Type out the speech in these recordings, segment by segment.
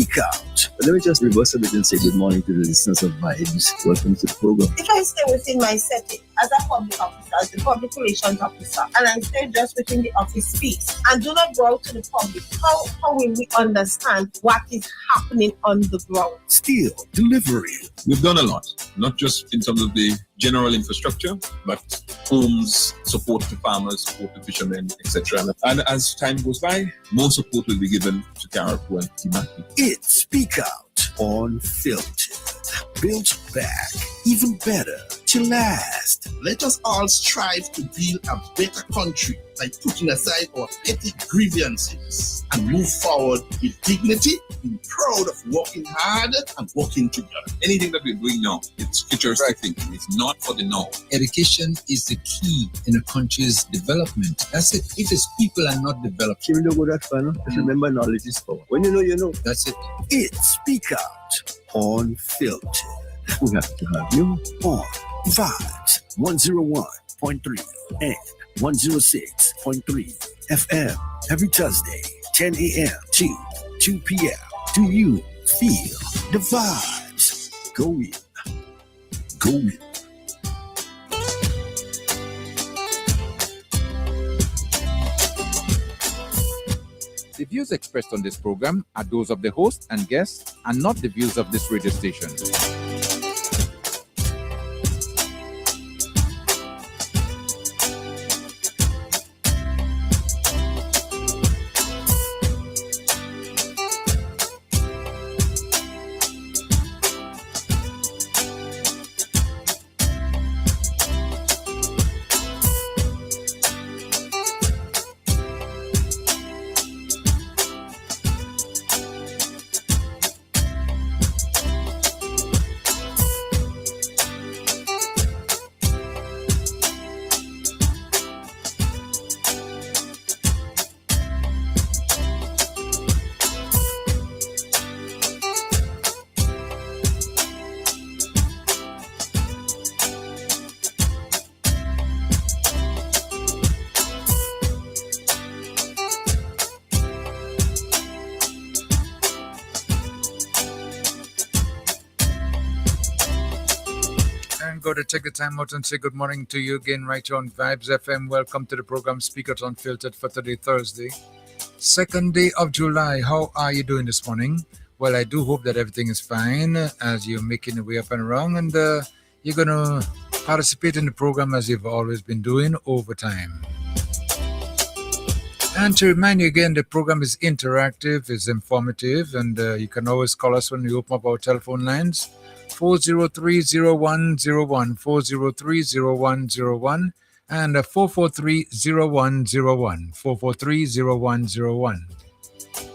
Speak Out. Let me just reverse a bit and say good morning to the listeners of Vibes. Welcome to the program. If I stay within my setting as a public officer, as the public relations officer, and I stay just within the office space and do not go out to the public, how will we understand what is happening on the ground? Still delivery. We've done a lot, not just in terms of the general infrastructure, but homes, support to farmers, support to fishermen, etc. And as time goes by, more support will be given to Caribou and Timaki. It's Speak Out Unfiltered. Built back, even better to last. Let us all strive to build a better country by putting aside our petty grievances and move forward with dignity, being proud of working hard and working together. Anything that we're doing now, it's futuristic thinking. It's not for the now. Education is the key in a country's development. That's it. If its people are not developed, Even though go that far, no? Just remember knowledge is power. When you know, you know. that's it. It's Speak Out Unfiltered. We have to have you on Vibes 101.3 and 106.3 FM every Thursday, 10 a.m. to 2 p.m. Do you feel the vibes? Go in. Go in. The views expressed on this program are those of the host and guests and not the views of this radio station. Got to take the time out and say good morning to you again right here on Vibes FM. Welcome to the program Speak Out Unfiltered for today, Thursday, 2nd day of July. How are you doing this morning? Well, I do hope that everything is fine as you're making your way up and around, and you're going to participate in the program as you've always been doing over time. And to remind you again, the program is interactive, is informative, and you can always call us when we open up our telephone lines. 403-0101, 403-0101, and 443-0101, 443-0101.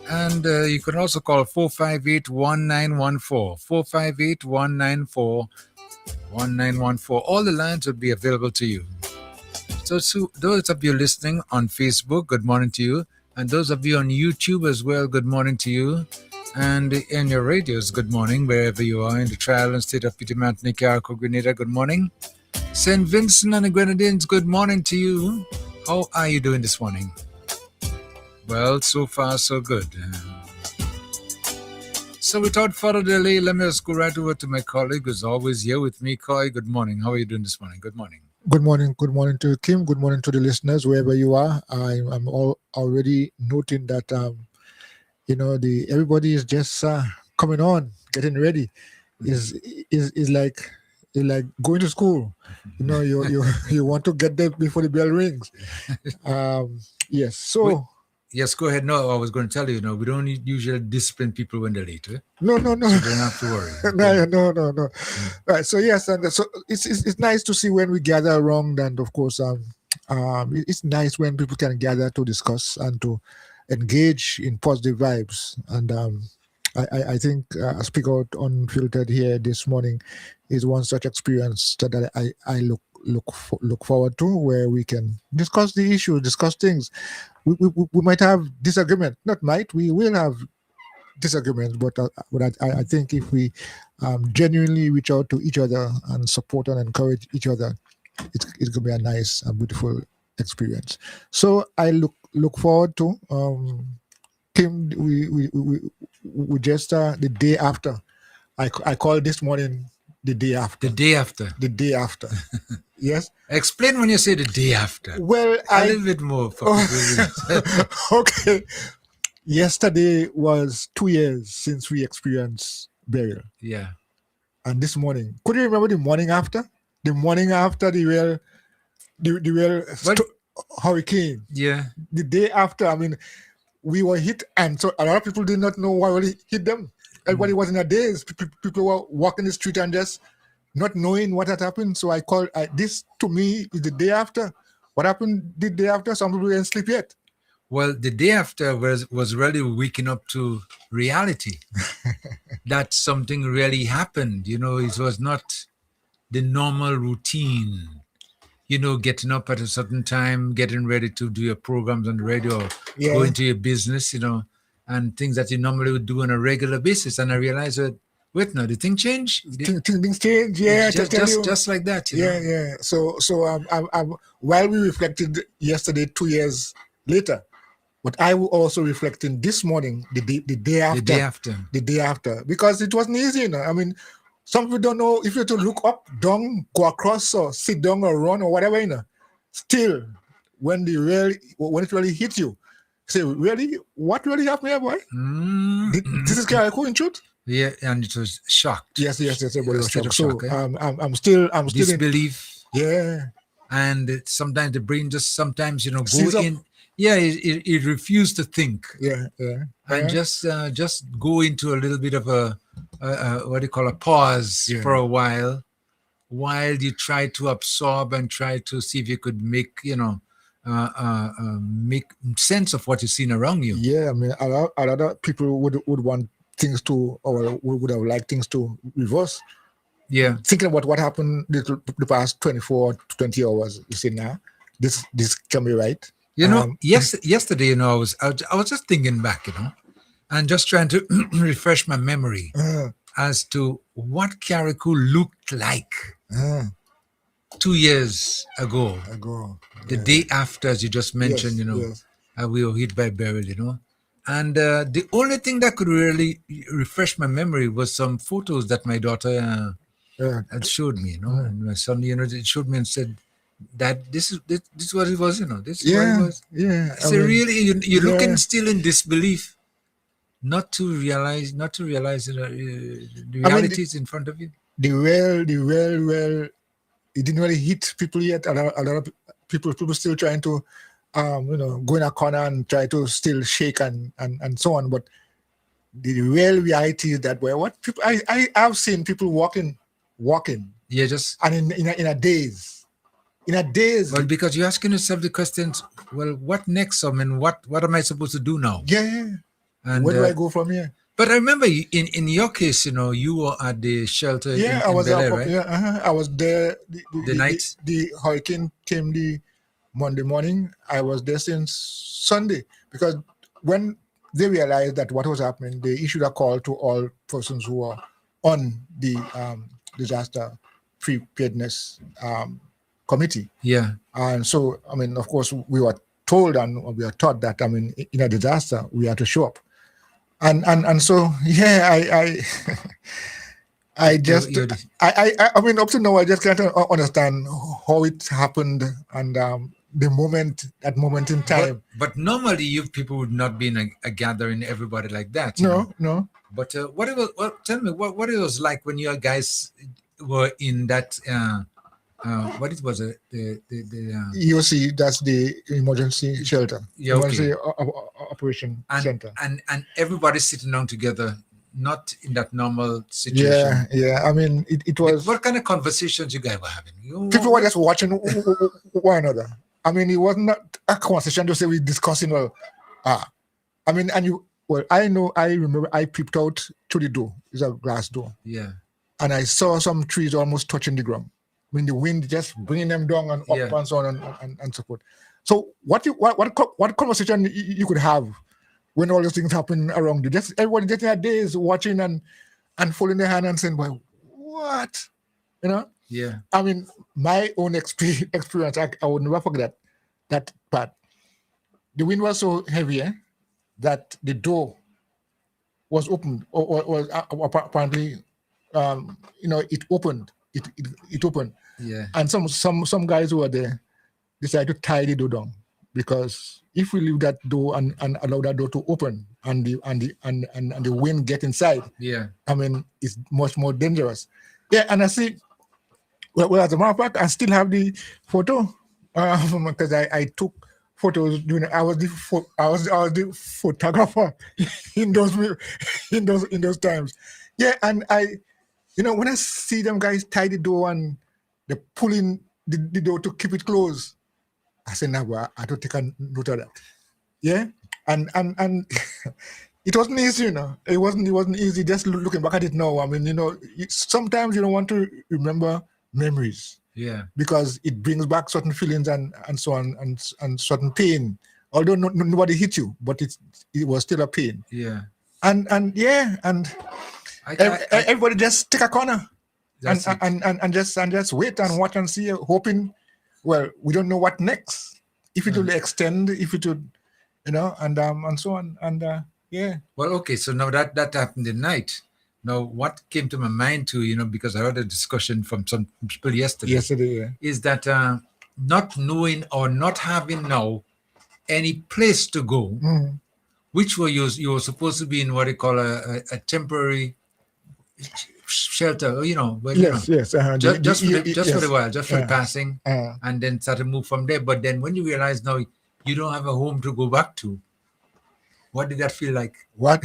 And you can also call 458-1914, 458-194-1914. All the lines will be available to you. So to those of you listening on Facebook, good morning to you. And those of you on YouTube as well, good morning to you. And in your radios, good morning, wherever you are in the Trial and State of Peter Martinique, Arco, Grenada, good morning. St. Vincent and the Grenadines, good morning to you. How are you doing this morning? Well, so far, so good. So without further delay, let me just go right over to my colleague who's always here with me. Koi, good morning. How are you doing this morning? Good morning. Good morning. Good morning to Kim. Good morning to the listeners, wherever you are. I'm already noting that, everybody is just coming on, getting ready. Is like going to school. You want to get there before the bell rings. Yes. So. Yes, go ahead. No, I was going to tell you, we don't usually discipline people when they're late. Eh? No. So you don't have to worry. No. Right. So yes, and so it's nice to see when we gather around, and of course, it's nice when people can gather to discuss and to engage in positive vibes. And I think Speak Out Unfiltered here this morning is one such experience that I look forward to, where we can discuss the issue, discuss things. We might have disagreement. Not might. We will have disagreements, but I think if we genuinely reach out to each other and support and encourage each other, it's going to be a nice and beautiful experience. So I look forward to Kim. we just the day after. I called this morning the day after. The day after. The day after. Yes. Explain when you say the day after. Well, A little bit more for people. Okay. Yesterday was 2 years since we experienced burial. Yeah. And this morning, could you remember the morning after? The morning after the real hurricane. Yeah. The day after, I mean, we were hit, and so a lot of people did not know what really hit them. Everybody was in a daze. People were walking the street and just not knowing what had happened. So I called, this to me is the day after. What happened the day after? Some people didn't sleep yet. Well, the day after was really waking up to reality. That something really happened. You know, it was not the normal routine. You know, getting up at a certain time, getting ready to do your programs on the radio, going to your business, you know, and things that you normally would do on a regular basis. And I realized that, wait, no, the thing changed. Things change, yeah. Just like that, you know? Yeah. So while we reflected yesterday, 2 years later, but I will also reflecting this morning, the day after, because it wasn't easy, you know. I mean, some people don't know if you have to look up, down, go across, or sit down, or run, or whatever, you know. Still, when it really hit you, say, really, what really happened here, boy? This is Carriacou in truth. Yeah, and it was shocked. Yes. Everybody was shocked. So I'm still disbelief. And sometimes the brain just sometimes, you know, Sees go up. in. Yeah, it refused to think. Yeah. And just go into a little bit of a what do you call a pause for a while you try to absorb and try to see if you could make, you know, make sense of what you've seen around you. Yeah, I mean, a lot of people would want things to, or would have liked things to reverse. Yeah. Thinking about what happened the past 24 to 20 hours, you see now, this can be right. You know, yesterday, you know, I was just thinking back, you know, and just trying to refresh my memory as to what Carriacou looked like 2 years ago. The day after, as you just mentioned, you know, we were hit by burial, you know. And the only thing that could really refresh my memory was some photos that my daughter had showed me, you know, and my son, you know, it showed me and said, that this is what it was, you know. This is what it was. Yeah. So really, you're looking still in disbelief, not to realize the reality is in front of you. The well, it didn't really hit people yet. A lot of people still trying to, you know, go in a corner and try to still shake and so on. But the real reality is that what people I've seen people walking. Yeah, just and in a daze. In a daze. Well, because you're asking yourself the questions, well, what next? I mean, what am I supposed to do now? Yeah. And where do I go from here? But I remember in your case, you know, you were at the shelter I was Bel Air, there, right? Yeah, I was there the night? The hurricane came the Monday morning. I was there since Sunday, because when they realized that what was happening, they issued a call to all persons who were on the disaster preparedness committee. Yeah. And so, I mean, of course, we were told and we are taught that, I mean, in a disaster, we have to show up. And so, yeah, I mean, up to now, I just can't understand how it happened and that moment in time. But normally, you people would not be in a gathering, everybody like that. No. But tell me, what it was like when you guys were in that, what it was, the EOC, that's the emergency shelter. Yeah, okay. Emergency operation center. And everybody's sitting down together, not in that normal situation. Yeah. I mean, it was. What kind of conversations you guys were having? People were just watching one another. I mean, it was not a conversation to say we're discussing. I mean, I remember I peeped out through the door. It's a glass door. Yeah. And I saw some trees almost touching the ground. I mean, the wind just bringing them down and up and so on and so forth. So what conversation you could have when all those things happen around you? Just everybody just in their days watching and folding their hand and saying, "Well, what?" You know? Yeah. I mean, my own experience, I would never forget that part. The wind was so heavy that the door was opened, or apparently, it opened. It opened, Yeah. and some guys who were there decided to tie the door down, because if we leave that door and allow that door to open and the wind get inside, Yeah. I mean, it's much more dangerous. Yeah, and I see. Well, as a matter of fact, I still have the photo because I took photos during. I was the photographer in those times. Yeah, and when I see them guys tie the door and they're pulling the door to keep it closed, I said, "Nah, I have to take a note of that." Yeah, and it wasn't easy, It wasn't easy. Just looking back at it now, I mean, sometimes you don't want to remember memories. Yeah. Because it brings back certain feelings and so on and certain pain. Although nobody hit you, but it was still a pain. Yeah. And everybody just take a corner and just wait and watch and see, hoping. Well, we don't know what next. If it will extend, if it would, and so on, and yeah. Well, okay. So now that happened at night. Now, what came to my mind too, because I heard a discussion from some people yesterday, Yeah. is that not knowing or not having now any place to go, which you were supposed to be in what they call a temporary shelter, but yes. just for the while, just for the passing, Uh, and then start to move from there. But then when you realize now you don't have a home to go back to, what did that feel like? what?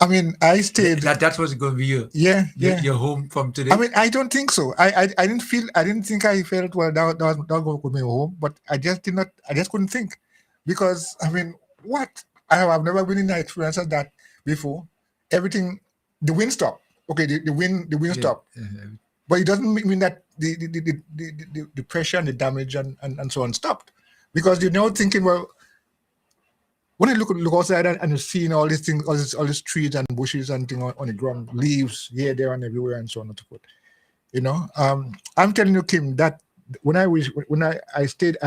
I mean, I stayed. That was going to be your home from today. I mean, I don't think so. I didn't think I felt, well, that was going to be home, but I just couldn't think, because I mean, what? I've never been in an experience of that before. Everything, the wind stopped. Okay, the wind stopped, but it doesn't mean that the pressure and the damage and so on stopped, because you're now thinking, well, when I look outside and you're seeing all these things, all these trees and bushes and things on the ground, leaves here, there, and everywhere, and so on and so forth. I'm telling you, Kim, that when I stayed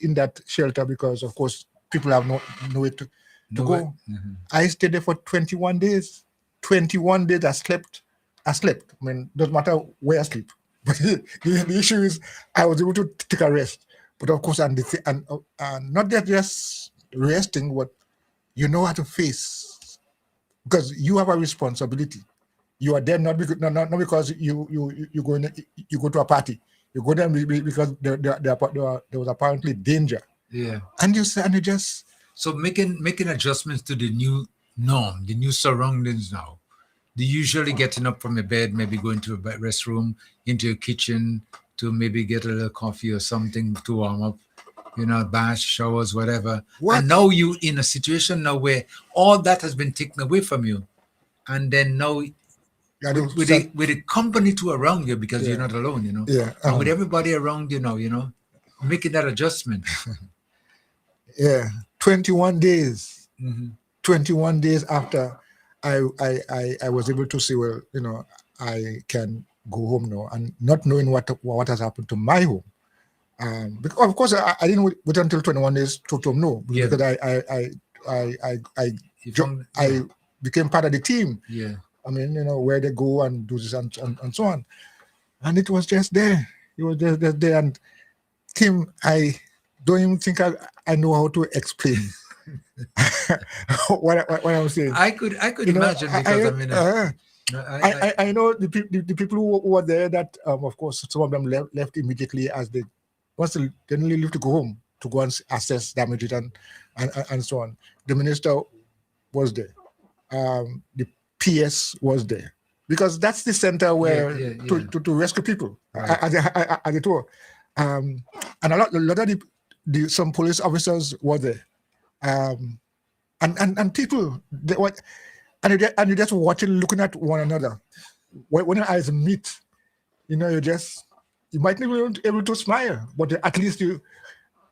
in that shelter, because of course people have nowhere to go. Mm-hmm. I stayed there for 21 days. 21 days I slept. I mean, doesn't matter where I sleep. But the issue is I was able to take a rest. But of course, and not just resting, what how to face, because you have a responsibility. You are there not because you go to a party. You go there because there was apparently danger. Yeah. And you just so making adjustments to the new norm, the new surroundings now. Do you usually getting up from your bed, maybe going to a restroom, into your kitchen to maybe get a little coffee or something to warm up? Baths, showers, whatever. What? And now you in a situation now where all that has been taken away from you, and then now with the company too around you, because you're not alone, Yeah. And with everybody around you, making that adjustment. Yeah. 21 days. Mm-hmm. 21 days after I was able to say, well, I can go home now, and not knowing what has happened to my home. Because of course I didn't wait until 21 days to know, because I became part of the team. Yeah. I mean, where they go and do this and so on, and it was just there. It was just there. And Tim, I don't even think I know how to explain what I'm saying. I could imagine, because I know the people who were there, that of course some of them left immediately as they generally leave to go home to go and assess damages and so on. The minister was there. The PS was there, because that's the center where to rescue people, right, as it were. And a lot of some police officers were there, and people and you just watching, looking at one another. When your eyes meet, you might not be able to smile, but at least you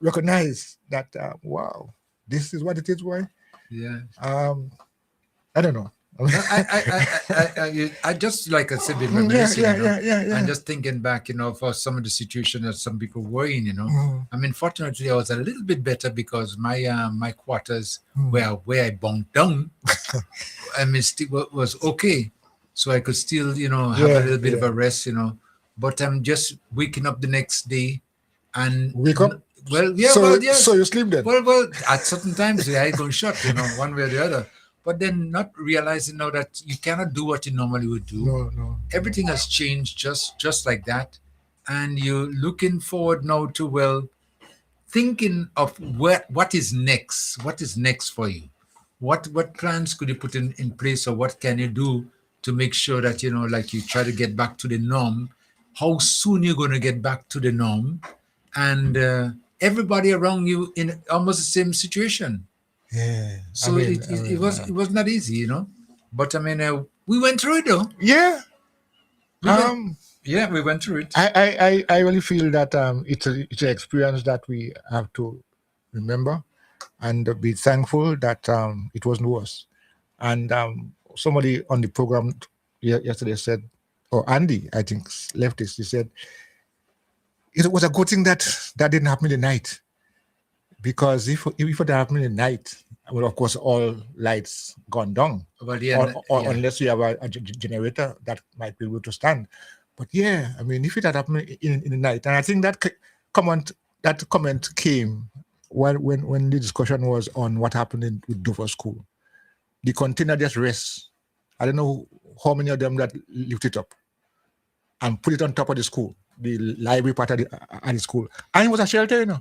recognize that wow, this is what it is. Why? Yeah. I don't know. I just, like I said, been Yeah, reminiscing, yeah. and just thinking back, for some of the situation that some people were in, I mean, fortunately, I was a little bit better because my quarters where I bunked down, I mean, still was okay, so I could still, have a little bit of a rest, But I'm just waking up the next day, and Wake up. well, yeah, So, well, yes. so you sleep then? Well, at certain times the eye going shut, one way or the other. But then not realizing now that you cannot do what you normally would do. No. Everything has changed just like that, and you're looking forward now to, well, thinking of what is next. What is next for you? What plans could you put in place, or what can you do to make sure that like you try to get back to the norm? How soon you're going to get back to the norm? And everybody around you in almost the same situation. Yeah. So it was not easy, But I mean, we went through it though. Yeah. We went through it. I really feel that it's an experience that we have to remember and be thankful that it wasn't worse. And somebody on the program yesterday said, or Andy, I think, leftist, he said, it was a good thing that didn't happen in the night. Because if it had happened in the night, well, of course, all lights gone down. Well, yeah, or unless you have a generator that might be able to stand. But yeah, I mean, if it had happened in the night, and I think that comment came when the discussion was on what happened with Dover School. The container just rests. I don't know how many of them that lift it up and put it on top of the school, the library part of the school, and it was a shelter,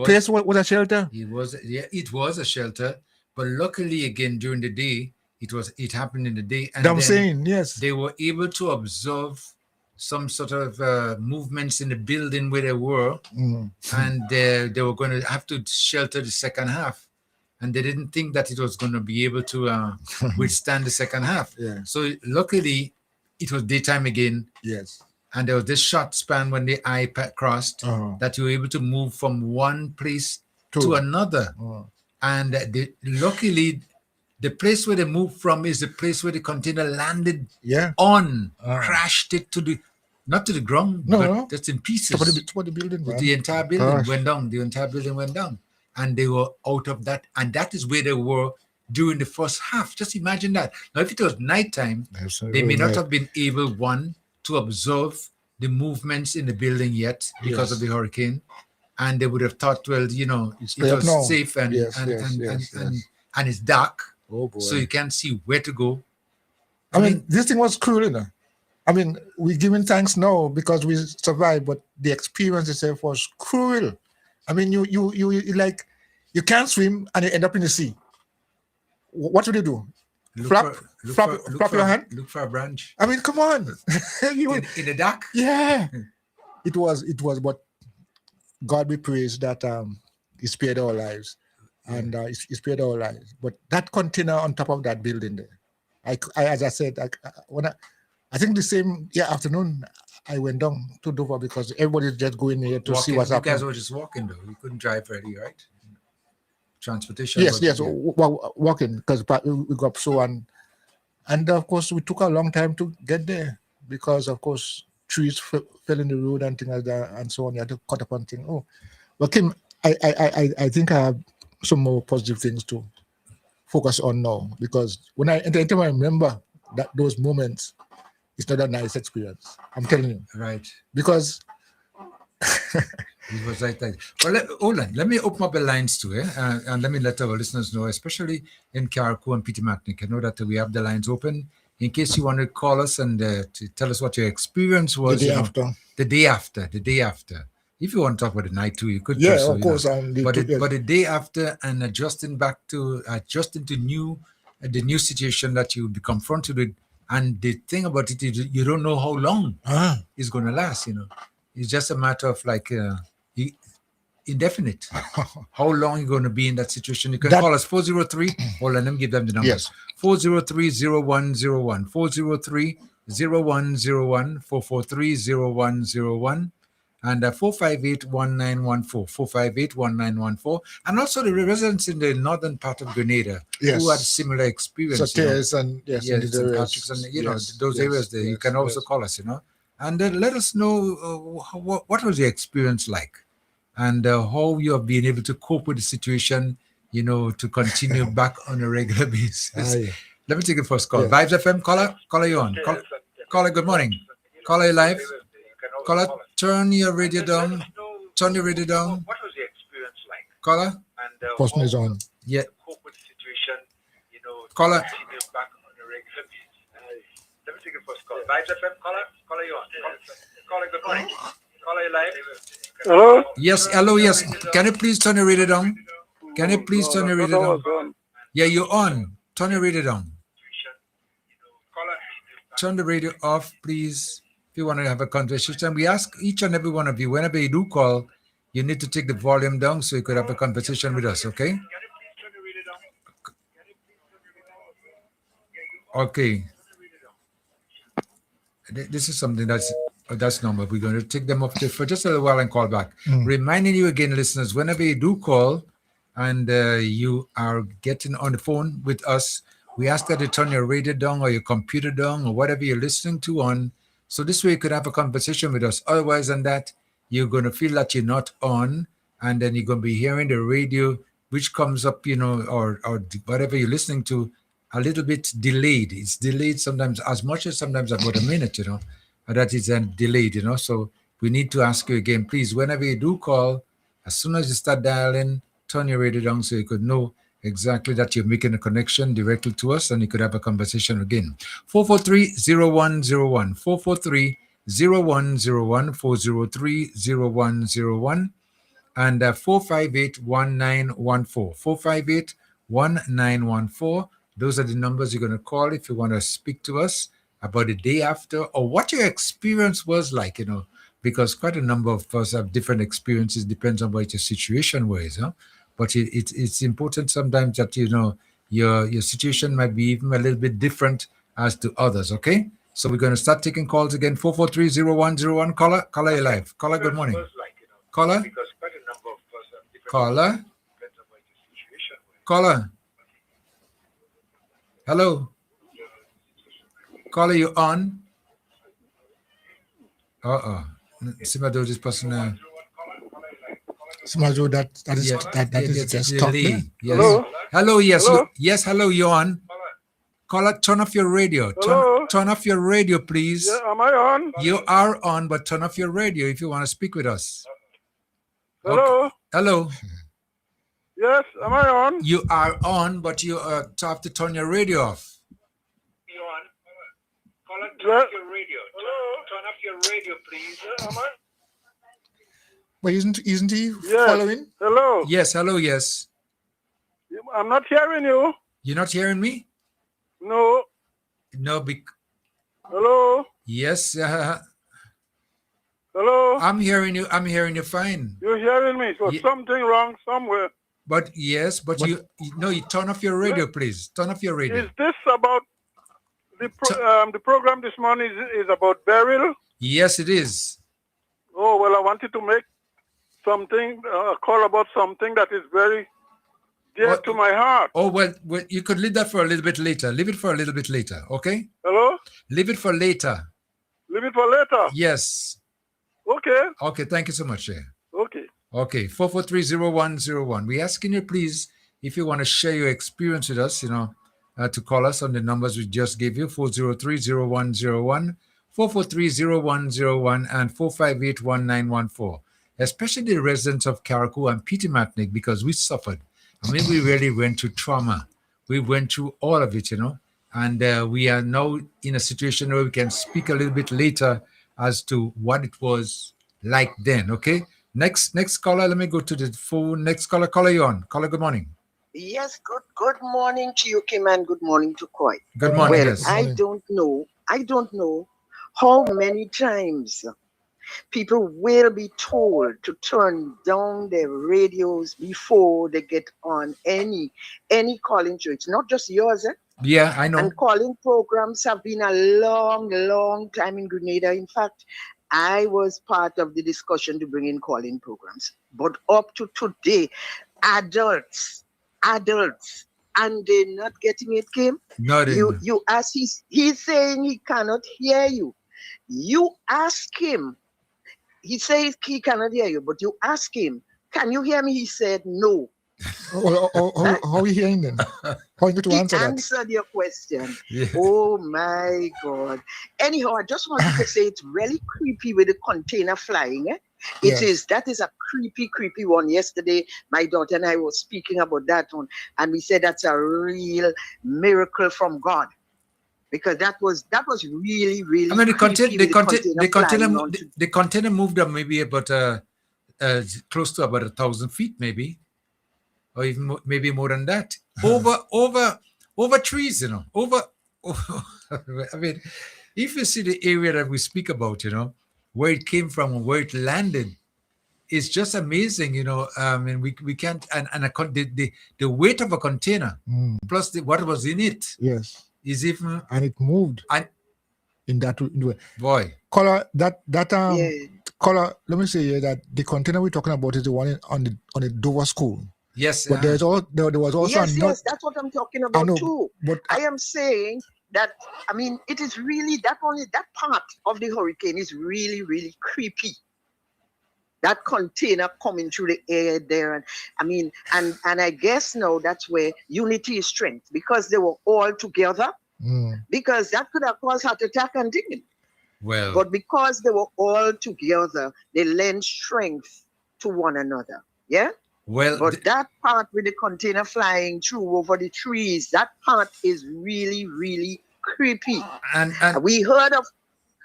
place was a shelter. It was a shelter, but luckily again during the day, it happened in the day, and I'm saying, yes, they were able to observe some sort of movements in the building where they were, and they were going to have to shelter the second half, and they didn't think that it was going to be able to withstand the second half. Yeah. So luckily, it was daytime again. Yes. And there was this short span when the eye crossed that you were able to move from one place to another. And luckily, the place where they moved from is the place where the container landed on, crashed it not to the ground, but just in pieces. What the building, the entire building went down. The entire building went down. And they were out of that. And that is where they were during the first half. Just imagine that. Now, if it was nighttime, they may not have been able, to observe the movements in the building yet because of the hurricane, and they would have thought, well, it was safe and it's dark, so you can't see where to go. I mean, this thing was cruel, I mean, we're giving thanks now because we survived, but the experience itself was cruel. I mean, you like, you can't swim and you end up in the sea. What would you do? Flap your hand? Look for a branch. I mean, come on. in the dark? Yeah. It was, but God be praised that He spared our lives. And He spared our lives. But that container on top of that building there, I as I said, I think the same afternoon, I went down to Dover because everybody's just going there to see what's happening. You guys were just walking though. You couldn't drive ready, right? Transportation. Yes, walking because we got so and of course we took a long time to get there because of course trees fell in the road and things like that and so on. You had to cut up on things. But Kim, I think I have some more positive things to focus on now because anytime I remember that those moments, it's not a nice experience. I'm telling you, right? Because it was like that. Well, hold on. Let me open up the lines too, and let me let our listeners know, especially in Carriacou and Peter Macnic. I know that we have the lines open in case you want to call us and to tell us what your experience was. The day after. If you want to talk about the night too, you could. Yeah, of course. But the day after and adjusting to the new situation that you would be confronted with, and the thing about it is you don't know how long it's going to last. It's just a matter of like indefinite. How long you're going to be in that situation? You can call us 403. Hold on, let me give them the numbers. Yes. 403-0101, 403-0101, 443-0101, and 458-1914, 458-1914, and also the residents in the northern part of Grenada who had similar experience. Sauteurs and yes, and Patrick's and those areas there. You can also call us, and then let us know what was your experience like, and how you have been able to cope with the situation, to continue back on a regular basis. Let me take the first call. Vibes FM, caller, you on. Caller, good morning. Caller, you live. Caller, turn your radio down. Turn your radio down. What was the experience like? Caller? Person is on. Yeah. Cope with the situation, Caller. continue back on a regular basis. Let me take the first call. Vibes FM, caller, you on. Caller, good morning. Caller, you live. Hello? Hello, yes. Can you please turn your radio down? Can you please turn your radio down? Yeah, you're on. Turn your radio down. Turn the radio off, please. If you want to have a conversation, we ask each and every one of you, whenever you do call, you need to take the volume down so you could have a conversation with us, okay? Okay. This is something that's normal. We're going to take them off for just a little while and call back. Reminding you again, listeners, whenever you do call and you are getting on the phone with us, we ask that you turn your radio down or your computer down or whatever you're listening to on. So this way you could have a conversation with us. Otherwise than that, you're going to feel that you're not on, and then you're going to be hearing the radio, which comes up, or whatever you're listening to, a little bit delayed. It's delayed sometimes as much as sometimes about a minute, that is delayed, So we need to ask you again, please, whenever you do call, as soon as you start dialing, turn your radio down so you could know exactly that you're making a connection directly to us, and you could have a conversation again. 443-0101, 443-0101, 403-0101, and 458-1914, 458-1914. Those are the numbers you're going to call if you want to speak to us about the day after or what your experience was like, because quite a number of us have different experiences, depends on what your situation was, But it's important sometimes that, your situation might be even a little bit different as to others, okay? So we're going to start taking calls again. 443-0101. Caller, you're live. Caller, good morning. Caller? Caller? Caller? Hello? Caller, you on? Simado, this person... Simado, that is just talk. Yes. Hello? Hello, yes. Hello? Yes, hello, you're on. Caller, turn off your radio. Turn off your radio, please. Yeah, am I on? You are on, but turn off your radio if you want to speak with us. Hello? Okay. Hello. Yes, am I on? You are on, but you have to turn your radio off. You on? Caller, turn off your radio. Turn off your radio, please. Am I? But isn't he following? Hello? Yes, hello, yes. I'm not hearing you. You're not hearing me? No. No, Hello? yes. Hello? I'm hearing you. I'm hearing you fine. You're hearing me. So something wrong somewhere. But yes, but you turn off your radio, please. Turn off your radio. Is this about the program this morning is about burial? Yes, it is. Oh, well, I wanted to make something, a call about something that is very dear to my heart. Oh, well, you could leave that for a little bit later. Leave it for a little bit later, okay? Hello? Leave it for later. Leave it for later? Yes. Okay. Okay, thank you so much. Okay. Okay, 443-0101. We're asking you, please, if you want to share your experience with us, to call us on the numbers we just gave you, 403-0101, 443-0101, and 458-1914, especially the residents of Carriacou and Petite Martinique, because we suffered. I mean, we really went through trauma. We went through all of it, and we are now in a situation where we can speak a little bit later as to what it was like then, okay? Next caller, let me go to the phone. Next caller, you on. Caller, good morning. Yes, good morning to you, Kim, and good morning to Koi. Good morning, well, yes. I don't know how many times people will be told to turn down their radios before they get on any calling show. It's not just yours, Yeah, I know. And calling programs have been a long time in Grenada. In fact, I was part of the discussion to bring in calling programs. But up to today, adults, and they're not getting it, Kim. You ask, he's saying he cannot hear you. You ask him, he says he cannot hear you, but you ask him, can you hear me? He said no. How are we hearing then? How are you to answer that? He answered your question. Yeah. Oh my God. Anyhow, I just wanted to say it's really creepy with the container flying. Eh? That is a creepy one. Yesterday, my daughter and I were speaking about that one, and we said that's a real miracle from God. Because that was really, really. I mean, the container moved up maybe about close to about 1,000 feet, maybe, or even maybe more than that. Over trees, you know. I mean, if you see the area that we speak about, you know, where it came from and where it landed, it's just amazing, you know. And we can't the weight of a container plus what was in it. Yes. Is even and it moved in that way. Boy, Caller, caller. Let me say here that the container we're talking about is the one on the Dover School. Yes, but there was also yes, that's what I'm talking about too. But I am saying that it is really that part of the hurricane is really, really creepy. That container coming through the air there, and I guess now that's where unity is strength, because they were all together. Because that could have caused heart attack and things. Well, but because they were all together, they lend strength to one another. Yeah. Well, but that part with the container flying through over the trees, that part is really, really creepy. And we heard of.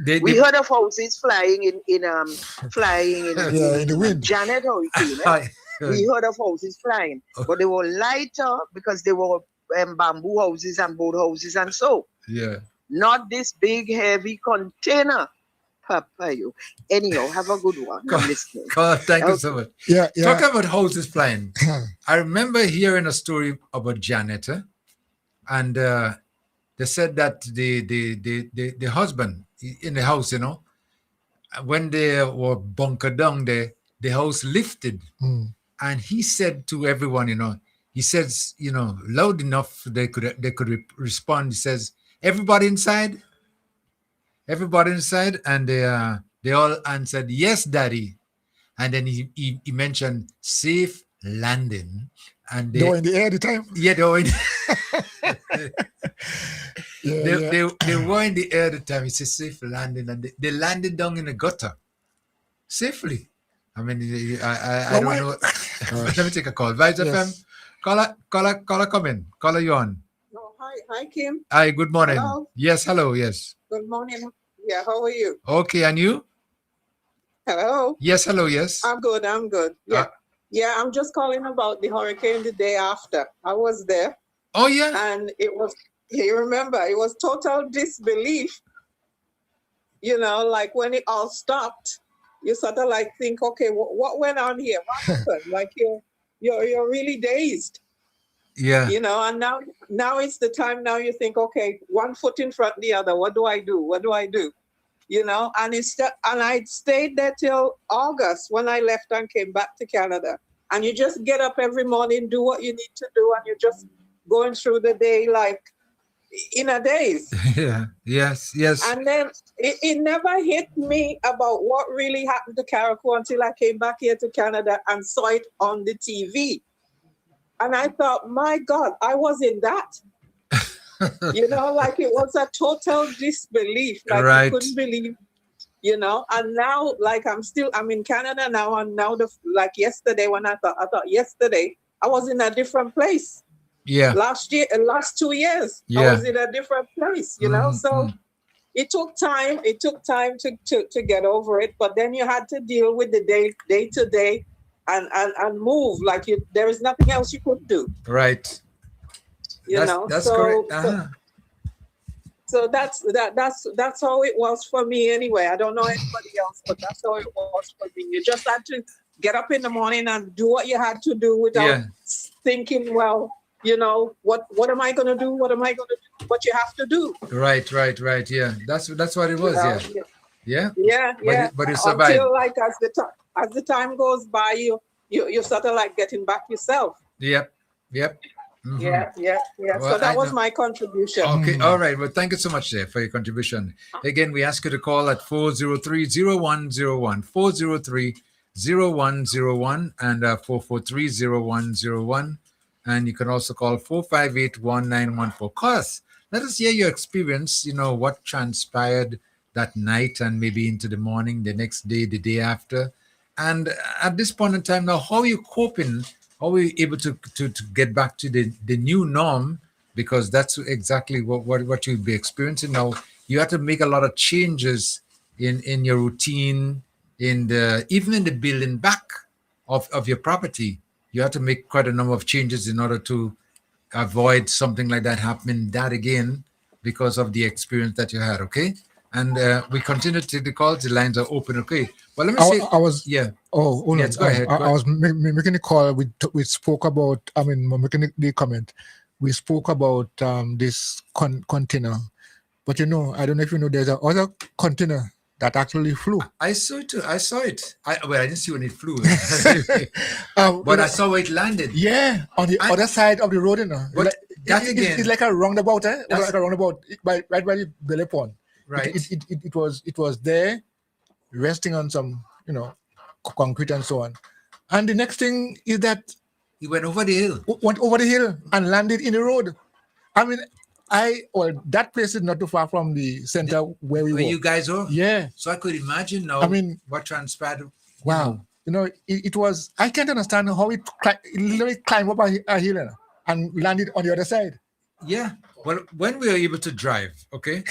We heard of houses flying in the wind. Janet hurricane. We heard of houses flying, but they were lighter because they were bamboo houses and boat houses and so. Yeah. Not this big heavy container. Papa, you. Anyhow, have a good one. Thank you so much. Yeah. Talking about houses flying, I remember hearing a story about Janet, and they said that the husband in the house, you know, when they were bunkered down there, the house lifted, and he said to everyone, you know, he says, you know, loud enough they could respond. He says, everybody inside, and they all answered, yes, Daddy. And then he mentioned safe landing, and they were in the air at the time. Yeah, they were in. They were in the air at the time. It's a safe landing, and they landed down in a gutter safely. I mean, I don't know. Let me take a call. Vibes FM. Caller, come in. Caller, you on? Oh, hi, Kim. Hi, good morning. Hello. Yes, hello, yes. Good morning. Yeah, how are you? Okay, and you? Hello. Yes, hello, yes. I'm good. Yeah, yeah. I'm just calling about the hurricane the day after. I was there. Oh yeah. And it was. You remember, it was total disbelief. You know, like when it all stopped, you sort of like think, okay, what went on here? What happened? Like you're really dazed. Yeah. You know, and now it's the time. Now you think, okay, one foot in front of the other. What do I do? What do I do? You know, and I stayed there till August when I left and came back to Canada. And you just get up every morning, do what you need to do, and you're just going through the day like in a daze. Yeah. Yes. And then it never hit me about what really happened to Carriacou until I came back here to Canada and saw it on the TV. And I thought, my God, I was in that. You know, like it was a total disbelief. Like right. I couldn't believe, you know. And now, like I'm in Canada now, and now like yesterday when I thought yesterday I was in a different place. Yeah. Last 2 years, yeah. I was in a different place, you know. So it took time. It took time to get over it. But then you had to deal with the day to day and move. Like there is nothing else you could do. Right. You know. That's so, correct. Uh-huh. So that's how it was for me anyway. I don't know anybody else, but that's how it was for me. You just had to get up in the morning and do what you had to do without thinking, well, you know, what am I going to do? What am I going to do? What you have to do. Right. Yeah. That's what it was. You know? Yeah. Yeah, But yeah. but you survived. Until like as the time goes by, you sort of like getting back yourself. Yep. Yep. Mhm. Yeah, yeah, yeah. Well, So that I was know. my contribution. Okay, all right. Well, thank you so much there for your contribution. Again, we ask you to call at 403-0101, 403-0101, and 443-0101. And you can also call 458-1914. Call us. Let us hear your experience, what transpired that night and maybe into the morning, the next day, the day after. And at this point in time now, how are you coping? How are you able to get back to the new norm? Because that's exactly what you'll be experiencing now. You have to make a lot of changes in your routine, even in the building back of your property. You have to make quite a number of changes in order to avoid something like that happening again because of the experience that you had. Okay, and we continue to take the calls. The lines are open. Okay, well, let me say, I was. yeah. Oh, hold Yes, on. go ahead. I was making a call. We spoke about. I mean, making the comment. We spoke about this container, but I don't know if you know. There's another container that actually flew. I saw it too. I saw it. I didn't see when it flew, But I saw where it landed. Yeah, on the other side of the road, But that again, it's like a roundabout, It's like a roundabout right by the belly pond. Right. It was there, resting on some concrete and so on. And the next thing is that he went over the hill. Went over the hill and landed in the road. I mean, that place is not too far from the center where we were. You guys were? Yeah. So I could imagine now. I mean, what transpired. Wow. It was. I can't understand how it literally climbed up a hill and landed on the other side. Yeah. Well, when we were able to drive, okay,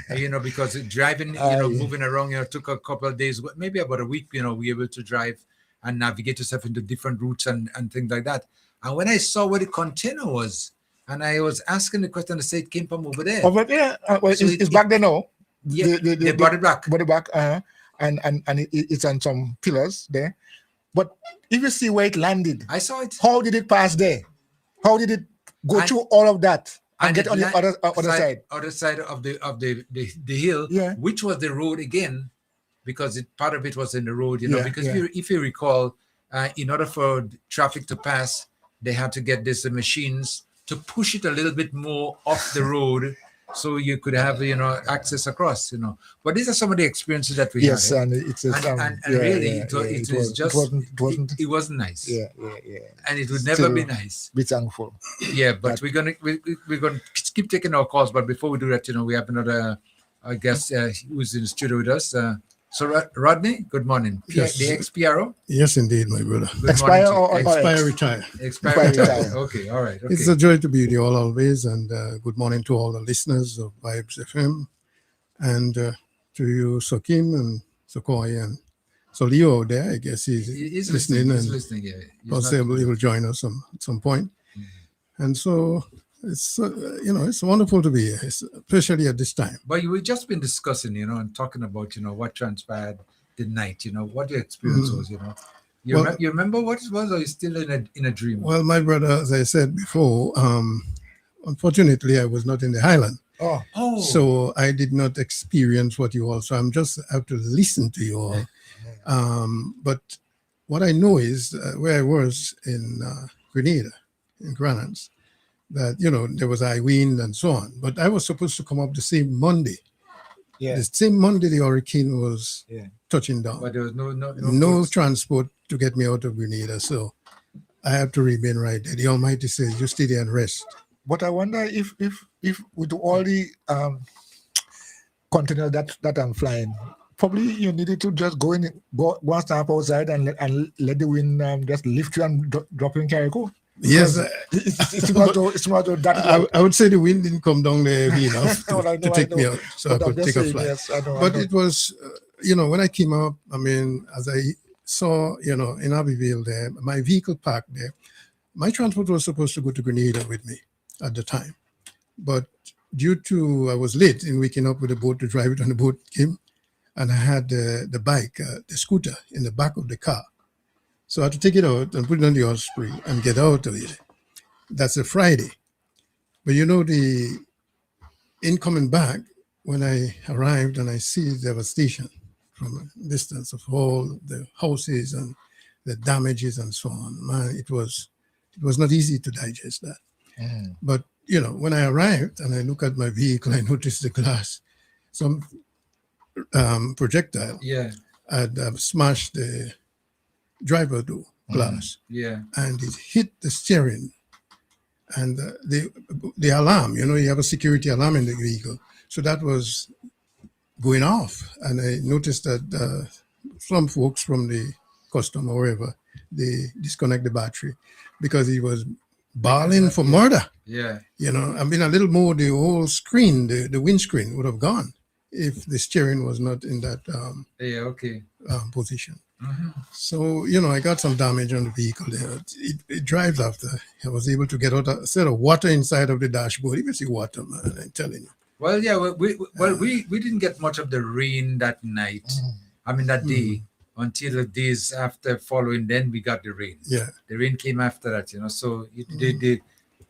because driving, moving around, took a couple of days, maybe about a week, we were able to drive and navigate yourself into different routes and things like that. And when I saw where the container was, and I was asking the question, they said it came from over there. Over there? Well, so it's back there now. Yeah, they brought it back. Brought it back, and it's on some pillars there. But if you see where it landed, I saw it. How did it pass there? How did it go through all of that and get on the other side? Other side of the hill, yeah. Which was the road again, because part of it was in the road, because yeah. if you recall, in order for traffic to pass, they had to get these machines to push it a little bit more off the road so you could have access across. But these are some of the experiences that we had. And it's it wasn't nice. Yeah. And it would never be nice. Be thankful. Yeah, but we're gonna keep taking our calls. But before we do that, we have another guest who's in the studio with us. So Rodney, good morning. Yes. The XPRO? Yes, indeed, my brother. Expire or retire? Expire retire. Okay, all right. Okay. It's a joy to be with you all always, and good morning to all the listeners of Vibes FM, and to you, Sokim and Sokoi, and so Leo out there. I guess he's listening, He's listening. Yeah, possibly he will join us at some point. Mm-hmm. And so it's it's wonderful to be here, especially at this time. But we've just been discussing, and talking about, what transpired the night. What your experience was. You remember what it was, or you still in a dream? Well, my brother, as I said before, unfortunately, I was not in the Highland. Oh. So I did not experience what you all. So I'm just have to listen to you all. But what I know is where I was in Grenada, in Granans, that there was high wind and so on. But I was supposed to come up the same Monday. Yeah. The same Monday the hurricane was touching down. But there was no transport to get me out of Grenada. So I have to remain right there. The Almighty says, you stay there and rest. But I wonder if with all the containers that I'm flying, probably you needed to just go one step outside and let the wind just lift you and drop you in Carrico. Yes, it's not that. I would say the wind didn't come down there heavy enough to take me out, so I could take a flight. Yes, but it was, when I came up, as I saw, in Abbeville there, my vehicle parked there. My transport was supposed to go to Grenada with me at the time, but due to I was late in waking up with the boat to drive it, and the boat came, and I had the bike, the scooter, in the back of the car. So I had to take it out and put it on the osprey and get out of it. That's a Friday. But the incoming back, when I arrived and I see devastation, from a distance of all the houses and the damages and so on. Man, it was not easy to digest that. But when I arrived and I look at my vehicle, I noticed the glass, some projectile had smashed the driver door glass, and it hit the steering. And the alarm, you have a security alarm in the vehicle, so that was going off. And I noticed that some folks from the custom or wherever, they disconnect the battery because he was bawling for murder. A little more, the whole screen, the windscreen would have gone if the steering was not in that position. So, I got some damage on the vehicle there. It drives after. I was able to get out a set of water inside of the dashboard. You can see water, man, I'm telling you. Well, yeah, we didn't get much of the rain that night. I mean, that day, until the days after following, then we got the rain. Yeah. The rain came after that, so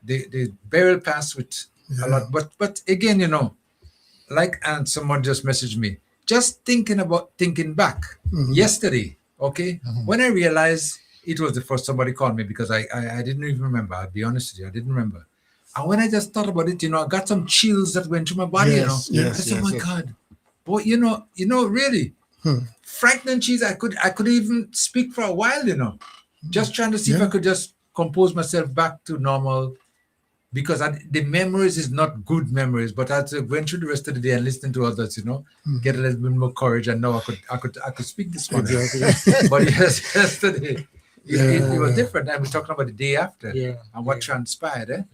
the burial passed with a lot. But again, and someone just messaged me, just thinking back yesterday, okay? When I realized it was the first somebody called me, because I didn't even remember, I'll be honest with you, I didn't remember. And when I just thought about it, I got some chills that went through my body, I said, oh my God. But really, Frank and cheese, I could even speak for a while, just trying to see if I could just compose myself back to normal, because the memories is not good memories, but as I went through the rest of the day and listening to others, get a little bit more courage, and now I could speak this morning. But yesterday it was different. And we're talking about the day after and what transpired.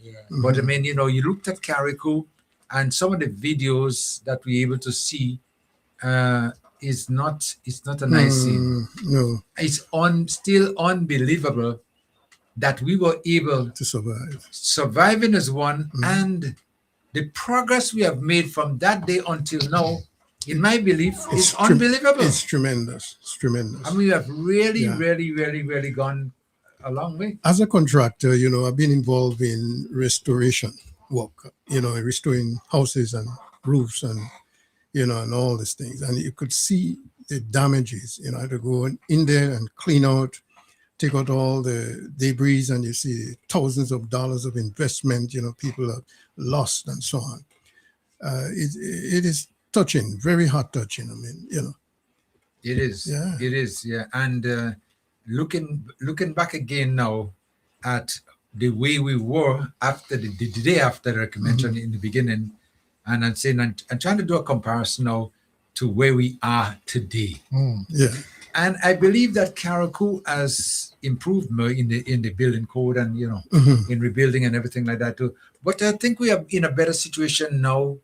But I mean, you looked at Carriacou, and some of the videos that we're able to see it's not a nice scene. No, it's still unbelievable that we were able to survive. Surviving is one, and the progress we have made from that day until now, in my belief, is unbelievable. It's tremendous. It's tremendous. I mean, we have really gone a long way. As a contractor, I've been involved in restoration work, restoring houses and roofs and, and all these things. And you could see the damages, I had to go in there and clean out, take out all the debris, and you see thousands of dollars of investment, people have lost and so on. It is touching, very heart touching. I mean, It is. Yeah. It is. Yeah. And looking back again now at the way we were after the day after, like I mentioned in the beginning, and I'm saying, and trying to do a comparison now to where we are today. Yeah. And I believe that Carriacou has improved more in the building code and, in rebuilding and everything like that too. But I think we are in a better situation now,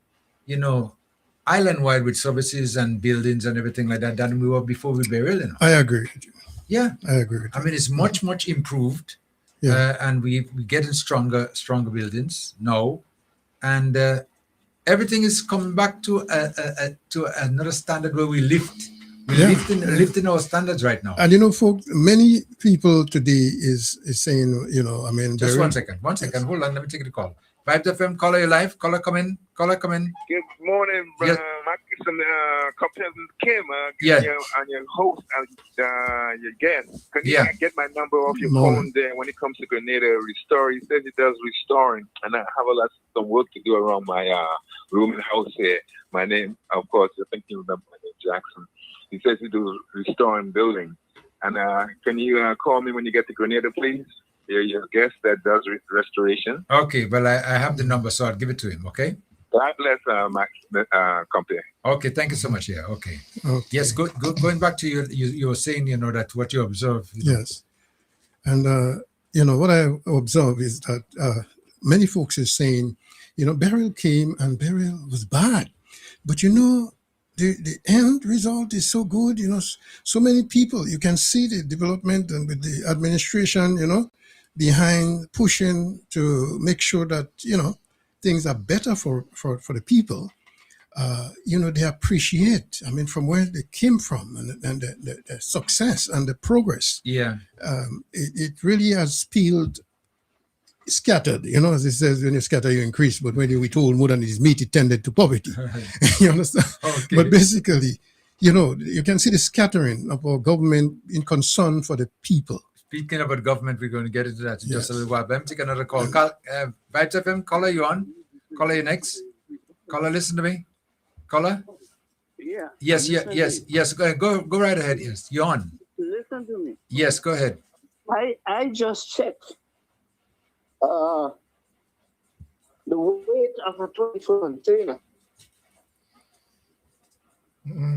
island-wide with services and buildings and everything like that than we were before we buried. I agree with you. Yeah. I agree with you. I mean, it's much improved. Yeah. And we're getting stronger buildings now. And everything is coming back to another standard where we lifting our standards right now. And folks, many people today is saying, I mean, just one second. Hold on, let me take the call. Vibes FM, caller, you live. Caller, come in. Good morning, Yes. Marcus and Cousin Kim, Yeah. and your host and your guest. Can you Yeah. get my number off your Morning. phone there when it comes to Grenada Restore? He says he does restoring, and I have some work to do around my room and house here. My name, of course, I think you remember my name, Jackson. He says he does restoring building. And can you call me when you get to Grenada, please? You're your guest that does restoration. Okay, well, I have the number, so I'll give it to him, okay? God bless Max company. Okay, thank you so much. Yeah, okay. Yes, going back to you were saying, that what you observe. Yes. And, what I observe is that many folks are saying, burial came and burial was bad. But, the end result is so good, so many people, you can see the development and with the administration, behind pushing to make sure that, things are better for the people. They appreciate, from where they came from and the success and the progress. Yeah. It really has peeled, scattered, as it says, when you scatter, you increase. But when we told more than his meat, it tended to poverty. You understand? Okay. But basically, you know, you can see the scattering of our government in concern for the people. Speaking about government, we're going to get into that in just a Yes. little while. But let me take another call. Vibes FM, caller, you on? Caller, you next? Caller, listen to me. Caller? Yeah. Yes, listen to yes. Go right ahead. Yes, you're on. you. Listen to me. Yes, go ahead. I just checked the weight of a 20-foot container.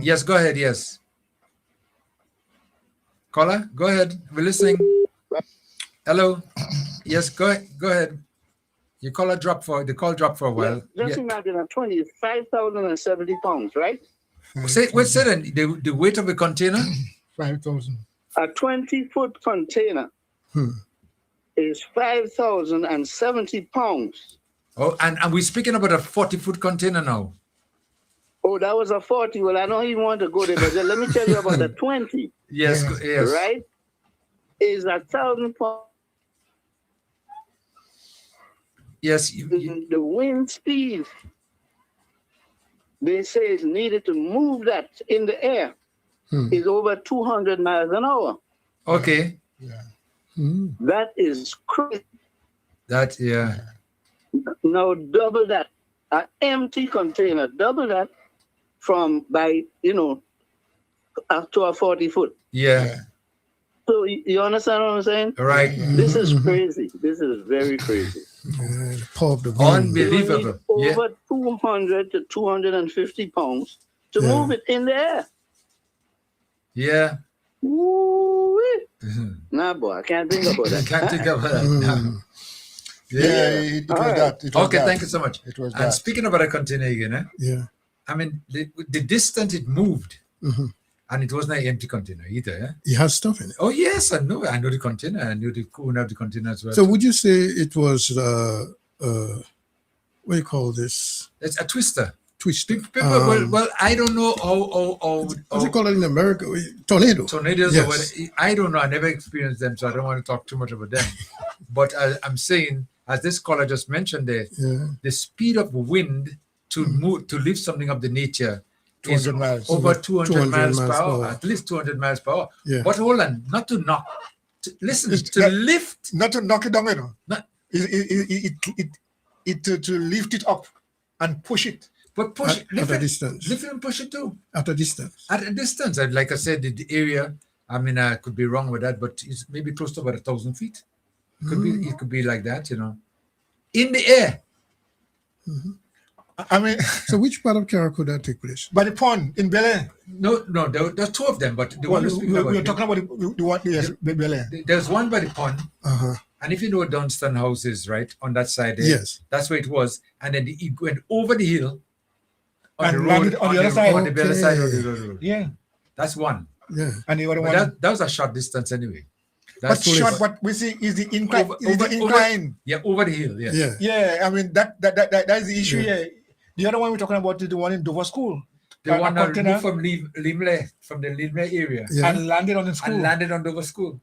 Yes, go ahead. Yes. Caller, go ahead. We're listening. Hello. Yes, go ahead. Your caller dropped for the call dropped for a while. Just imagine a 20 is 5,070 pounds, right? Say then the weight of a container? 5,000. A 20-foot container is 5,070 pounds. Oh, and we're speaking about a 40-foot container now. Oh, that was a 40. Well, I don't even want to go there, but let me tell you about the 20. Yes. Right? Is 1,000 pounds. Yes. The wind speed, they say is needed to move that in the air is over 200 miles an hour. Okay. That is crazy. That, yeah. Now double that. An empty container, double that up to a 40-foot. Yeah. So you understand what I'm saying? Right. This is crazy. This is very crazy. The power of the wind. Unbelievable. Over 200 to 250 pounds to move it in the air. Yeah. Woo-wee. Nah, boy, I can't think about that. Can't think about that. No. Yeah, it was that. It was okay, that. thank you so much. It was And that. speaking about a container again, Yeah. I mean, the distance it moved, and it wasn't an empty container either. It has stuff in it. Oh, yes, I know the container. I knew the owner of the container as well. So would you say it was, what do you call this? It's a twister. Twister. People, well, I don't know how What's it called in America? Tornado. Tornadoes, Yes. or what, I don't know. I never experienced them, so I don't want to talk too much about them. But I'm saying, as this caller just mentioned there, the speed of wind to move, to lift something of the nature is 200 miles. over 200 miles per hour, hour. at least 200 miles per hour. Yeah. But hold on, not to knock, listen, It's to not- lift. Not to knock it down, you know. Not- To lift it up and push it. But push it, lift At a it, distance. lift it and push it too. At a distance. At a distance, and like I said, the area, I mean, I could be wrong with that, but it's maybe close to about 1,000 feet. It could be like that, you know, in the air. I mean, So which part of Kara could that take place? by the pond in Bel Air. No, there's two of them, but the Well, one we were talking about the one, yes, Bel Air. there's one by the pond, Uh-huh. and if you know where Dunstan House is, right on that side there, Yes. that's where it was, and then it went over the hill on And the road landed on the other side. on the other side of the Okay. road. Yeah. That's one, Yeah. And the other but one. that was a short distance anyway. But That's short, what we see is the incline. over the hill, yes. Yeah. Yeah, I mean that is the issue here. The other one we're talking about is the one in Dover School. The A one that container moved from the Limley area Yeah. and landed on the school. and landed on Dover School.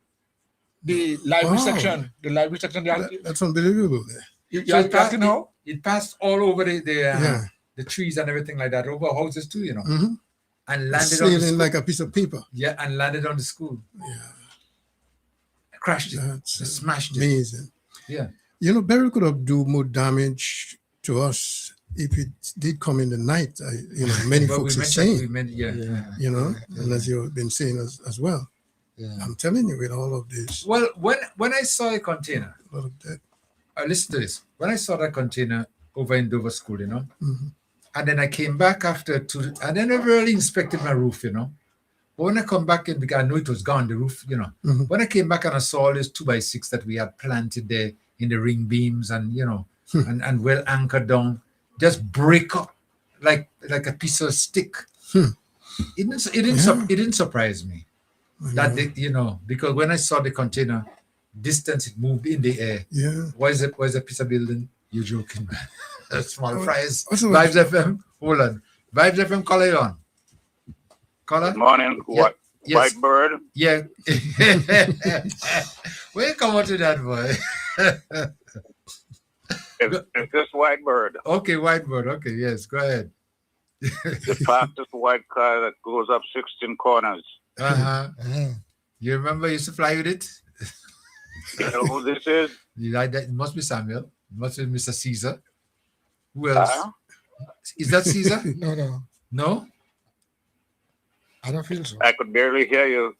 The library Wow. section. The library section. That's unbelievable. You So are asking how? it passed all over Yeah. the trees and everything like that, over houses too, you know, Mhm. and landed on the Sailing school. like a piece of paper. Yeah, and landed on the school. Yeah. Crashed it. That's Just smashed it. amazing. Yeah. You know, Beryl could have do more damage to us if it did come in the night. Many But folks we are mentioned, saying, you know, and as you've been saying as well. Yeah. I'm telling you, with all of this, Well, when I saw a container, a lot of that. listen to this. When I saw that container over in Dover School, you know, Mhm. and then I came back and then I really inspected my roof, you know. But when I come back in, because I knew it was gone, the roof, you know. Mhm. When I came back and I saw all these 2x6 that we had planted there in the ring beams and, you know, and well anchored down, just break up like a piece of stick. It didn't surprise me that because when I saw the container distance, it moved in the air. Yeah. Why is a piece of building? You joking, man? Small fries. what's the- Vibes FM. Hold on. Vibes FM. Caller you on. Caller. Good morning. Yeah. Yes. White bird. Yeah. Where you come out to that, boy? It's just white bird. Okay, white bird. Okay, yes. Go ahead. The fastest white car that goes up 16 corners. You remember you used to fly with it? You know who this is? It must be Samuel. It must be Mr. Caesar. Who else? Is that Caesar? No. No? I don't feel so. I could barely hear you.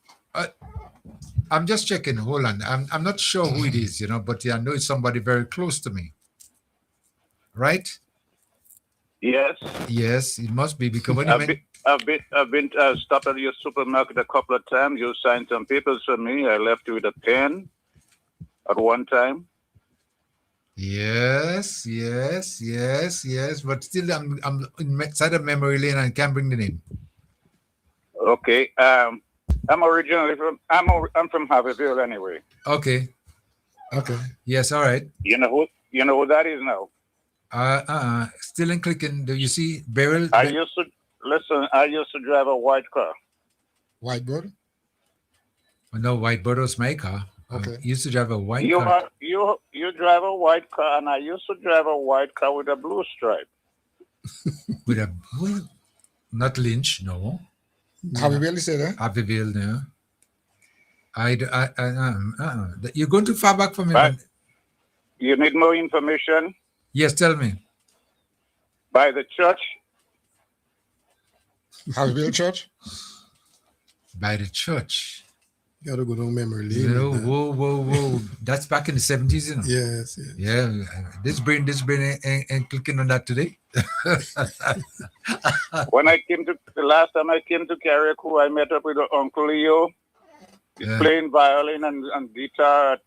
I'm just checking. Hold on. I'm not sure who it is, but I know it's somebody very close to me. Right? Yes. Yes, it must be because when I've been stopped at your supermarket a couple of times. You signed some papers for me. I left you with a pen at one time. Yes. But still, I'm inside of memory lane and I can't bring the name. Okay. I'm originally from Haverville anyway. Okay. Yes. All right. You know who that is now. Still in clicking. Do you see Beryl? I used to drive a white car. Whitebird? No, Whitebird was my car. Okay. Used to drive a white car. You drive a white car, and I used to drive a white car with a blue stripe. With a not Lynch, no. Happyville, you say that? Happyville, no. You're going too far back for me. Right. You need more information? Yes, tell me. By the church. Happyville Church? By the church. You gotta go down memory lane. Whoa. That's back in the 70s, Yes. Yeah. This brain ain't clicking on that today. When the last time I came to Carriacou, I met up with Uncle Leo. He's playing violin and guitar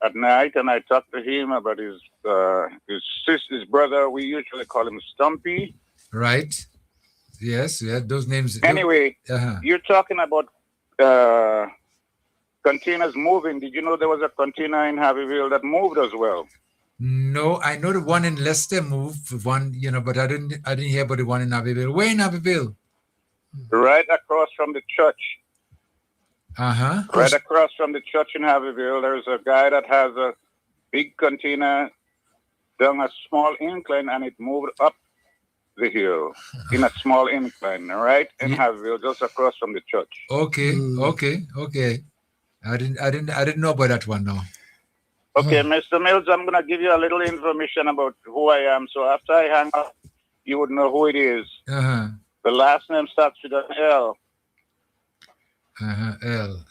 at night, and I talked to him about his brother. We usually call him Stumpy. Right. Yes. Yeah. Those names. Anyway, you're talking about containers moving. Did you know there was a container in Haverville that moved as well? No, I know the one in Leicester moved. One, but I didn't hear about the one in Haverville. Where in Haverville? Right across from the church. Right across from the church in Haverville, there's a guy that has a big container down a small incline, and it moved up the hill in a small incline, right? In Haverville, just across from the church. Okay. I didn't know about that one now. Okay, Mr. Mills, I'm gonna give you a little information about who I am. So after I hang up, you would know who it is. The last name starts with an L. L.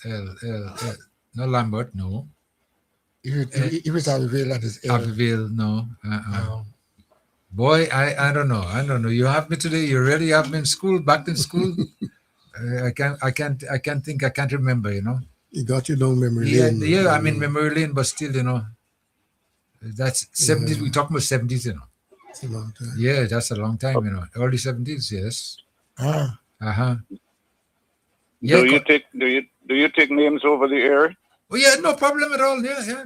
No Lambert, no. If it's Happyville and it's L. Happyville, no. Boy, I don't know. You have me today. You really have me in school, back in school. I can't think. I can't remember. You got your own memory lane. Yeah. I'm in memory lane, but still, that's 70s. We're talking about 70s. It's a long time. Yeah, that's a long time. Early 70s. Yes. Yeah, do you take names over the air? Oh yeah, no problem at all. Yeah.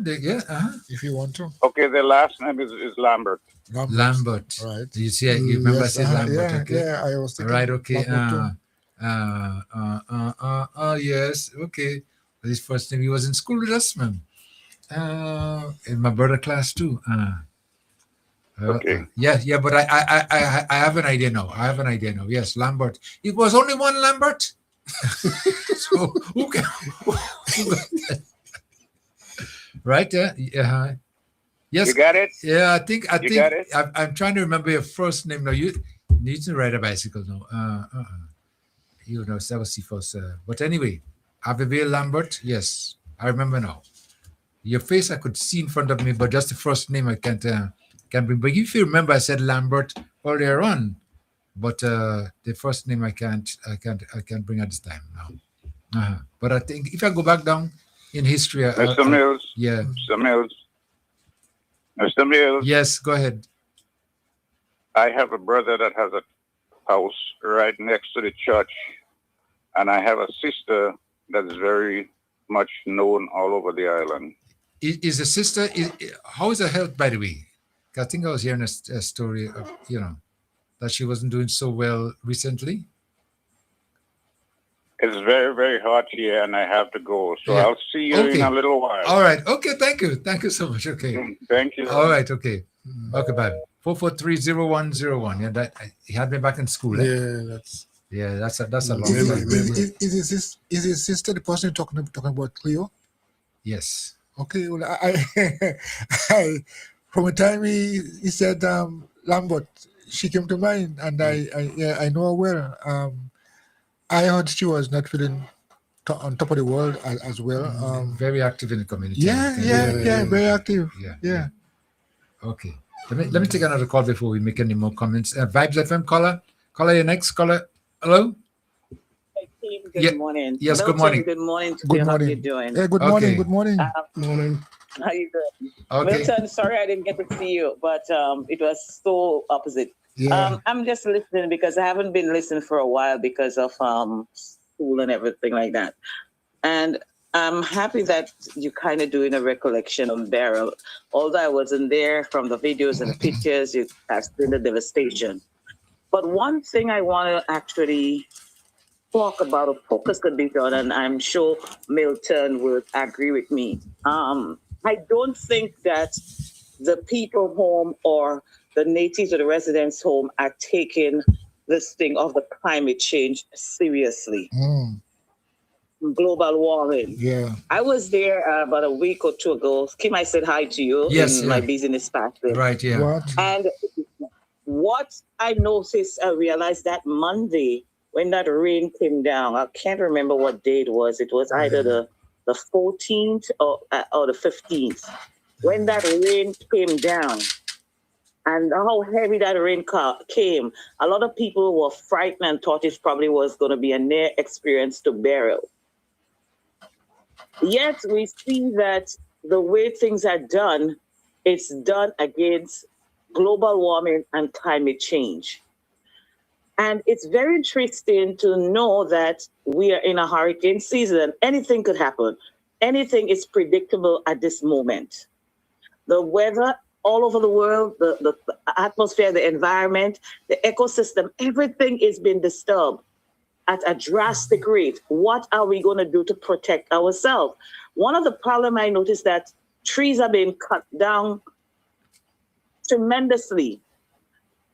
If you want to. Okay, the last name is Lambert. Lambert. Right. You see, you remember saying Lambert? Okay. Yeah, I was thinking. Right. Okay. Yes. Okay. His first name. He was in school with us, man. In my brother class too. Okay. Yeah. But I have an idea now. Yes, Lambert. It was only one Lambert. So who can? Right? Yeah. Yes. You got it? Yeah, I think got it? I'm trying to remember your first name now. You need to ride a bicycle now. That was the first. But anyway, Haverville Lambert. Yes, I remember now. Your face I could see in front of me, but just the first name I can't bring. But if you remember, I said Lambert earlier on, but the first name I can't bring at this time now. But I think if I go back down in history, Mr. Mills. Yeah. Mr. Mills. Yes, go ahead. I have a brother that has a house right next to the church, and I have a sister that is very much known all over the island. Is the sister? How is her health, by the way? I think I was hearing a story of that she wasn't doing so well recently. It's very, very hot here, and I have to go. So I'll see you in a little while. All right. Okay. Thank you. Thank you so much. Okay. Thank you. All right. Okay. Okay, bye. 4430101. Yeah, that he had me back in school. Eh? That's that's a long time. Is his sister the person talking about Cleo? Yes. Okay. Well, I from the time he said Lambert, she came to mind, and I know her well. I heard she was not feeling on top of the world as well. Very active in the community. Yeah, very active. Yeah. Okay. Let me take another call before we make any more comments. Vibes FM caller, your next caller. Hello. Good morning. Yes, Milton, good morning. Good morning. Good How morning. you doing? Hey, good morning. Good morning. Morning. How you doing? Okay. Milton, sorry I didn't get to see you, but it was so opposite. Yeah. I'm just listening because I haven't been listening for a while because of school and everything like that. And I'm happy that you're kind of doing a recollection on Beryl. Although I wasn't there, from the videos and the pictures, you have seen the devastation. But one thing I want to actually talk about, a focus could be done, and I'm sure Milton would agree with me. I don't think that the people home or the natives or the residents home are taking this thing of the climate change seriously. Global warming. Yeah. I was there about a week or two ago. Kim, I said hi to you in my business pathway. Right, yeah. What? And what I noticed, I realized that Monday, when that rain came down, I can't remember what day it was. It was either the 14th or the 15th. When that rain came down and how heavy that rain came, a lot of people were frightened and thought it probably was going to be a near experience to Beryl. Yet we see that the way things are done, it's done against global warming and climate change. And it's very interesting to know that we are in a hurricane season. Anything could happen. Anything is predictable at this moment. The weather all over the world, the atmosphere, the environment, the ecosystem, everything is being disturbed at a drastic rate. What are we going to do to protect ourselves? One of the problems I noticed that trees are being cut down tremendously.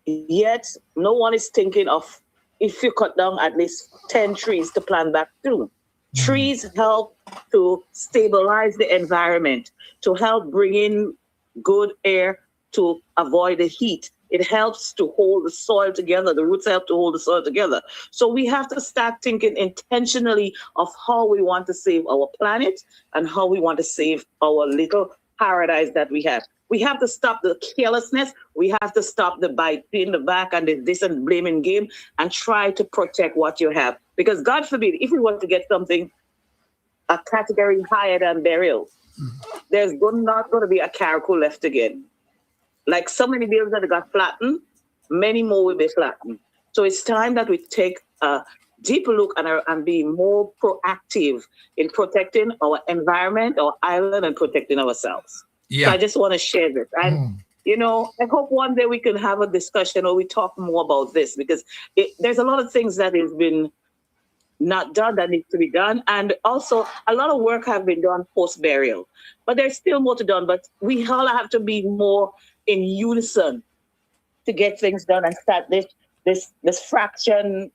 Yet no one is thinking of if you cut down at least 10 trees to plant back 2. Trees help to stabilize the environment, to help bring in good air to avoid the heat. It helps to hold the soil together. The roots help to hold the soil together. So we have to start thinking intentionally of how we want to save our planet and how we want to save our little paradise that we have. We have to stop the carelessness. We have to stop the biting the back and the this and blaming game and try to protect what you have. Because God forbid, if we want to get something a category higher than Beryl, there's not going to be a Carriacou left again. Like so many buildings that got flattened, many more will be flattened. So it's time that we take a deeper look and be more proactive in protecting our environment, our island, and protecting ourselves. Yeah. So I just want to share this. And, I hope one day we can have a discussion or we talk more about this because there's a lot of things that has been not done that needs to be done. And also a lot of work have been done post-burial. But there's still more to done. But we all have to be more in unison to get things done and start this fraction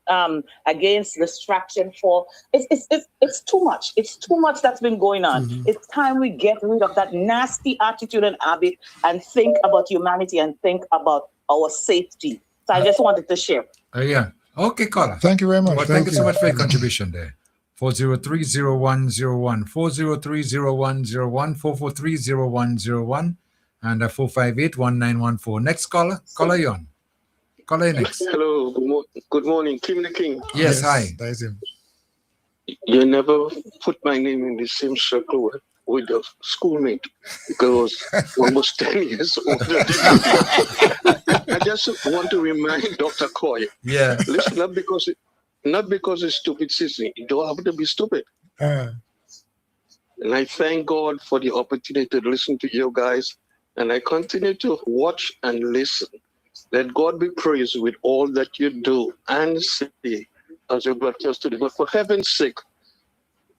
against this fraction for it's too much. It's too much that's been going on. It's time we get rid of that nasty attitude and habit and think about humanity and think about our safety. So I just wanted to share. Yeah. Okay, caller. Thank you very much. Well, thank you so much for your contribution there. 403-0101, 403-0101, 443-0101, and 458-1914. Next caller, you on. Caller next. Hello, good morning, Kim the King. Yes, hi. That is him. You never put my name in the same circle with a schoolmate because almost 10 years older than you. I just want to remind Dr. Coy. Yeah. Listen, not because it's stupid, sissy. You don't have to be stupid. And I thank God for the opportunity to listen to you guys. And I continue to watch and listen. Let God be praised with all that you do and say as you broadcast today. But for heaven's sake,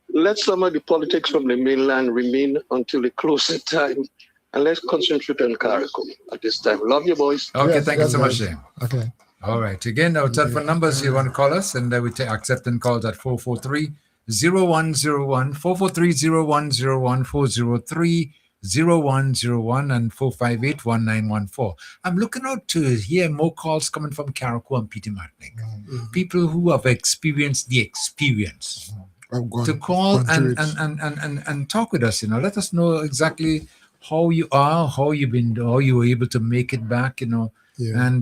let some of the politics from the mainland remain until the closing time and let's concentrate on Carriacou at this time. Love you, boys. Okay, Yes, thank you yes, so much, yes. James. Okay. All right. Again, our telephone numbers you want to call us, and we take accepting calls at 443-0101, 443-0101, 403-0101, and 458-1914. I'm looking out to hear more calls coming from Carriacou and Peter Matnick. People who have experienced the experience. To call and talk with us, let us know exactly how you are, how you were able to make it back, and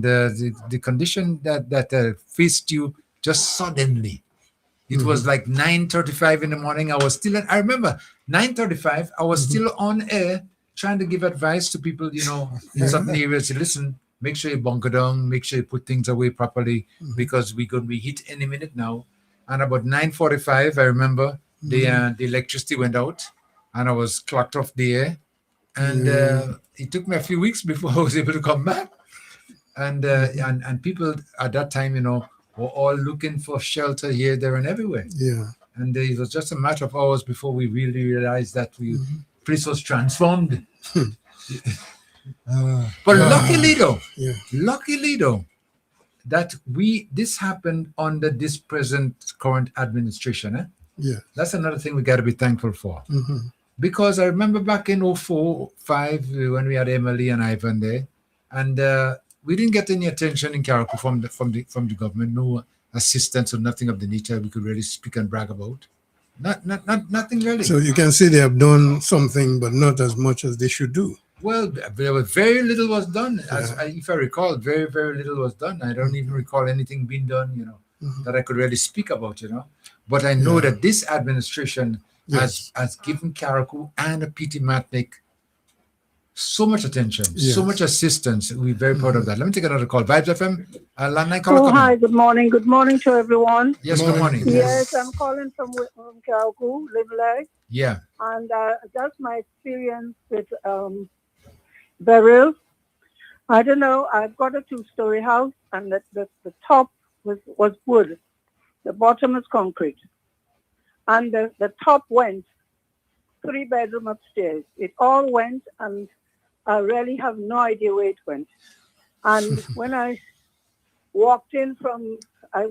the condition that faced you just suddenly. It was like 9:35 in the morning. I remember 9:35. I was still on air trying to give advice to people, in certain areas. Listen, make sure you bunker down, make sure you put things away properly because we're going to be hit any minute now. And about 9:45, I remember the electricity went out, and I was clocked off the air. And it took me a few weeks before I was able to come back. And people at that time, were all looking for shelter here, there, and everywhere. Yeah. And it was just a matter of hours before we really realized that place was transformed. But luckily though, that this happened under this current administration. Yeah. That's another thing we got to be thankful for. Because I remember back in 2004-05 when we had Emily and Ivan there, and we didn't get any attention in Carriacou from the government. No assistance or nothing of the nature we could really speak and brag about. Nothing really. So you can see they have done something, but not as much as they should do. Well, very little was done. If I recall, very, very little was done. I don't even recall anything being done, that I could really speak about, But I know that this administration has given Carriacou and P.T. Matnick so much attention, so much assistance. We're very proud of that. Let me take another call. Vibes FM. Hi, good morning. Good morning to everyone. Yes, good morning. Yes, I'm calling from Carriacou, Liverlake. Yeah. And that's my experience with burial. I don't know. I've got a 2-story house, and the top was wood. The bottom is concrete. And the top went 3-bedroom upstairs. It all went, and I really have no idea where it went. And when I walked in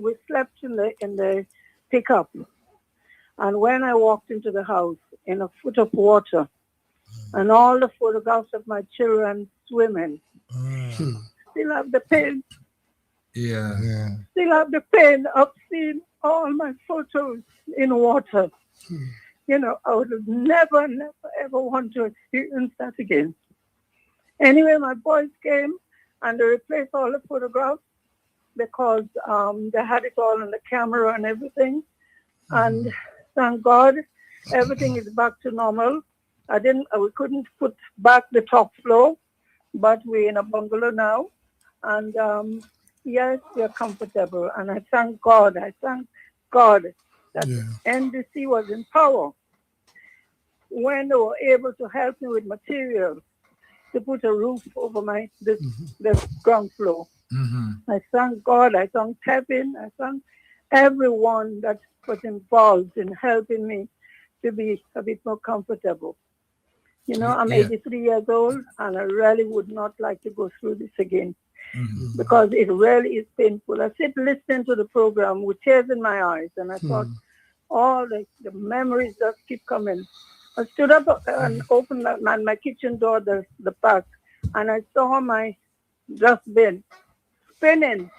we slept in the pickup. And when I walked into the house in a foot of water, and all the photographs of my children swimming, still have the pain. Yeah. Still have the pain of seeing all my photos in water. I would never, ever want to experience that again. Anyway, my boys came and they replaced all the photographs because they had it all on the camera and everything. And thank God, everything is back to normal. We couldn't put back the top floor, but we're in a bungalow now. And yes, we're comfortable. And I thank God that NDC was in power when they were able to help me with materials to put a roof over the ground floor. I thank God, I thank Kevin, I thank everyone that was involved in helping me to be a bit more comfortable. I'm 83 years old, and I really would not like to go through this again because it really is painful. I sit listening to the program with tears in my eyes, and I thought all the memories just keep coming. I stood up and opened my kitchen door, the back, and I saw my dustbin spinning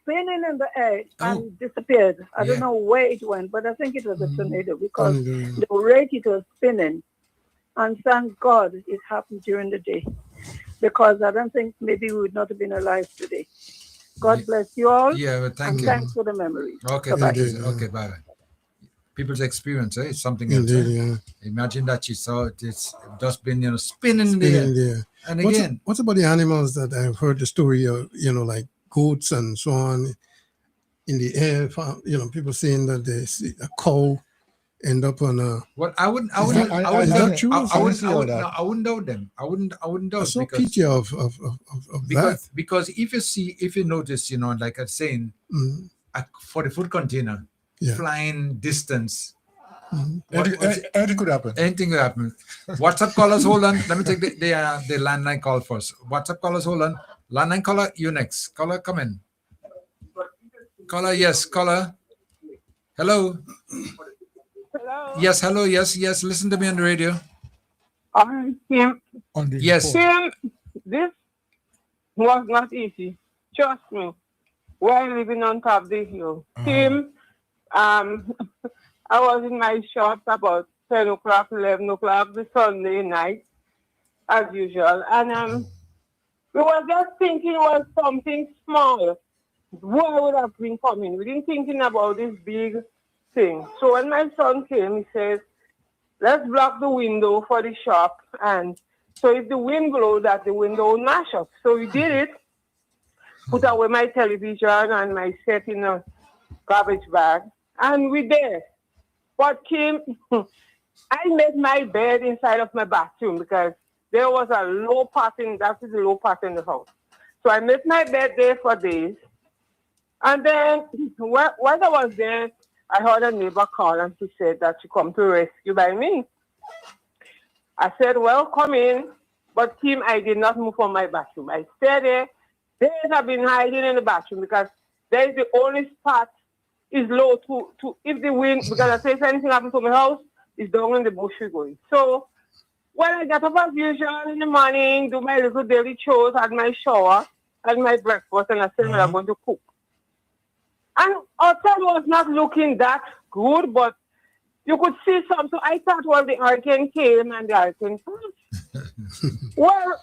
in the air and disappeared. I don't know where it went, but I think it was a tornado because the rate it was spinning. And thank God it happened during the day because I don't think maybe we would not have been alive today. God bless you all. Yeah, well, thank you. Thanks for the memory. Okay, Bye-bye. thank you. Okay, bye. People's experience, it's something else. Imagine that you saw it's just been, spinning there. And again, what about the animals that I've heard the story of, like goats and so on in the air? People saying that they see a cow end up on a. Well, I wouldn't doubt them. I wouldn't doubt. I saw a picture of that. Because if you notice, like I'm saying, a 40-foot container flying distance Anything could happen. Anything could happen. WhatsApp callers, hold on. Let me take the landline call first. WhatsApp callers, hold on. Landline caller, you next. Caller, come in. Caller, yes. Caller. Hello. Hello. Yes, hello. Yes. Listen to me on the radio. Kim. Yes. Kim, this was not easy. Trust me. We're living on top of the hill. Kim, I was in my shop about 10 o'clock, 11 o'clock the Sunday night, as usual. And we were just thinking it was something small. Who would have been coming? We didn't thinking about this big thing. So when my son came, he says, let's block the window for the shop. And so if the wind blows, that the window will mash up. So we did it, put away my television and my set in a garbage bag, and we there. But Kim, I made my bed inside of my bathroom because there was a low part in the house. So I made my bed there for days. And then while I was there, I heard a neighbor call and she said that she come to rescue by me. I said, well, come in. But Kim, I did not move from my bathroom. I stayed there. Days I've been hiding in the bathroom because there is the only spot is low to if the wind, because I say if anything happens to my house, it's down in the bush we're going. So when I got up as usual in the morning, do my little daily chores, had my shower, had my breakfast, and I said, well, I'm going to cook. And outside was not looking that good, but you could see some. So I thought, well, the hurricane came and the hurricane passed. Well,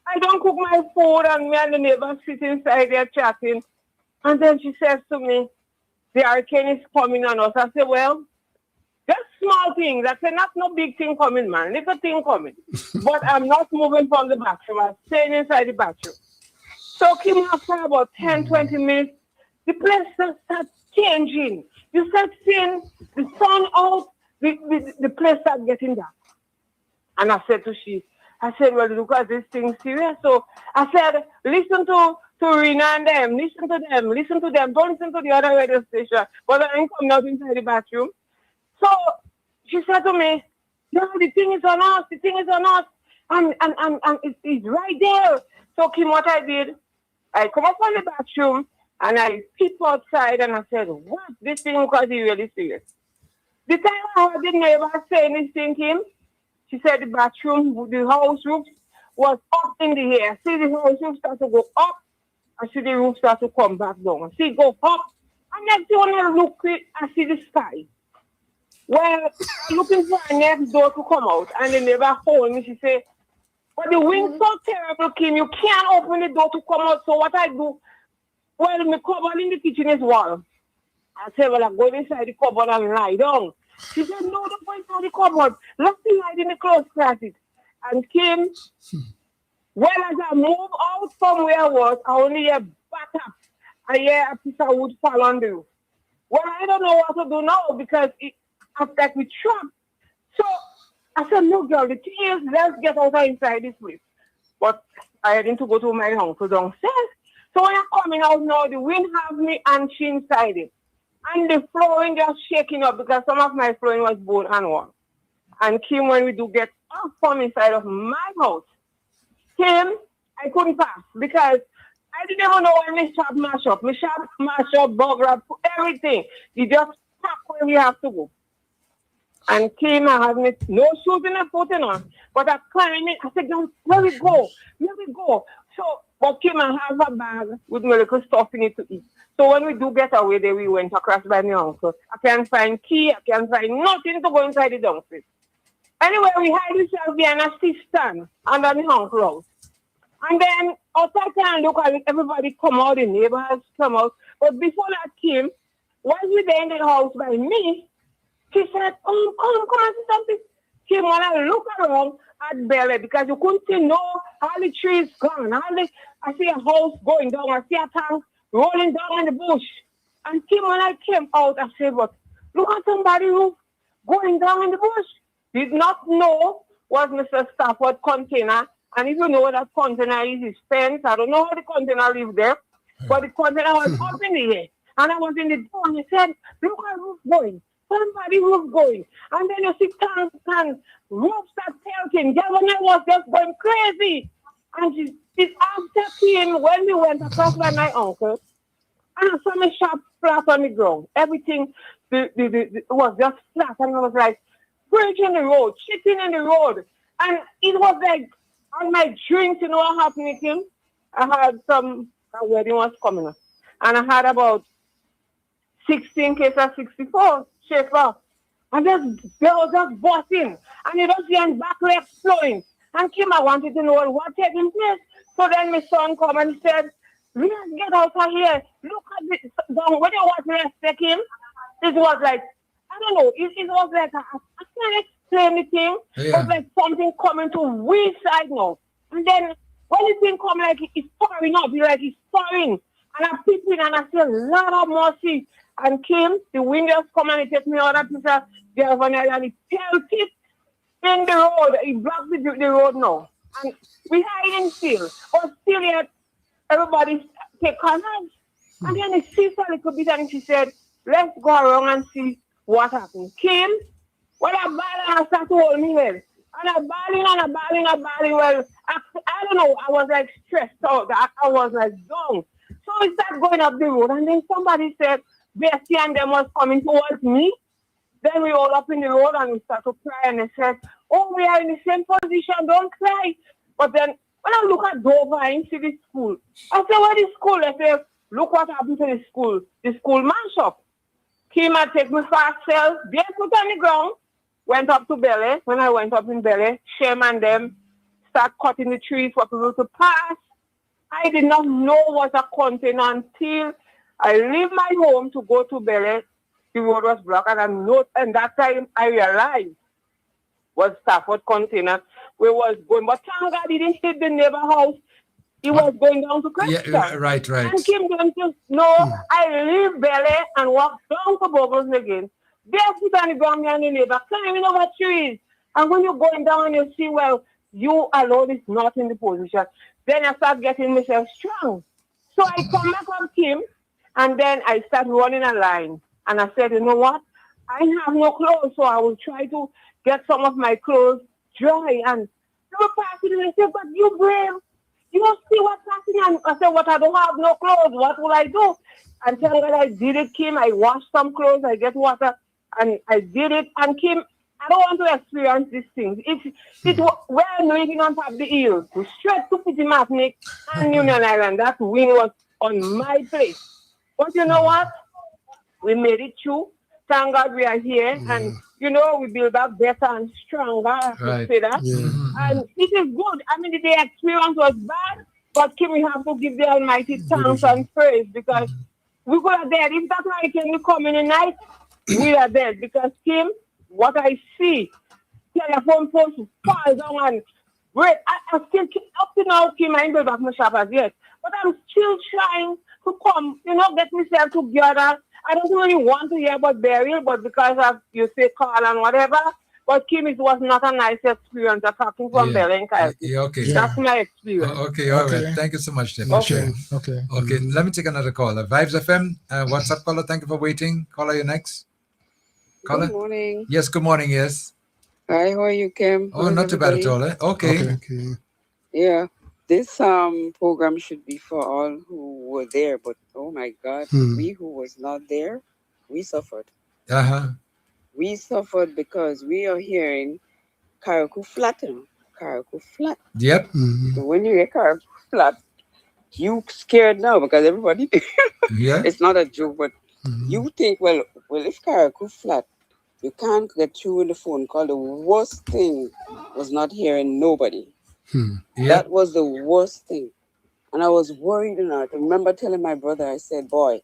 I don't cook my food, and me and the neighbor sit inside there chatting. And then she says to me, the hurricane is coming on us. I said, well, just small things. I said, not no big thing coming, man. Little thing coming. But I'm not moving from the bathroom. I'm staying inside the bathroom. So Kim, after about 10, 20 minutes, the place starts changing. You start seeing the sun out, the place starts getting dark. And I said to she, I said, well, look at this thing serious. So I said, listen to Rena and them, listen to them, don't listen to the other radio station. But I ain't coming out inside the bathroom. So she said to me, no, the thing is on us, and it's right there. So Kim, what I did, I come up on the bathroom and I peeped outside and I said, what? This thing was really serious. The time I heard the neighbor saying this thing, Kim, she said the bathroom, the house roof was up in the air. See the house roof start to go up, and see the roof start to come back down. See it go up, and next thing when I look, I see the sky. Well, looking for a next door to come out, and the neighbor hold me. She said, but the wind's so terrible, Kim, you can't open the door to come out. So what I do, well, my cupboard in the kitchen is warm. I said, well, I go inside the cupboard and lie down. She said, no, don't go inside the cupboard. Let's be hide in the clothes closet. And Kim, well, as I move out from where I was, I only hear back up. I hear a piece of wood fall on the roof. Well, I don't know what to do now because I'm like we trapped. So I said, no, girl, the thing is, let's get out of inside this place. But I had to go to my uncle downstairs. So when I'm coming out now, the wind has me and she inside it. And the flooring just shaking up because some of my flooring was bone and warm. And Kim, when we do get up from inside of my house, Kim, I couldn't pass because I didn't even know when my shop mash up. My shop mash up, bug wrap, everything. You just pack where we have to go. And Kim, I have no shoes in the foot, but I climbed it. I said, where we go? So, but Kim, I have a bag with my little stuff in it to eat. So when we do get away there, we went across by my uncle. I can't find key, I can't find nothing to go inside the downstairs. Anyway, we hide ourselves behind a cistern under the uncle house. And then outside can look at it, everybody come out, the neighbors come out. But before that came, while we there in the house by me, she said, come and see something. Kim, when I look around at Bella, because you couldn't see all the trees gone. I see a house going down, I see a tank rolling down in the bush. And Kim, when I came out, I said, but look at somebody roof going down in the bush. Did not know was Mr. Stafford container. And if you know what that container is, his fence. I don't know how the container lived there, but the container was up in the air. And I was in the door and he said, look at the roof going. somebody was going. And then you see tanks and ropes are pelting. Governor was just going crazy. And it after came when we went across by my uncle. And I saw my shop flat on the ground. Everything was just flat. And I was like, bridging the road, shitting in the road. And it was like, on my drinks, you know what happened with him? I had a wedding was coming up. And I had about 16 cases of 64 shaker. And they was just busting. And you don't see any back legs flowing. And Kim, I wanted to know what taking place. So then my son come and he said, let's get out of here. Look at this. When you watch respect him, it was like, I don't know, it was like, I can't explain the thing. It was like something coming to we side now. And then when the thing come like it's pouring up, it's pouring. And I peep in and I see a lot of mercy. And Kim, the windows come and he take me out of picture. And he pelted in the road. He blocked the road now. And we hiding still. But still yet, everybody take corners. And then he sees a little bit and she said, let's go around and see what happened. Kim, when I bawling, I start to hold me head. And I'm bawling. Well, I don't know. I was like stressed out. I was like down. So we started going up the road. And then somebody said, Bessie and them was coming towards me. Then we all up in the road and we start to cry. And they said, oh, we are in the same position. Don't cry. But then when I look at Dover and see the school, I said, where the school? They said, look what happened to the school. The school mash up. Came and take me fast cell, barefoot on the ground, went up to Belly. When I went up in Belly, Shem and them start cutting the trees for people to pass. I did not know what a container until I leave my home to go to Belly. The road was blocked and that time I realized was Stafford container where was going. But thank God he didn't hit the neighbor house. He was going down to Cresta. Yeah, right. And Kim them to know I leave Belly and walk down to Bubbles again. There sit on the ground and the neighbor climbing over trees. And when you're going down and you see, well, you alone is not in the position. Then I start getting myself strong. So I come back from Kim and then I start running a line. And I said, you know what? I have no clothes, so I will try to get some of my clothes dry. And they were passing and they said, but you brave. You see what's happening? And I said, what? I don't have no clothes. What will I do? And tell God I did it, Kim. I washed some clothes. I get water. And I did it. And Kim, I don't want to experience these things. We're living on top of the hill. We straight to Petit Martinique and Union Island. That wind was on my place. But you know what? We made it through. Thank God we are here. And, we build up better and stronger. I have to say that. And it is good. I mean, the experience was bad, but Kim, we have to give the Almighty thanks and praise because we were dead. If that hurricane will come in the night, we are dead. Because Kim, what I see, telephone posts fall down and wait. I still up to now, Kim, I ain't built back my shop as yet. But I'm still trying to come, get myself together. I don't really want to hear about burial, but because of you say call and whatever. But Kim, it was not a nice experience. I'm talking from Berlin, Okay. That's my experience. Okay, all right. Thank you so much, Tim. Okay. Let me take another caller. Vibes FM, WhatsApp caller. Thank you for waiting. Caller, you next. Caller. Good morning. Yes, good morning. Yes. Hi, how are you, Kim? Oh, not too bad at all. Okay. Yeah. This program should be for all who were there, but oh my God, we who was not there, we suffered. We suffered because we are hearing Karaku flat. Karaku flat. Yep. So when you hear Karaku flat, you scared now because everybody. It's not a joke, but you think, well, if Karaku flat, you can't get through with the phone call. The worst thing was not hearing nobody. That was the worst thing. And I was worried enough. I remember telling my brother, I said, boy,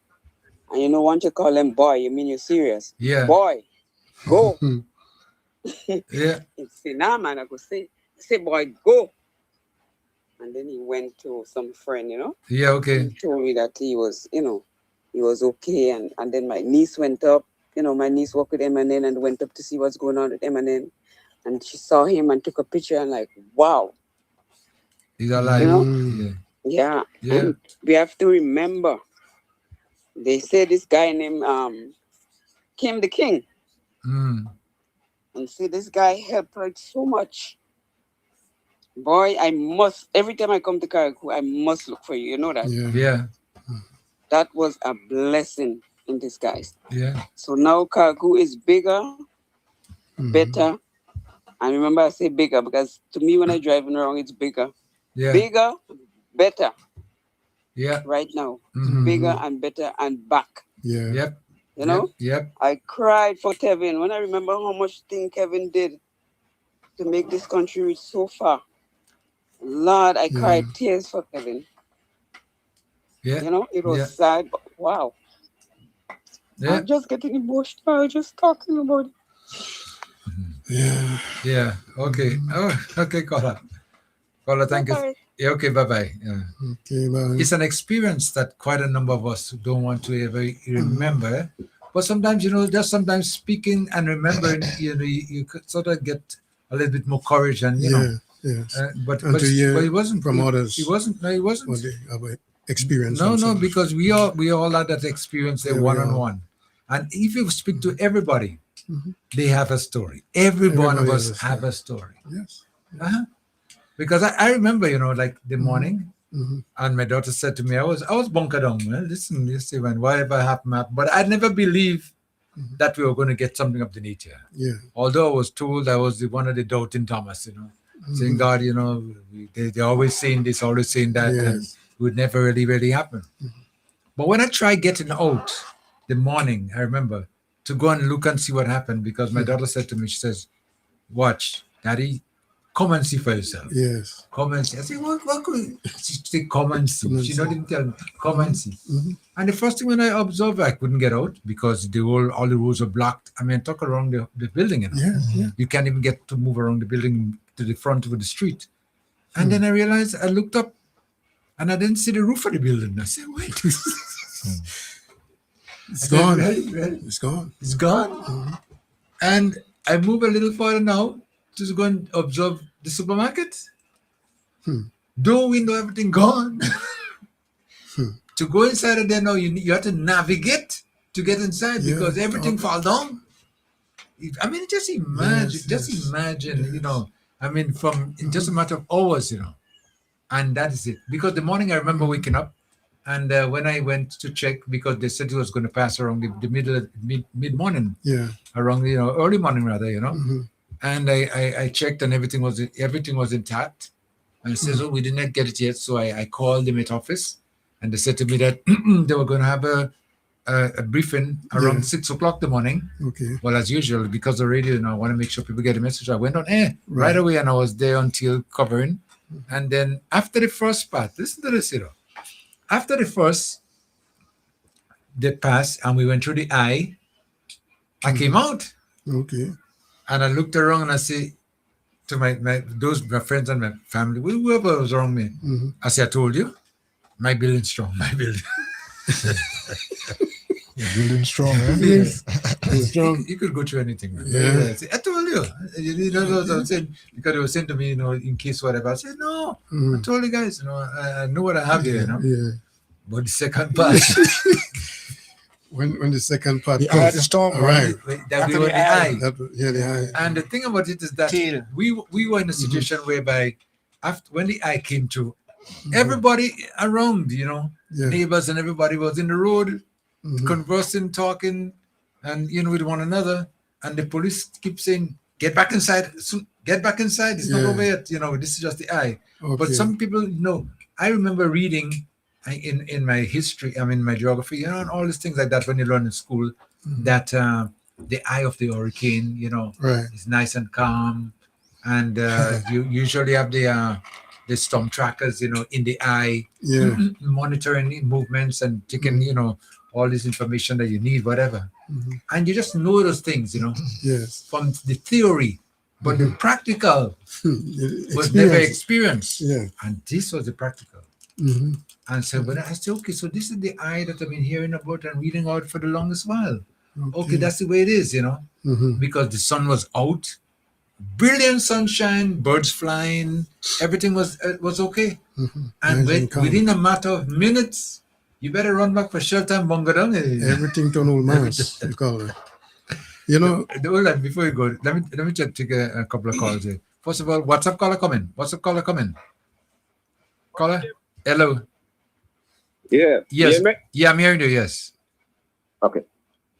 and once you call him boy, you mean you're serious. Yeah. Boy, go. Yeah. He said, nah, man, I go say, boy, go. And then he went to some friend, Yeah, okay. He told me that he was, he was okay. And then my niece went up. My niece walked with Eminem and went up to see what's going on with Eminem. And she saw him and took a picture and like, wow. He's alive. Yeah. And we have to remember, they say this guy named Kim the King. And see, this guy helped like so much. Boy, I must, every time I come to Carriacou, I must look for you. You know that? Yeah. That was a blessing in disguise. Yeah. So now Carriacou is bigger, better. And remember, I say bigger because to me, when I driving around, it's bigger. Yeah. Bigger, better. Yeah. Right now. Bigger and better and back. Yeah. Yep. You know? Yep. I cried for Kevin when I remember how much thing Kevin did to make this country reach so far. Lord, I cried tears for Kevin. Yeah. You know, it was sad, but wow. Yeah. I'm just getting emotional just talking about it. Yeah. Yeah. Okay. Oh, okay, Carla. Carla, thank you. Yeah, okay, bye-bye. Yeah. Okay, bye. It's an experience that quite a number of us don't want to ever remember. But sometimes, just sometimes speaking and remembering, you could sort of get a little bit more courage and, Yes. But And to hear but it wasn't from others. It wasn't. No, it wasn't. What they have experienced. No, because we all had that experience there one-on-one. And if you speak to everybody, they have a story. Every one of us have a story. Yes. Because I remember, like the morning, and my daughter said to me, I was bunkered down. Well, listen, you see, man, whatever happened, but I never believed that we were going to get something of the nature. Yeah. Although I was told I was one of the doubting Thomas, saying, God, they're always saying this, always saying that, and it would never really happen. But when I tried getting out the morning, I remember, to go and look and see what happened, because my daughter said to me, she says, watch, Daddy, come and see for yourself. Yes. Come and see. I said, what could she say? Come and see. She didn't tell me, come and see. And the first thing when I observed, I couldn't get out because all the roads were blocked. I mean, talk around the building. You can't even get to move around the building to the front of the street. And then I realized, I looked up and I didn't see the roof of the building. I said, wait. It's gone. It's gone. It's gone. And I move a little further now to go and observe the supermarket. Door window, everything gone. To go inside of there now, you have to navigate to get inside because everything fall down. I mean, just imagine, I mean, from in just a matter of hours, and that is it. Because the morning I remember waking up, and when I went to check, because they said it was going to pass around the mid-morning, around early morning rather, and I checked and everything was intact, and it says, we did not get it yet. So I called the Met office, and they said to me that they were going to have a briefing around 6 o'clock the morning. Okay. Well, as usual, because the radio, I want to make sure people get the message. I went on air right away, and I was there until covering. And then after the first part, listen to this, after the first, they passed, and we went through the eye. I came out. Okay. And I looked around and I say to my friends and my family, whoever was around me, I said, I told you, my building's strong, my building. Your building's strong, eh? Yes. It's strong. You could go through anything, man. Yeah. I told you. What I was saying, because they were saying to me, in case whatever. I said, no, I told you guys, I know what I have here, Yeah. But the second part. When the second part the comes, the storm, right? That we were the eye. The eye. And the thing about it is that we were in a situation whereby when the eye came through, everybody around, neighbors and everybody was in the road, conversing, talking, and with one another. And the police keep saying, "Get back inside! Get back inside! It's not over yet. This is just the eye." Okay. But some people, I remember reading in my history, my geography, and all these things like that when you learn in school, that the eye of the hurricane, is nice and calm, and you usually have the storm trackers, in the eye, monitoring movements and taking, all this information that you need, whatever. And you just know those things, Yes. from the theory, but the practical was never experienced. Yeah. And this was the practical. And so, but I said, okay, so this is the eye that I've been hearing about and reading out for the longest while. Okay, that's the way it is, because the sun was out, brilliant sunshine, birds flying, everything was okay. And within a matter of minutes, you better run back for shelter and bunga down. Everything to an old mouse, you call it. You know, hold on, before you go, let me just take a couple of calls here. First of all, WhatsApp caller coming. WhatsApp caller coming. Caller, hello. Yeah. Yes. Yeah, Yeah, I'm hearing you. Yes. okay.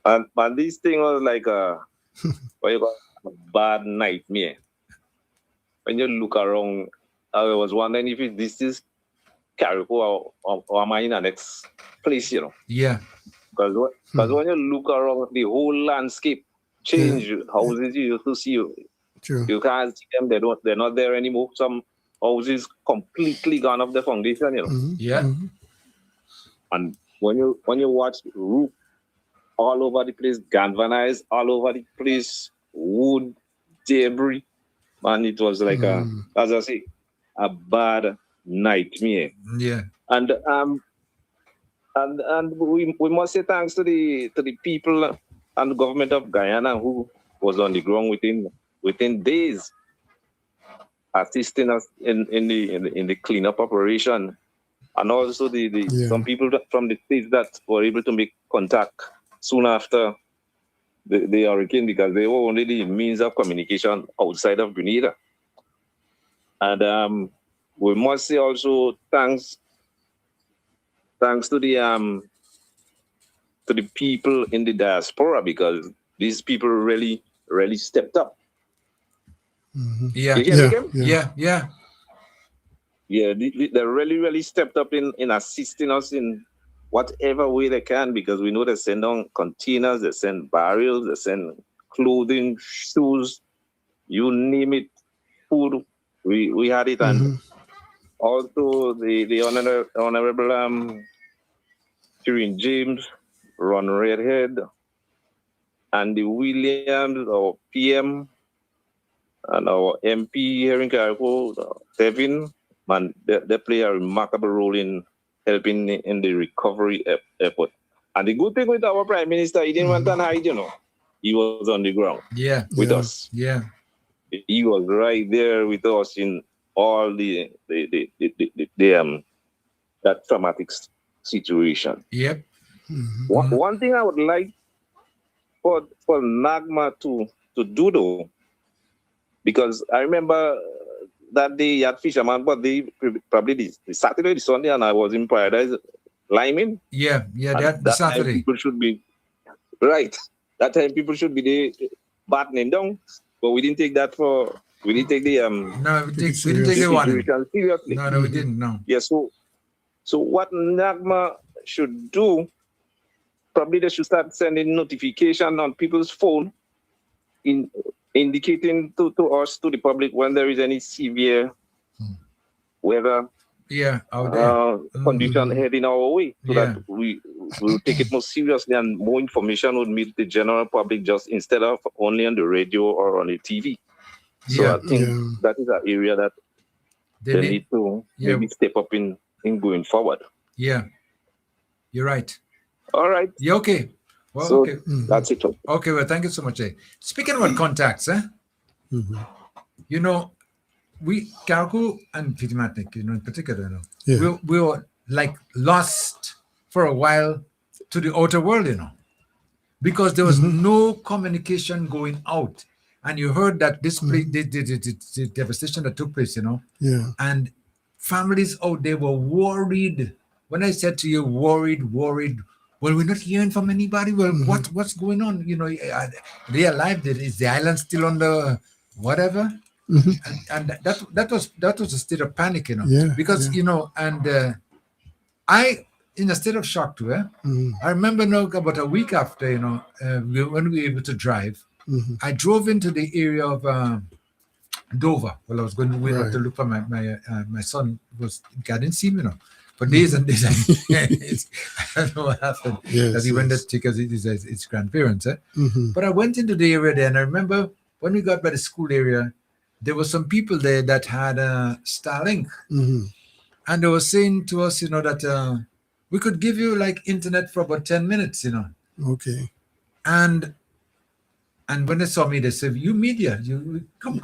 And this thing was like what you call a bad nightmare. When you look around, I was wondering if this is Carrico or am I in the next place, you know? Yeah. Because when you look around, the whole landscape change. Houses you used to see, you can't see them. They're not there anymore. Some houses completely gone off the foundation, you know. Yeah. And when you watch roof all over the place, galvanized all over the place, wood, debris, man, it was like as I say, a bad nightmare. Yeah. And we must say thanks to the people and the government of Guyana who was on the ground within days, assisting us in the cleanup operation, and also some people from the states that were able to make contact soon after the hurricane, because they were only the means of communication outside of Grenada. And we must say also thanks to the people in the diaspora, because these people really stepped up. Yeah. Yeah, they really stepped up in assisting us in whatever way they can, because we know they send on containers, they send barrels, they send clothing, shoes, you name it, food. We had it. And also the honorable Shireen James, Ron Redhead, Andy Williams, our PM, and our MP here in Carrico, Devin, man, they play a remarkable role in helping in the recovery effort. And the good thing with our Prime Minister, he didn't want to hide, you know. He was on the ground with us. Yeah. He was right there with us in all the that traumatic situation. Yep. One thing I would like for NAGMA to do though, because I remember that day at Fisherman, but probably the Saturday, the Sunday, and I was in Paradise Liming. Yeah, that Saturday. People should be right. That time people should be there battening down, but we didn't take that for. We didn't take the No, we didn't take the warning seriously. No, we didn't. No. Yeah, so what NAGMA should do, probably they should start sending notification on people's phone indicating to us, to the public, when there is any severe weather out there. Condition heading our way, so that we will take it more seriously, and more information would meet the general public, just instead of only on the radio or on the TV. So I think that is an area that they need to maybe step up in going forward. Yeah, you're right. All right. Yeah, okay. Well, so okay. That's it. Okay, well, thank you so much. Speaking about contacts, you know, we, Carrico and Kitimatnik, you know, in particular, you know, we were like lost for a while to the outer world, you know, because there was no communication going out. And you heard that this place, the devastation that took place, you know, and families out there were worried. When I said to you, worried, well, we're not hearing from anybody. Well, what's going on? You know, are they alive? Is the island still under whatever? And that was a state of panic, you know, because you know, and I in a state of shock too. I remember now about a week after, you know, when we were able to drive, I drove into the area of Dover. Well, I was going to look for my son. I didn't see him, you know. For days and days, I don't know what happened. Because he went to take his grandparents. But I went into the area there, and I remember when we got by the school area, there were some people there that had Starlink. And they were saying to us, you know, that we could give you like internet for about 10 minutes, you know. Okay. And when they saw me, they said, you media, you come,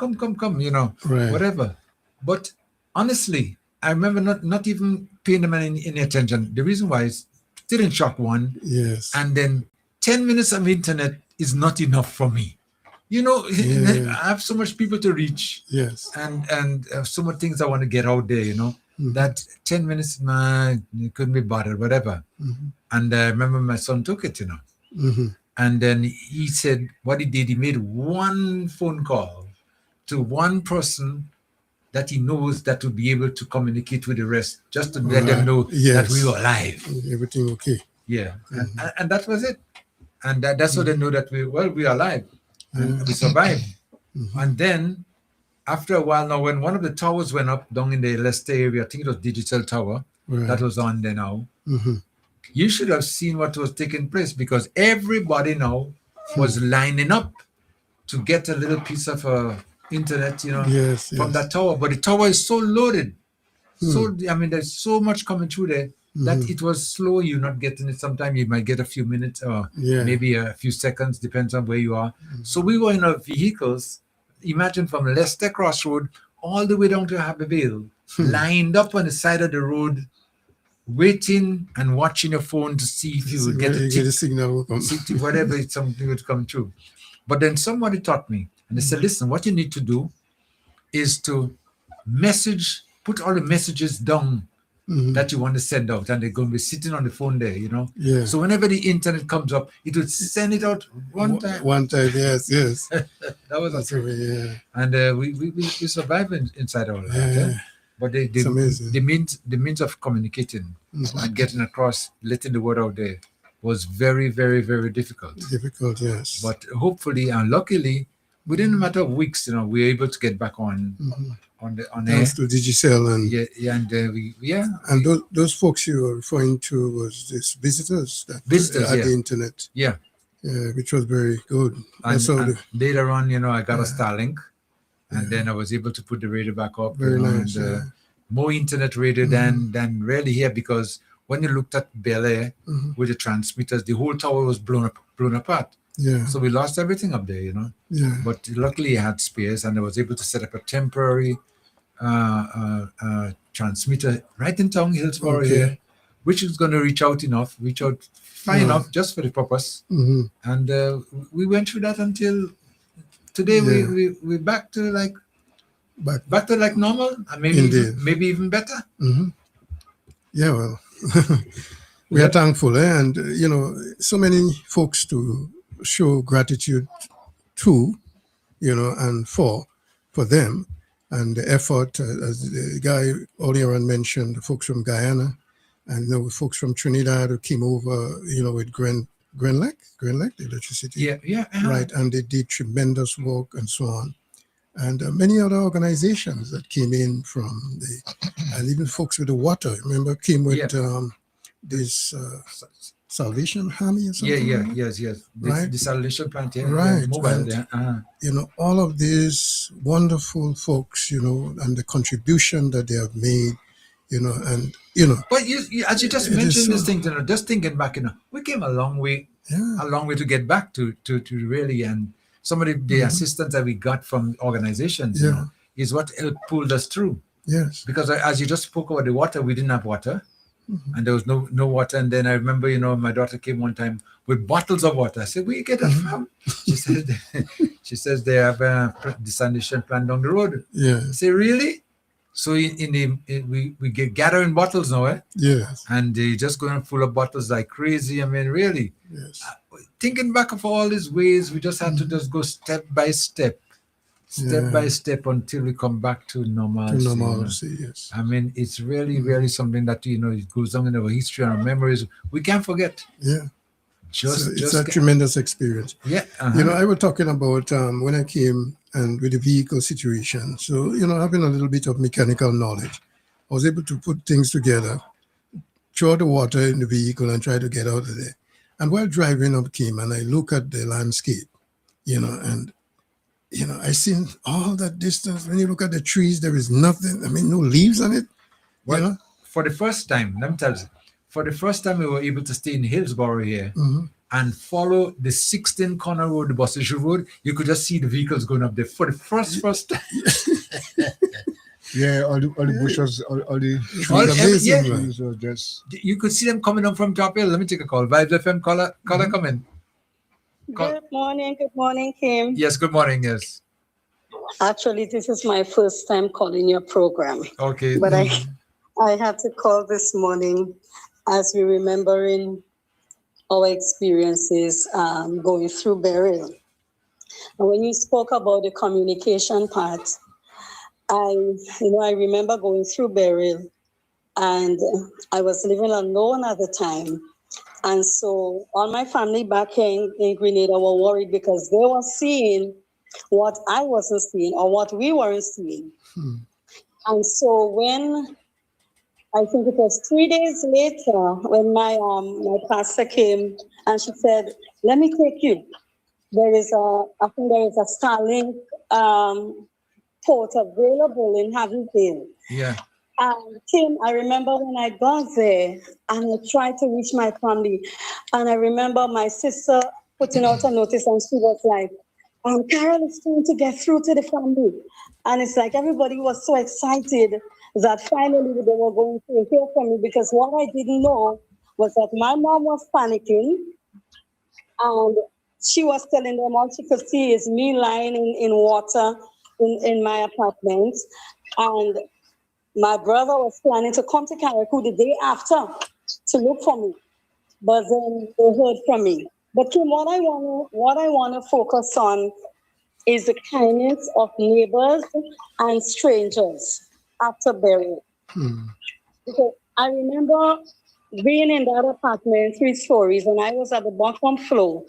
you know, whatever. But honestly, I remember not even paying them any attention. The reason why is still in shock, one. Yes. And then 10 minutes of internet is not enough for me. You know, I have so much people to reach. Yes. And so much things I want to get out there, you know, that 10 minutes, man, you couldn't be bothered, whatever. And I remember my son took it, you know. And then he said what he did, he made one phone call to one person that he knows that will be able to communicate with the rest, just to let them know that we were alive. Everything okay. Yeah. And that was it. And that's how they know that we are alive. And we survived. And then after a while now, when one of the towers went up down in the Leicester area, I think it was Digital Tower, that was on there now. You should have seen what was taking place, because everybody now was lining up to get a little piece of internet, you know, from that tower. But the tower is so loaded. So, I mean, there's so much coming through there that it was slow. You're not getting it. Sometimes you might get a few minutes or maybe a few seconds, depends on where you are. So we were in our vehicles, imagine from Leicester Crossroad all the way down to Abbeville, lined up on the side of the road, waiting and watching your phone to see if you would get a signal, whatever, something would come through. But then somebody taught me, and they said, listen, what you need to do is to put all the messages down that you want to send out, and they're going to be sitting on the phone there, you know. So whenever the internet comes up, it would send it out one time. Yes. That was awesome. And we survived inside all of that. But the means of communicating and getting across, letting the word out there was very, very, very difficult. Difficult, yes. But hopefully and luckily, within a matter of weeks, you know, we were able to get back on air. Thanks to Digicel and and those folks you were referring to was these visitors that had the internet. Which was very good. And later on, you know, I got a Starlink. And then I was able to put the radio back up. Very nice. And more internet radio than really here, because when you looked at Bel Air with the transmitters, the whole tower was blown apart. So we lost everything up there, you know. But luckily I had space, and I was able to set up a temporary transmitter right in town, Hillsborough here, which is going to reach out far enough just for the purpose. And we went through that until today. We're back to like normal, and maybe even better. Well, we are thankful, and you know, so many folks to show gratitude to, you know, and for them, and the effort, as the guy earlier on mentioned, the folks from Guyana, and you know, folks from Trinidad who came over, you know, with Grenlec, the electricity. Right, and they did tremendous work and so on. And many other organizations that came in from and even folks with the water, remember, came with this Salvation Army or something? Yes. Right? The Salvation Plant, right. Mobile, and, you know, all of these wonderful folks, you know, and the contribution that they have made, you know, and, you know. But you as you just mentioned this thing, you know, just thinking back, you know, we came a long way to get back to really, and some of the assistance that we got from organizations, you know, is what pulled us through. Yes. Because as you just spoke about the water, we didn't have water. And there was no water. And then I remember, you know, my daughter came one time with bottles of water. I said, where you get that from? She says they have a desalination plant down the road. I say, really? So we get gathering bottles now, eh? Yes. And they just going full of bottles like crazy. I mean, really. Yes. Thinking back of all these ways, we just had to just go step by step until we come back to normalcy. Yes. I mean, it's really, really something that, you know, it goes down in our history and our memories. We can't forget. Yeah. It's a tremendous experience. Yeah. You know, I was talking about when I came and with the vehicle situation. So, you know, having a little bit of mechanical knowledge, I was able to put things together, throw the water in the vehicle and try to get out of there. And while driving up came and I look at the landscape, you know, and, you know, I seen all that distance. When you look at the trees, there is nothing. I mean, no leaves on it. Well, you know? For the first time, let me tell you, for the first time we were able to stay in Hillsborough here and follow the 16 corner road, the Bus Issue Road. You could just see the vehicles going up there for the first time. All the bushes, all the trees. You could see them coming up from top hill. Let me take a call. Vibes FM, caller come in. Good morning, Kim. Yes, good morning. Yes. Actually, this is my first time calling your program. Okay. But I had to call this morning as we're remembering our experiences going through burial. And when you spoke about the communication part, I remember going through burial, and I was living alone at the time. And so all my family back in Grenada were worried because they were seeing what I wasn't seeing or what we weren't seeing. And so when I think it was 3 days later when my pastor came and she said, "Let me take you. I think there is a Starlink port available in Haverhill." Yeah. Tim, I remember when I got there and I tried to reach my family, and I remember my sister putting out a notice and she was like, "Carol is trying to get through to the family." And it's like everybody was so excited that finally they were going to hear from me, because what I didn't know was that my mom was panicking and she was telling them all she could see is me lying in water in my apartment. And my brother was planning to come to Carriacou the day after to look for me, but then they heard from me. But Kim, what I want to focus on is the kindness of neighbors and strangers after burial. Because I remember being in that apartment, 3 stories, and I was at the bottom floor.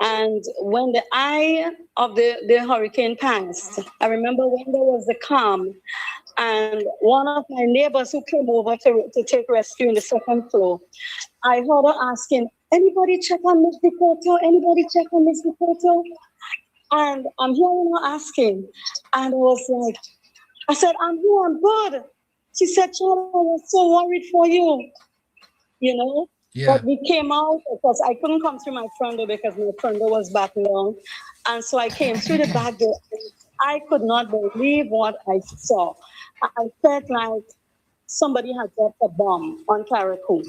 And when the eye of the hurricane passed, I remember when there was the calm, and one of my neighbors who came over to take rescue in the 2nd floor, I heard her asking, "Anybody check on Miss Dakota? Anybody check on Miss Dakota?" And I'm hearing her asking, and I was like, I said, "I'm here, I'm good." She said, "Charlotte, I was so worried for you, you know." Yeah. But we came out because I couldn't come through my front door because my front door was back long. And so I came through the back door. I could not believe what I saw. I felt like somebody had dropped a bomb on Carriacou.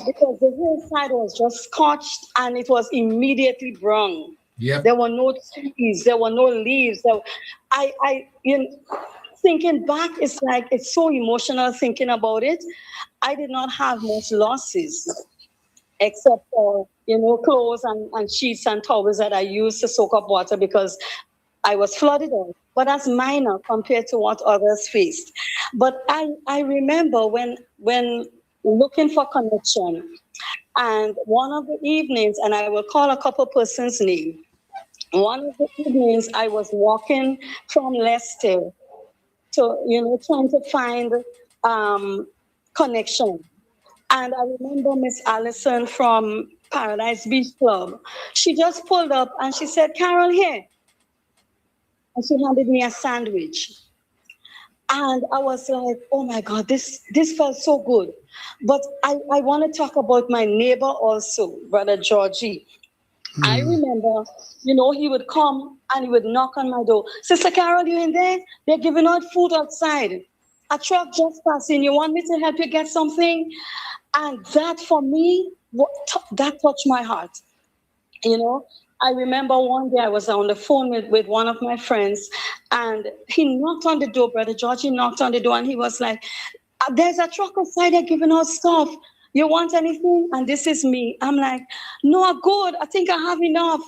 Because the hillside was just scorched and it was immediately brown. Yep. There were no trees, there were no leaves. Thinking back, it's like it's so emotional thinking about it. I did not have much losses except for clothes and sheets and towels that I used to soak up water because I was flooded out. But that's minor compared to what others faced. But I remember when looking for connection, and one of the evenings, and I will call a couple persons' name. One of the evenings I was walking from Leicester to trying to find connection. And I remember Miss Allison from Paradise Beach Club. She just pulled up and she said, "Carol, here." And she handed me a sandwich. And I was like, oh my God, this felt so good. But I want to talk about my neighbor also, Brother Georgie. I remember, he would come and he would knock on my door. "Sister Carol, you in there? They're giving out food outside. A truck just passing. You want me to help you get something?" And that for me, that touched my heart. I remember one day I was on the phone with one of my friends, and he knocked on the door, Brother George. He knocked on the door and he was like, "There's a truck outside, they're giving out stuff. You want anything?" And this is me. I'm like, "No, I'm good. I think I have enough."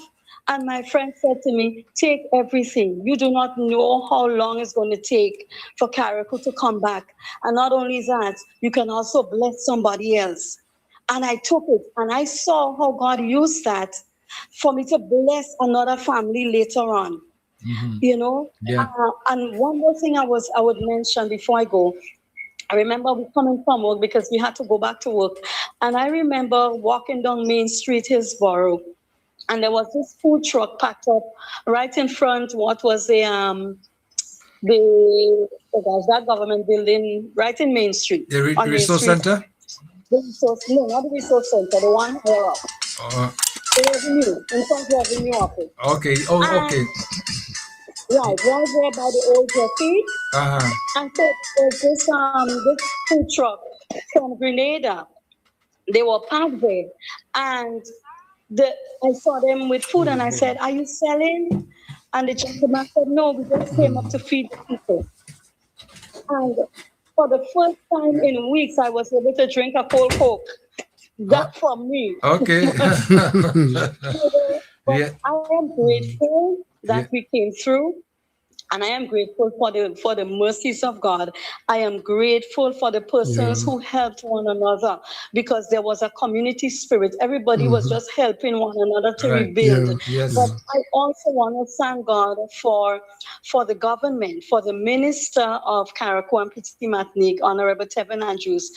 And my friend said to me, "Take everything. You do not know how long it's going to take for Carriacou to come back. And not only that, you can also bless somebody else." And I took it and I saw how God used that for me to bless another family later on. Yeah. And one more thing I would mention before I go. I remember we coming from work because we had to go back to work. And I remember walking down Main Street, Hillsborough, and there was this food truck packed up right in front. What was that government building right in Main Street? The resource center? No, not the resource center, the one higher up. The revenue, in front of the revenue office. Okay. Oh, okay. Right, right there by the old Jeffy. And so there's this food truck from Grenada. They were parked there. And I saw them with food and I said, "Are you selling?" And the gentleman said, "No, we just came up to feed the people." And for the first time in weeks, I was able to drink a cold Coke. That from me. Okay. But Yeah. I am grateful that we came through. And I am grateful for the mercies of God. I am grateful for the persons who helped one another, because there was a community spirit. Everybody was just helping one another to rebuild. Yes. But I also want to thank God for the government, for the Minister of Carriacou and Petit Martinique, Honorable Tevin Andrews.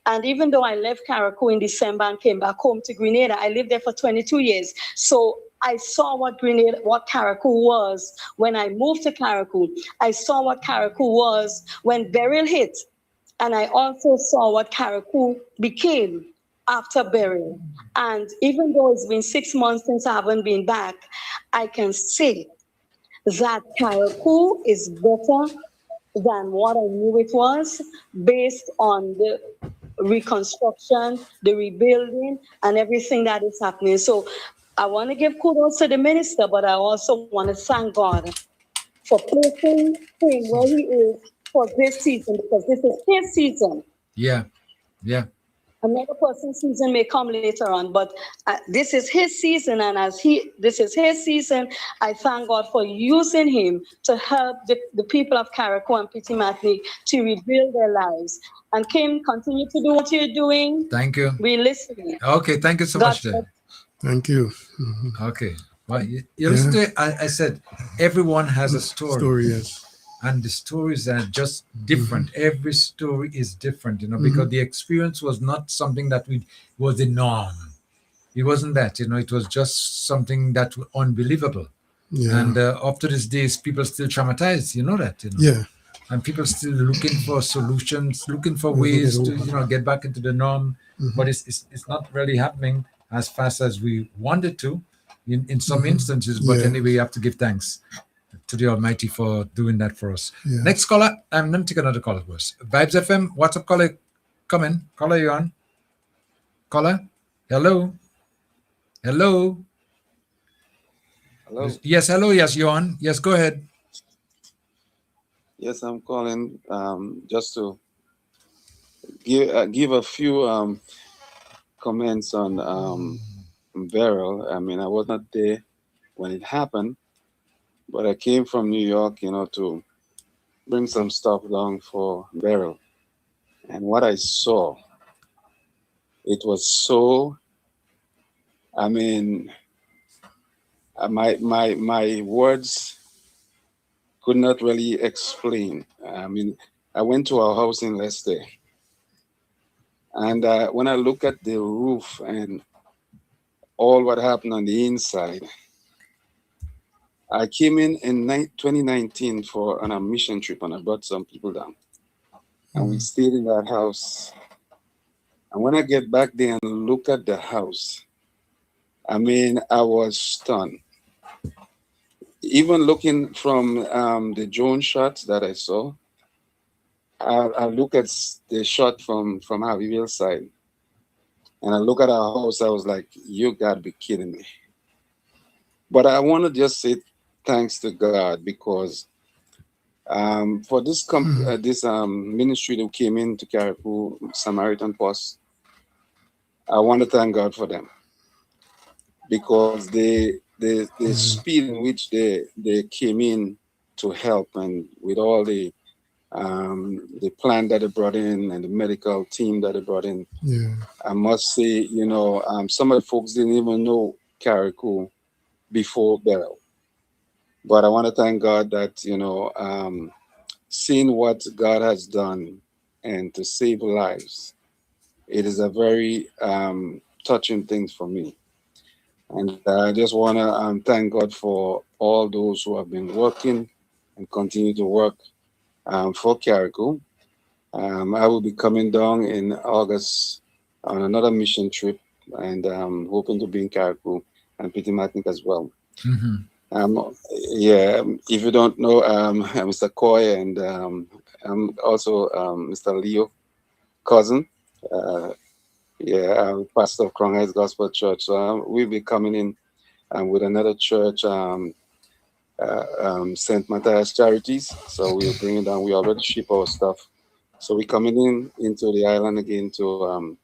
And even though I left Carriacou in December and came back home to Grenada, I lived there for 22 years. So I saw what Carriacou was when I moved to Carriacou. I saw what Carriacou was when Beryl hit. And I also saw what Carriacou became after Beryl. And even though it's been 6 months since I haven't been back, I can say that Carriacou is better than what I knew it was, based on the reconstruction, the rebuilding, and everything that is happening. So I want to give kudos to the minister, but I also want to thank God for placing him where he is for this season, because this is his season. Yeah. Another person's season may come later on, but this is his season, and this is his season, I thank God for using him to help the people of Carriacou and Petit Martinique to rebuild their lives. And Kim, continue to do what you're doing. Thank you. We're listening. Okay, thank you so much. Thank you. Okay. Well, you listen to it. I said everyone has a story. Yes. And the stories are just different. Every story is different, because the experience was not something that was the norm. It wasn't that, it was just something that was unbelievable. Yeah. And up to this day, people still traumatized. You know that. Yeah. And people still looking for solutions, looking for ways to, get back into the norm. But it's not really happening as fast as we wanted to in some instances. But anyway, you have to give thanks to the Almighty for doing that for us. Yeah. Next caller, let me take another caller first. Vibes FM, what's up, caller? Come in. Caller, you on? Caller? Hello? Hello? Hello? Yes, hello. Yes, you on? Yes, go ahead. Yes, I'm calling just to give a few comments on Beryl. I mean, I was not there when it happened, but I came from New York, to bring some stuff down for Beryl. And what I saw, it was so, I mean, my words could not really explain. I mean, I went to our house in Leicester, and when I look at the roof and all what happened on the inside, I came in 2019 on a mission trip, and I brought some people down, and we stayed in that house. And when I get back there and look at the house, I mean, I was stunned. Even looking from the drone shots that I saw, I look at the shot from Harveyville side, and I look at our house, I was like, you gotta be kidding me. But I want to just say thanks to God, because for this ministry that came into Carriacou, Samaritan Post, I want to thank God for them, because the speed in which they came in to help, and with all the plan that they brought in and the medical team that they brought in. Yeah. I must say, some of the folks didn't even know Carriacou before Beryl. But I want to thank God that, seeing what God has done and to save lives, it is a very touching thing for me. And I just want to thank God for all those who have been working and continue to work for Carriacou. I will be coming down in August on another mission trip, and I'm hoping to be in Carriacou and Petit Martinique as well. If you don't know, Mr. Coy, and I'm also Mr. Leo cousin. Yeah, I'm pastor of Crown Heights Gospel Church. So we'll be coming in with another church, St. Matthias Charities. So we'll bring it down. We already ship our stuff. So we're coming into the island again to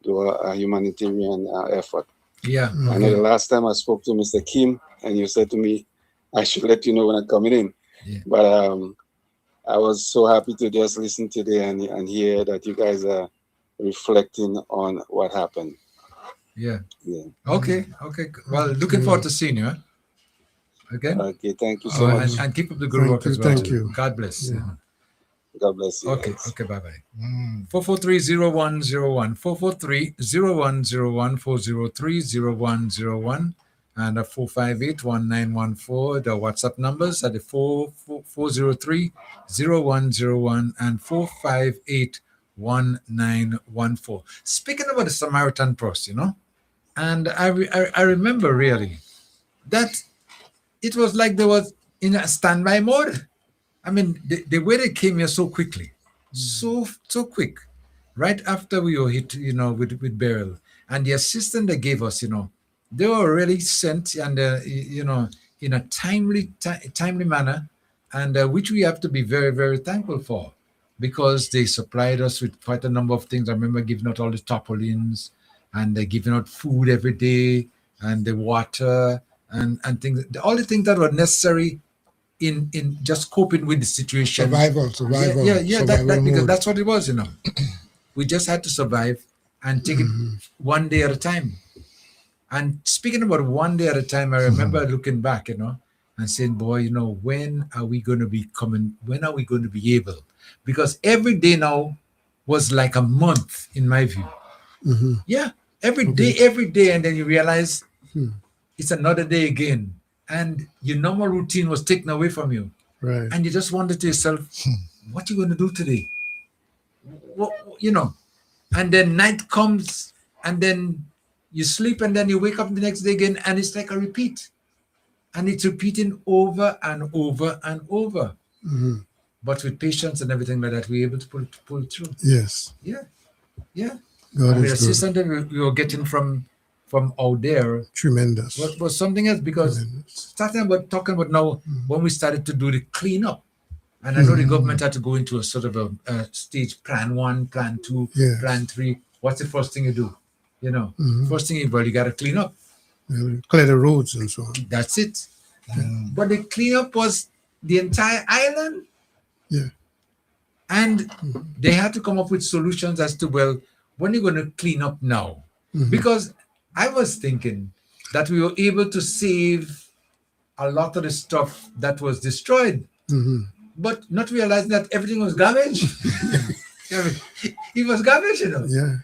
do a humanitarian effort. Yeah. I know the last time I spoke to Mr. Kim, and you said to me, I should let you know when I'm coming in. Yeah. But I was so happy to just listen today and hear that you guys are reflecting on what happened. Yeah. Yeah. Okay. Well, looking forward to seeing you. Okay. Okay. Thank you so much. And keep up the good work as well. Thank you. God bless. Yeah. God bless you. Okay. Guys. Okay. Bye-bye. 443-0101, 443-0101, 403-0101, and 458-1914. The WhatsApp numbers are the 403-0101 and 458-1914. Speaking about the Samaritan Purse, and I remember really that it was like they was in a standby mode. I mean, the way they came here so quickly, so quick, right after we were hit, with Beryl, and the assistance they gave us, they were really sent and in a timely manner, and which we have to be very, very thankful for, because they supplied us with quite a number of things. I remember giving out all the tarpaulins, and they're giving out food every day, and the water and things, all the things that were necessary in just coping with the situation. Survival. Yeah, that because that's what it was, We just had to survive and take it one day at a time. And speaking about one day at a time, I remember looking back, and saying, boy, when are we going to be coming? When are we going to be able? Because every day now was like a month, in my view. Yeah, every day, and then you realize it's another day again. And your normal routine was taken away from you. Right. And you just wondered to yourself, what are you going to do today? And then night comes, and then you sleep, and then you wake up the next day again, and it's like a repeat. And it's repeating over and over and over. But with patience and everything like that, we're able to pull it through. Yes. Yeah. God the is assistance that we were getting from out there tremendous. Was something else, because talking about now when we started to do the cleanup, and I know the government had to go into a sort of a stage, plan 1, plan 2, plan 3. What's the first thing you do? First thing you got to clean up, clear the roads and so on. That's it. But the cleanup was the entire island. Yeah. And they had to come up with solutions as to, well, when are you going to clean up now? Because I was thinking that we were able to save a lot of the stuff that was destroyed, but not realizing that everything was garbage. It was garbage, Yeah.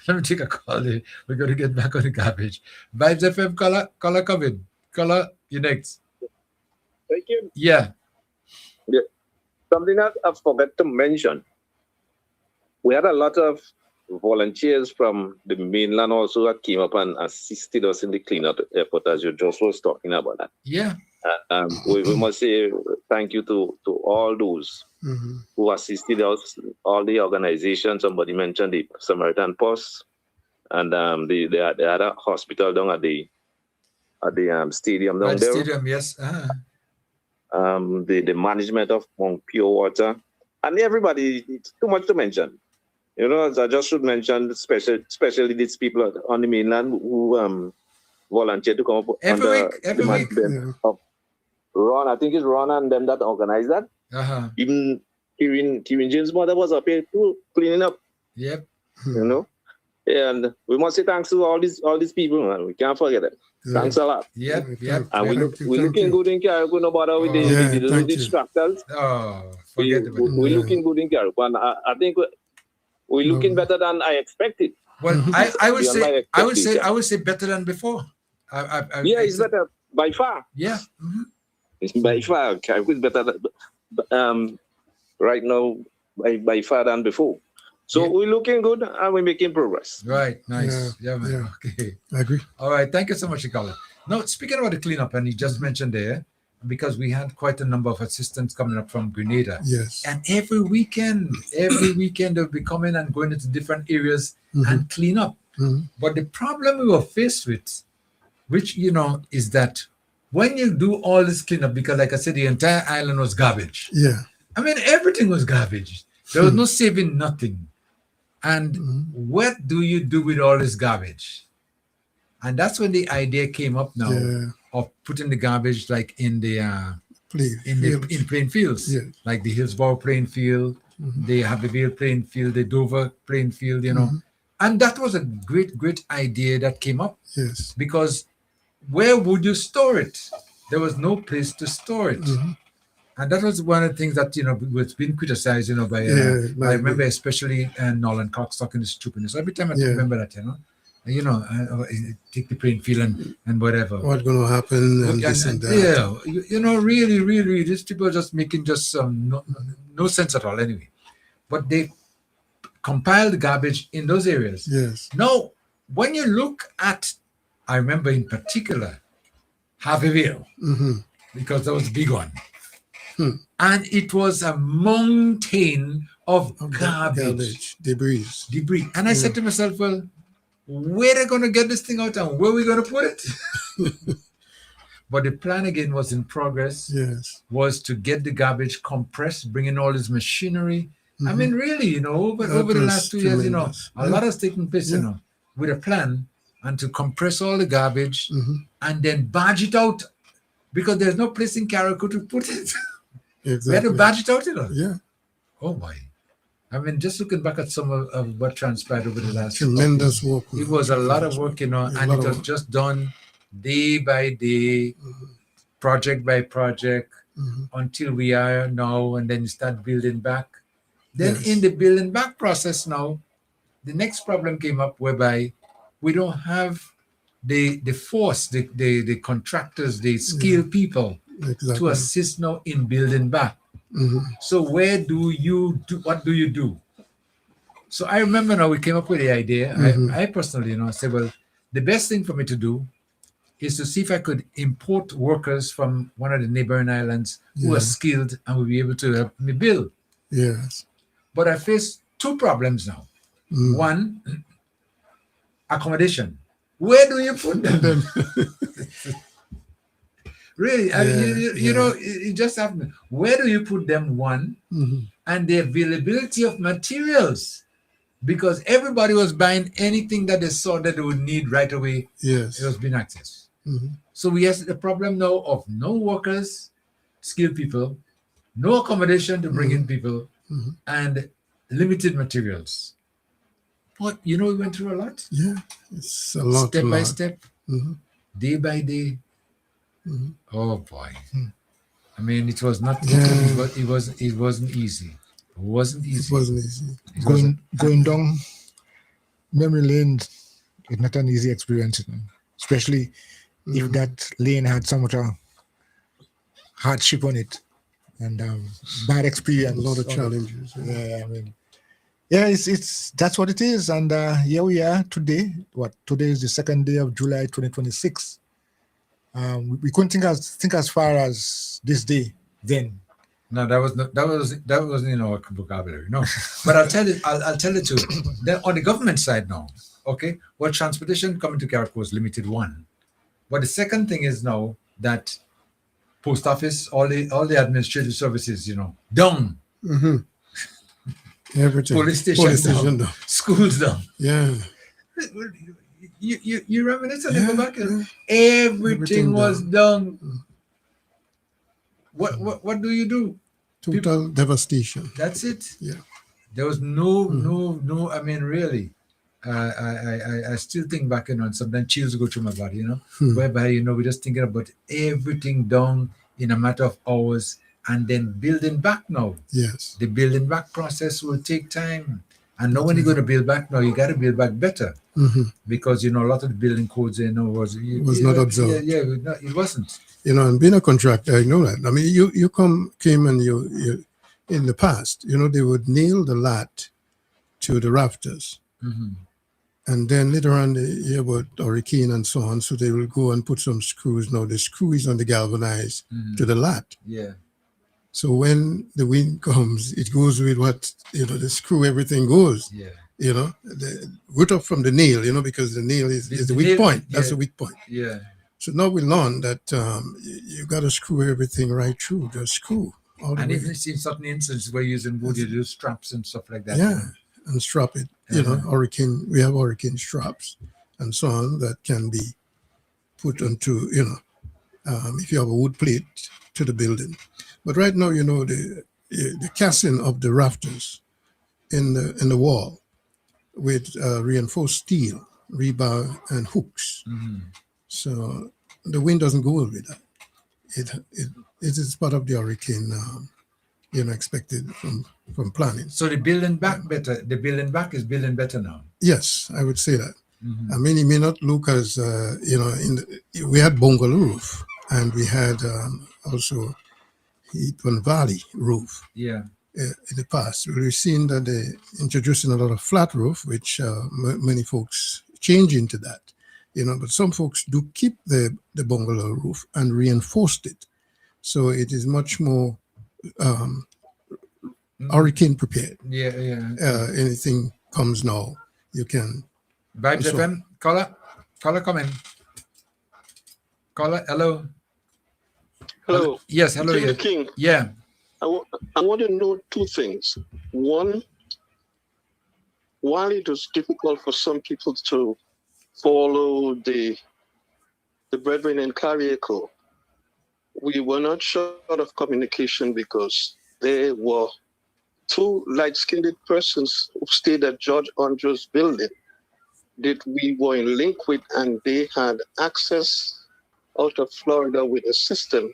Let me take a call. We're going to get back on the garbage. Vibes FM, caller coming. Caller, you next. Thank you. Yeah. Something that I forgot to mention. We had a lot of volunteers from the mainland also that came up and assisted us in the cleanup effort, as you just was talking about that. Yeah. We must say thank you to all those who assisted us, all the organizations. Somebody mentioned the Samaritan Post, and they had a hospital down at the stadium down there. Stadium, yes. The management of Mount Pure Water, and everybody. It's too much to mention. I just should mention, especially these people on the mainland who volunteer to come up every week. Of Ron, I think it's Ron and them that organized that. Even Kieran James' mother was up here too, cleaning up. Yep. And we must say thanks to all these people, man. We can't forget it. Thanks a lot. Yep. And we're looking good in Carriacou, no matter with the distractors. Forget about it. We're looking good in Carriacou, and I think we're looking better than I expected. Well, I would say better than before. It's better by far. Yeah. It's by far. Carriacou is better right now by far than before. So we're looking good and we're making progress. Right. Nice. Yeah, man. Okay. I agree. All right. Thank you so much, Nicola. Now, speaking about the cleanup, and you just mentioned there, because we had quite a number of assistants coming up from Grenada. Yes. And every weekend they'll be coming and going into different areas and clean up. But the problem we were faced with, which, is that when you do all this cleanup, because like I said, the entire island was garbage. Yeah. I mean, everything was garbage. There was no saving nothing. And what do you do with all this garbage? And that's when the idea came up now of putting the garbage like in the in plain fields, like the Hillsborough playing field, the Abbeville playing field, the Dover playing field, And that was a great idea that came up. Yes. Because where would you store it? There was no place to store it. And that was one of the things that, was being criticized, by I remember especially Nolan Coxstock and his stupidness. Every time I remember that, take the playing field and whatever. What's going to happen and this and that. Yeah, really, these people are just making just no sense at all anyway. But they compiled garbage in those areas. Yes. Now, when you look at, I remember in particular, Abbeville, because that was a big one. And it was a mountain of garbage. Debris. And I said to myself, well, where are they going to get this thing out and where are we going to put it? But the plan again was in progress. Yes. Was to get the garbage compressed, bring in all this machinery. I mean, really, over the last 2 years, a lot has taken place, with a plan and to compress all the garbage and then barge it out because there's no place in Carriacou to put it. Exactly. We had to barge it out, Yeah. Oh my. I mean, just looking back at some of what transpired over the last tremendous work. It was a lot of work, and it was just done day by day, project by project, until we are now, and then you start building back. Then in the building back process now, the next problem came up whereby we don't have the force, the contractors, the skilled people to assist now in building back. So where do you do? What do you do? So I remember now we came up with the idea. I personally, said, well, the best thing for me to do is to see if I could import workers from one of the neighboring islands who are skilled and will be able to help me build. Yes. But I face two problems now. One, accommodation. Where do you put them? Really, I mean, it just happened. Where do you put them? One, and the availability of materials, because everybody was buying anything that they saw that they would need right away. Yes, it was being accessed. So we have the problem now of no workers, skilled people, no accommodation to bring in people, and limited materials. But we went through a lot. Yeah, it's a lot. Step by step, day by day. Oh boy! I mean, it was not. It wasn't easy. It wasn't easy. Going down memory lane is not an easy experience, especially if that lane had so much hardship on it and bad experience. A lot of challenges. Yeah, I mean, it's that's what it is. And here we are today. Today is the second day of July 2026. We couldn't think as far as this day then. No, that wasn't in our vocabulary. No, but I'll tell you too. Then on the government side now, okay, well, transportation coming to Carriacou is limited one, but the second thing is now that post office, all the administrative services, down. Everything. Police station down. Schools down. Yeah. You reminisce and go back. Everything was done. What do you do? Total devastation. That's it. Yeah. There was no. I mean, really, I still think back on sometimes chills go through my body. Whereby we're just thinking about everything done in a matter of hours, and then building back now. Yes. The building back process will take time. And now when you're going to build back now, you got to build back better. Because, a lot of the building codes, was not observed. Yeah, it wasn't. And being a contractor, I know that. I mean, you came and you in the past, they would nail the lat to the rafters. And then later on, they hear about hurricane and so on. So they will go and put some screws. Now the screw is on the galvanized to the lat. Yeah. So when the wind comes, it goes with what, the screw, everything goes. Yeah. you know, root up from the nail, you know, because the nail is the weak point. That's the weak point. Yeah. So now we learn that you got to screw everything right through. Just screw all the And way. even in certain instances where using wood, you do straps and stuff like that. Yeah, and strap it. You know, we have hurricane straps and so on that can be put onto, you know, if you have a wood plate to the building. But right now, you know, the casting of the rafters in the wall with reinforced steel, rebar, and hooks. So the wind doesn't go with that. It is part of the hurricane, you know, expected from planning. So the building back better. The building back is building better now. Yes, I would say that. I mean, it may not look as you know. We had bungalow roof, and we had also Heatman Valley roof. Yeah. In the past, we've seen that they're introducing a lot of flat roof, which many folks change into that. You know, but some folks do keep the bungalow roof and reinforced it, so it is much more hurricane prepared. Yeah, yeah. Anything comes now, you can. Vibes FM, caller, come in. Caller, hello. Hello. Yes, hello. King Yeah. the King. Yeah. I want to know two things. One, while it was difficult for some people to follow the brethren in Carriacou, we were not short of communication because there were two light-skinned persons who stayed at George Andrews' building that we were in link with, and they had access out of Florida with a system,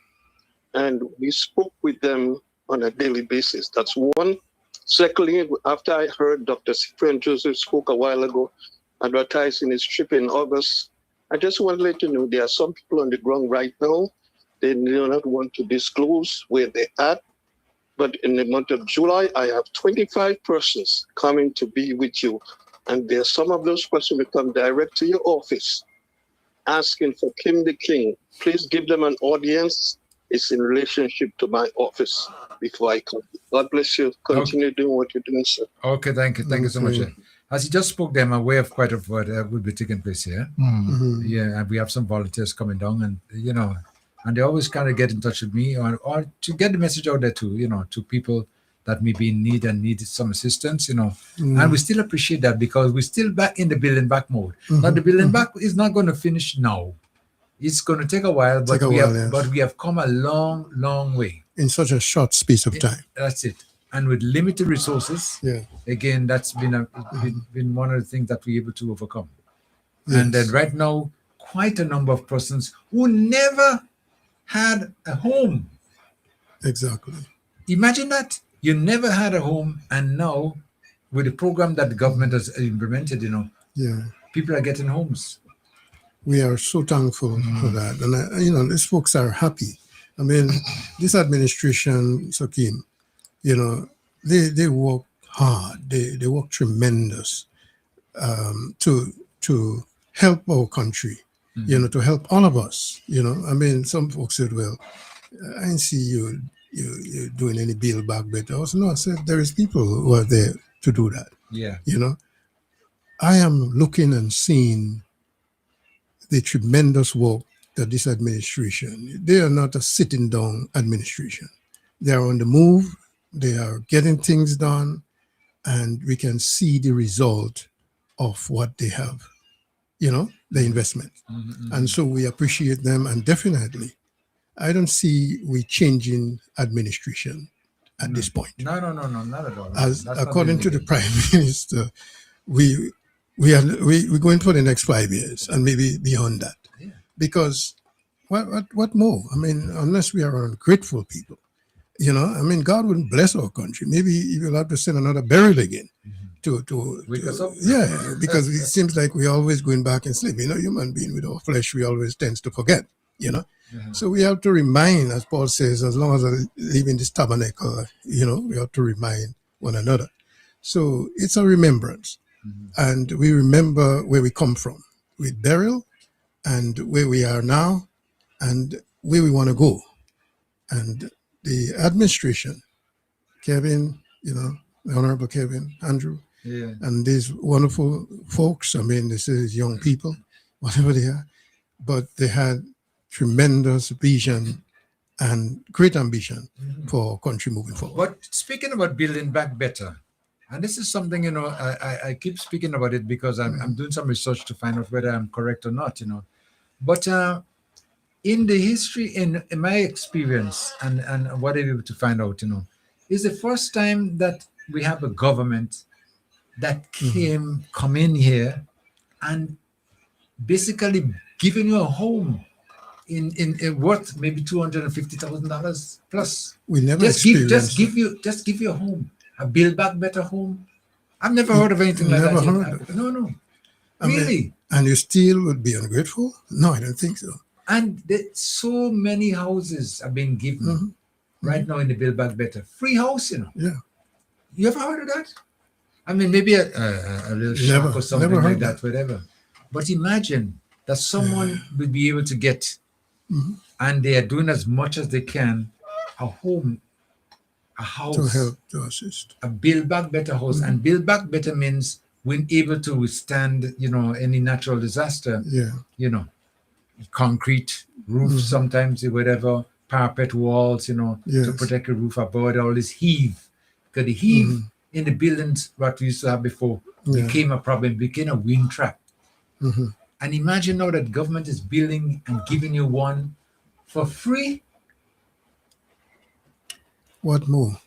and we spoke with them on a daily basis. That's one. Secondly, after I heard Dr. Cyprian Joseph spoke a while ago, advertising his trip in August, I just want to let you know there are some people on the ground right now. They do not want to disclose where they're at. But in the month of July, I have 25 persons coming to be with you. And there are some of those persons will come direct to your office asking for Kim the King. Please give them an audience. It's in relationship to my office before I come. God bless you. Continue doing what you're doing, sir. Okay, thank you. Thank you so much. As you just spoke, I'm aware of quite of what will be taking place here. Yeah, and we have some volunteers coming down, and you know, and they always kind of get in touch with me or to get the message out there to, you know, to people that may be in need and need some assistance, you know. And we still appreciate that because we're still back in the building back mode. Now the building back is not going to finish now. It's going to take a while, but we have come a long, long way. In such a short space of time. That's it. And with limited resources, again, that's been been one of the things that we're able to overcome. Yes. And then right now, quite a number of persons who never had a home. Exactly. Imagine that. You never had a home, and now with the program that the government has implemented, you know, people are getting homes. We are so thankful for that. And, you know, these folks are happy. I mean, this administration, Sakim, you know, they work hard. They work tremendous to help our country, you know, to help all of us. You know, I mean, some folks said, well, I didn't see you doing any build back better. I said, no, I said, there is people who are there to do that. Yeah. You know, I am looking and seeing the tremendous work that this administration, they are not a sitting down administration. They are on the move. They are getting things done, and we can see the result of what they have, you know, the investment. And so we appreciate them, and definitely, I don't see we changing administration at this point. No, not at all. As according to the Prime Minister, we're going for the next 5 years and maybe beyond that. Yeah. Because what more? I mean, unless we are ungrateful people, you know, I mean, God wouldn't bless our country. Maybe He will have to send another burial again to wake us up. Yeah, because it seems like we're always going back and sleep. You know, human being with our flesh, we always tends to forget, you know. So we have to remind, as Paul says, as long as I live in this tabernacle, you know, we have to remind one another. So it's a remembrance. And we remember where we come from with burial and where we are now and where we want to go. And the administration, Kevin, you know, the Honorable Kevin, Andrew, Yeah. And these wonderful folks, I mean, this is young people, whatever they are, but they had tremendous vision and great ambition for country moving forward. But speaking about building back better, and this is something, I keep speaking about it because I'm doing some research to find out whether I'm correct or not, But in the history, in my experience, and what I'm able to find out, is the first time that we have a government that come in here and basically giving you a home in worth maybe $250,000 plus. We never just give you a home, a build back better home. I've never heard of anything like Never that. heard. No, I really. mean, and you still would be ungrateful? No, I don't think so. And so many houses are being given right now in the Build Back Better. Free house, Yeah. You ever heard of that? I mean, maybe a little shack or something like that, whatever. But imagine that someone would be able to get, and they are doing as much as they can, a home, a house. To help, to assist. A Build Back Better house. And Build Back Better means when able to withstand, any natural disaster. Yeah. Concrete roof, sometimes whatever, parapet walls, to protect the roof above it, all this heave. Because the heave in the buildings what we used to have before became a problem, became a wind trap. And imagine now that government is building and giving you one for free. What more?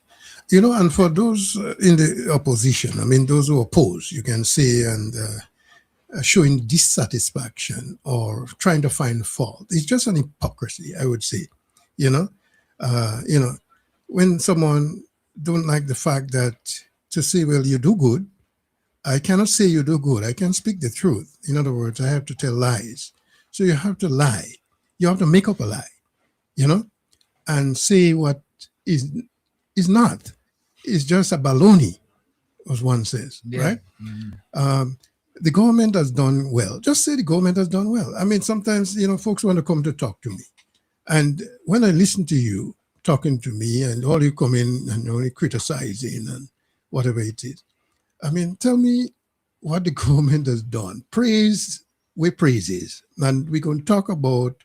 And for those in the opposition, I mean, those who oppose, you can say, and showing dissatisfaction or trying to find fault. It's just an hypocrisy, I would say. When someone don't like the fact that to say, well, you do good, I cannot say you do good. I can speak the truth. In other words, I have to tell lies. So you have to lie. You have to make up a lie, and say what is not. It's just a baloney, as one says, right? The government has done well. Just say the government has done well. I mean, sometimes, folks want to come to talk to me. And when I listen to you talking to me and all you come in and only criticizing and whatever it is, I mean, tell me what the government has done. Praise with praises. And we're going to talk about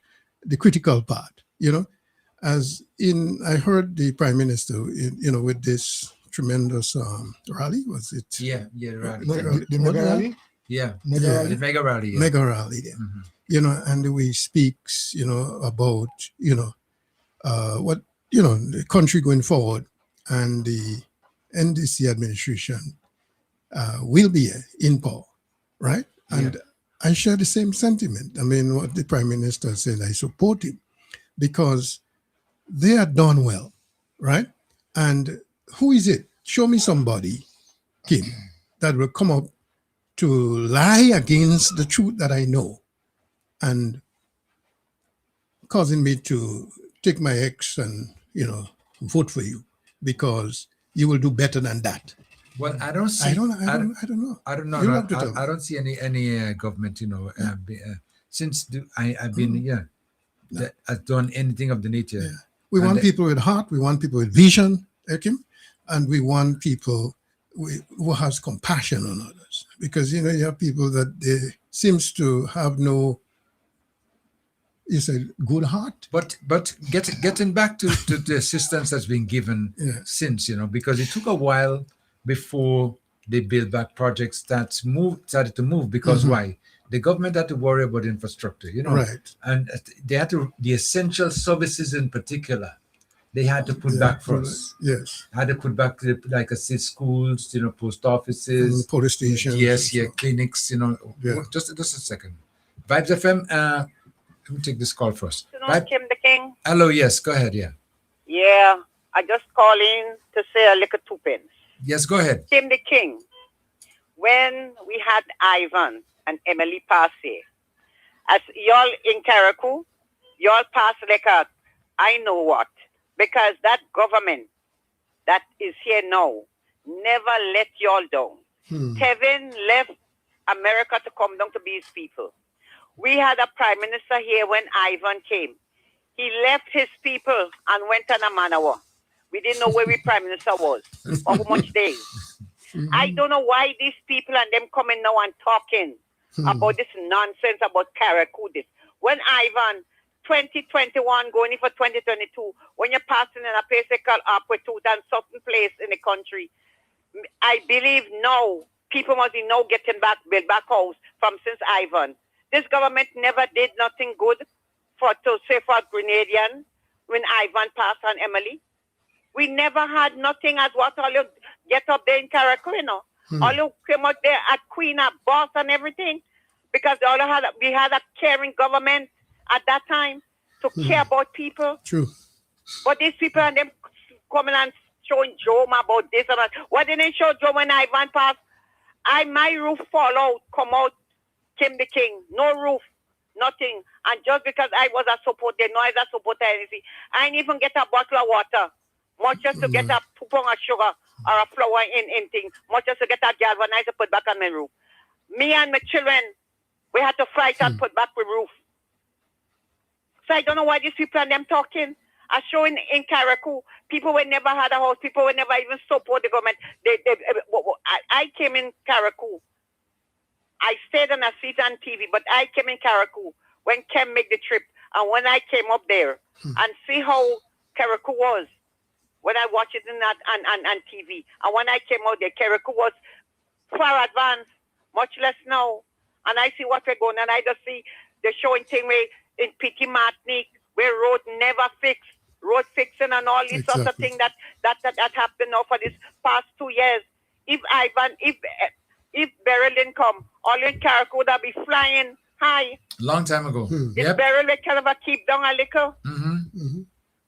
the critical part, I heard the Prime Minister, with this tremendous rally, was it? Yeah, rally. The mega rally? Yeah, the mega rally. Yeah. Mega rally, and the way he speaks, about, what, the country going forward, and the NDC administration will be in power, right? And I share the same sentiment. I mean, what the Prime Minister said, I support him, because they are done well, right? And who is it? Show me somebody, Kim, that will come up to lie against the truth that I know and causing me to take my ex and, vote for you because you will do better than that. Well, I don't see. I don't know. I don't know. You have to tell me. I don't see any government, since I've been that has done anything of the nature. Yeah. We want people with heart. We want people with vision, Kim, and we want people who has compassion on others. Because you have people that they seems to have no, good heart. But getting back to the assistance that's been given since, because it took a while before the Build Back project started to move. Because why? The government had to worry about infrastructure, right? And they had to, the essential services in particular, they had to put back first. Yes. Had to put back, like I said, schools, post offices, police stations. Yes, clinics, Just a second. Vibes FM, let me take this call first. Kim the King. Hello, yes, go ahead, yeah. Yeah, I just call in to say a little 2 pence. Yes, go ahead. Kim the King, when we had Ivan and Emily Passy, as y'all in Carriacou, y'all pass like a, I know what, because that government that is here now never let y'all down. Kevin left America to come down to be his people. We had a prime minister here when Ivan came. He left his people and went on a man of war. We didn't know where we prime minister was for how much days. I don't know why these people and them coming now and talking about this nonsense about Karakou. This when Ivan 2021 going in for 2022, when you're passing in a place they call Aquatute and certain place in the country, I believe now people must be now getting back build back house from since Ivan. This government never did nothing good for Grenadian when Ivan passed on Emily. We never had nothing as what all you get up there in Karakou, you know. All you came out there at Queen, at Boss and everything. Because we had a caring government at that time to care about people. True. But these people and them coming and showing drama about this and that. Why didn't they show drama when Ivan passed? My roof fall out, come out, Kim the King. No roof, nothing. And just because I was a supporter, no I was a supporter anything. I didn't even get a bottle of water. Much just to get a poupon of sugar or a flour in thing. Much just to get a galvanizer put back on my roof. Me and my children, we had to fight and put back the roof. So I don't know why these people and them talking. I show in Karakou, people who never had a house, people who never even support the government. I came in Karakou. I stayed on a seat on TV, but I came in Karakou when Kem made the trip. And when I came up there and see how Karakou was, when I watched it on TV, and when I came out there, Karakou was far advanced, much less now. And I see what we're going, and I just see the showing thing where in Petit Martinique, where road never fixed, road fixing and all these sorts of things that happened now for this past 2 years. If Berlin come, all in Karakou would be flying high. Long time ago. Is Berlin kind of a keep down a little?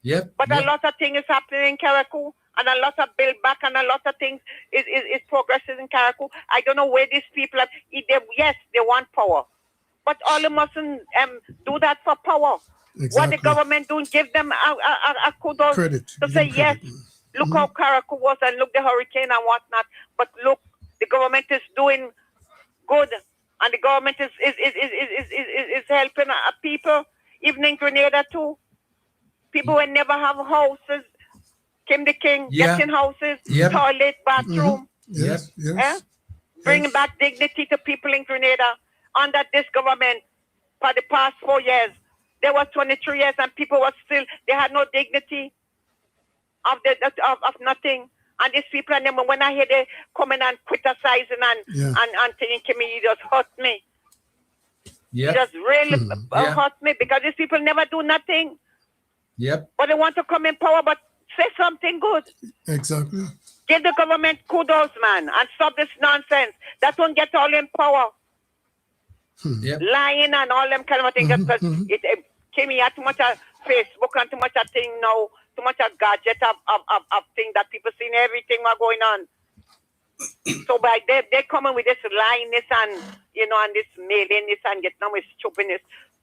Yep. But a lot of things is happening in Karakou, and a lot of build back, and a lot of things is progressing in Karakou. I don't know where these people are. Yes, they want power, but all of mustn't do that for power. Exactly. What the government doing, give them a kudos credit. to say yes. Look how Karakou was, and look the hurricane and whatnot. But look, the government is doing good, and the government is helping people, even in Grenada too. People will never have houses. Kim the King, getting houses, toilet, bathroom. Yes. Bringing back dignity to people in Grenada. Under this government, for the past 4 years, there was 23 years and people were still, they had no dignity of nothing. And these people, and then when I hear they coming and criticizing and thinking me, it just hurt me. It just really hurt me because these people never do nothing. Yep. But they want to come in power, but say something good. Exactly. Give the government kudos, man, and stop this nonsense. That won't get all in power. Lying and all them kind of things. It came here too much of Facebook and too much of thing now, too much of gadget of things that people seeing everything what going on. So by they coming with this lyingness and and this mailingness and getting on with stupidness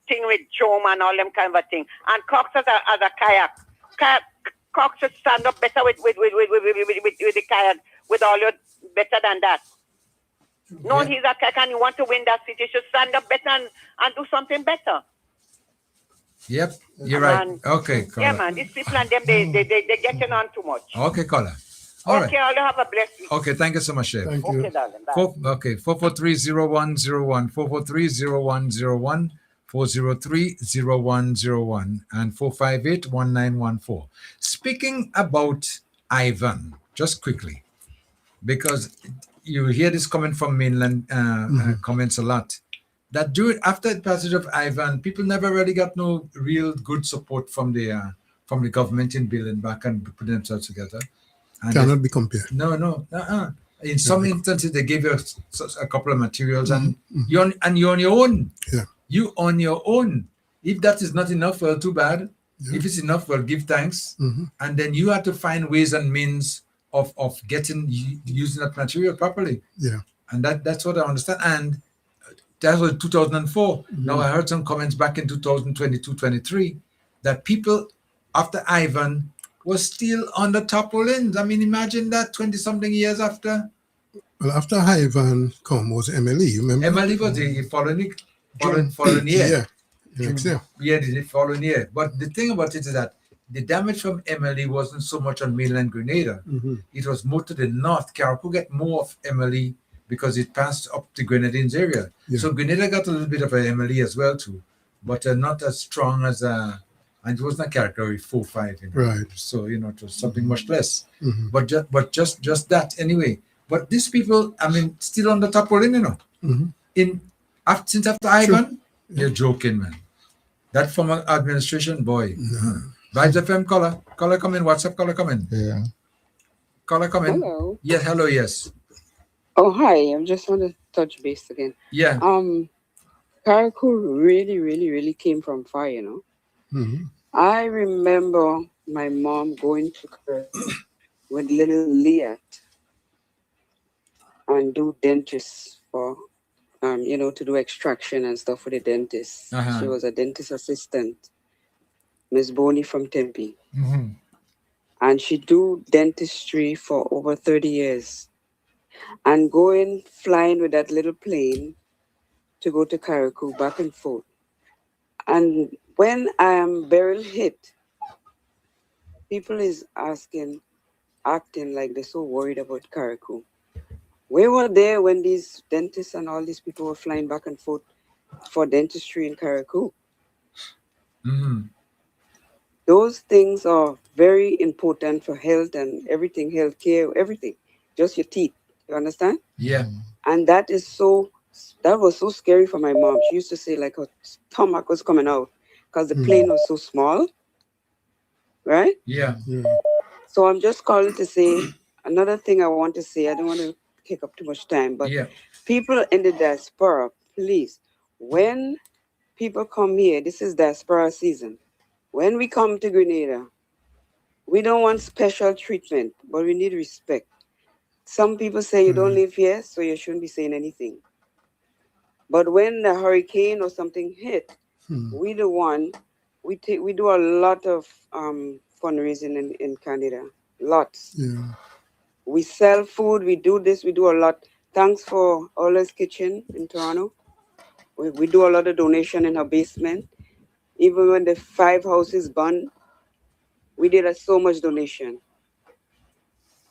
thing with Jom and all them kind of thing. And Cox as a kayak. Cox should stand up better with the kayak, with all your better than that. No, he's a kayak and you want to win that city, you should stand up better and do something better. Yep, you're right. Okay, Carla. Yeah, man, these people and them, they getting on too much. Okay, Carla. All right. Okay, I'll have a blessed week. Okay, thank you so much, Chef. Thank you. Okay, darling. Bye. Okay, 443-0101, 443-0101, 403-0101, and 458-1914. Speaking about Ivan, just quickly, because you hear this comment from mainland comments a lot, that after the passage of Ivan, people never really got no real good support from the government in building back and putting themselves together. And cannot be compared. No. In some instances, they gave you a couple of materials, and you're on your own. Yeah. You on your own. If that is not enough, well, too bad. Yeah. If it's enough, well, give thanks. And then you have to find ways and means of using that material properly. Yeah. And that's what I understand. And that was 2004. Now I heard some comments back in 2022-23 that people after Ivan was still on the tarpaulins. I mean, imagine that 20-something years after. Well, after Ivan come was Emily, you remember? Emily was the following year. Yeah, next year. Yeah, the following year. But the thing about it is that the damage from Emily wasn't so much on mainland Grenada. It was more to the north. Carriacou get more of Emily because it passed up the Grenadines area. Yeah. So Grenada got a little bit of a Emily as well too, but not as strong as and it wasn't a category 4-5. You know? Right. So it was something much less. Mhm. But just that anyway. But these people, I mean, still on the top rolling, Mhm. Since after Ivan, you're joking, man. That former administration, boy. Vibes FM caller come in. WhatsApp caller come in. Yeah. Caller come in. Hello. Yes, hello, yes. Oh, hi. I just want to touch base again. Yeah. Carriacou really, really, really came from far, I remember my mom going to Carriacou with little Liat and do dentists for, to do extraction and stuff for the dentist. Uh-huh. She was a dentist assistant, Miss Boney from Tempe. And she do dentistry for over 30 years. And flying with that little plane to go to Carriacou back and forth. And when Beryl hit, people is acting like they're so worried about Carriacou. We were there when these dentists and all these people were flying back and forth for dentistry in Carriacou. Those things are very important for health and everything, healthcare, everything. Just your teeth. You understand? Yeah. And that was so scary for my mom. She used to say like her stomach was coming out because the plane was so small. Right? Yeah. So I'm just calling to say another thing I want to say. I don't want to take up too much time, but people in the diaspora, please, when people come here, this is diaspora season. When we come to Grenada, we don't want special treatment, but we need respect. Some people say you don't live here, so you shouldn't be saying anything. But when the hurricane or something hit, we do a lot of fundraising in Canada. Lots. Yeah. We sell food, we do this, we do a lot. Thanks for Ola's Kitchen in Toronto. We do a lot of donation in her basement. Even when the 5 houses burned, we did so much donation.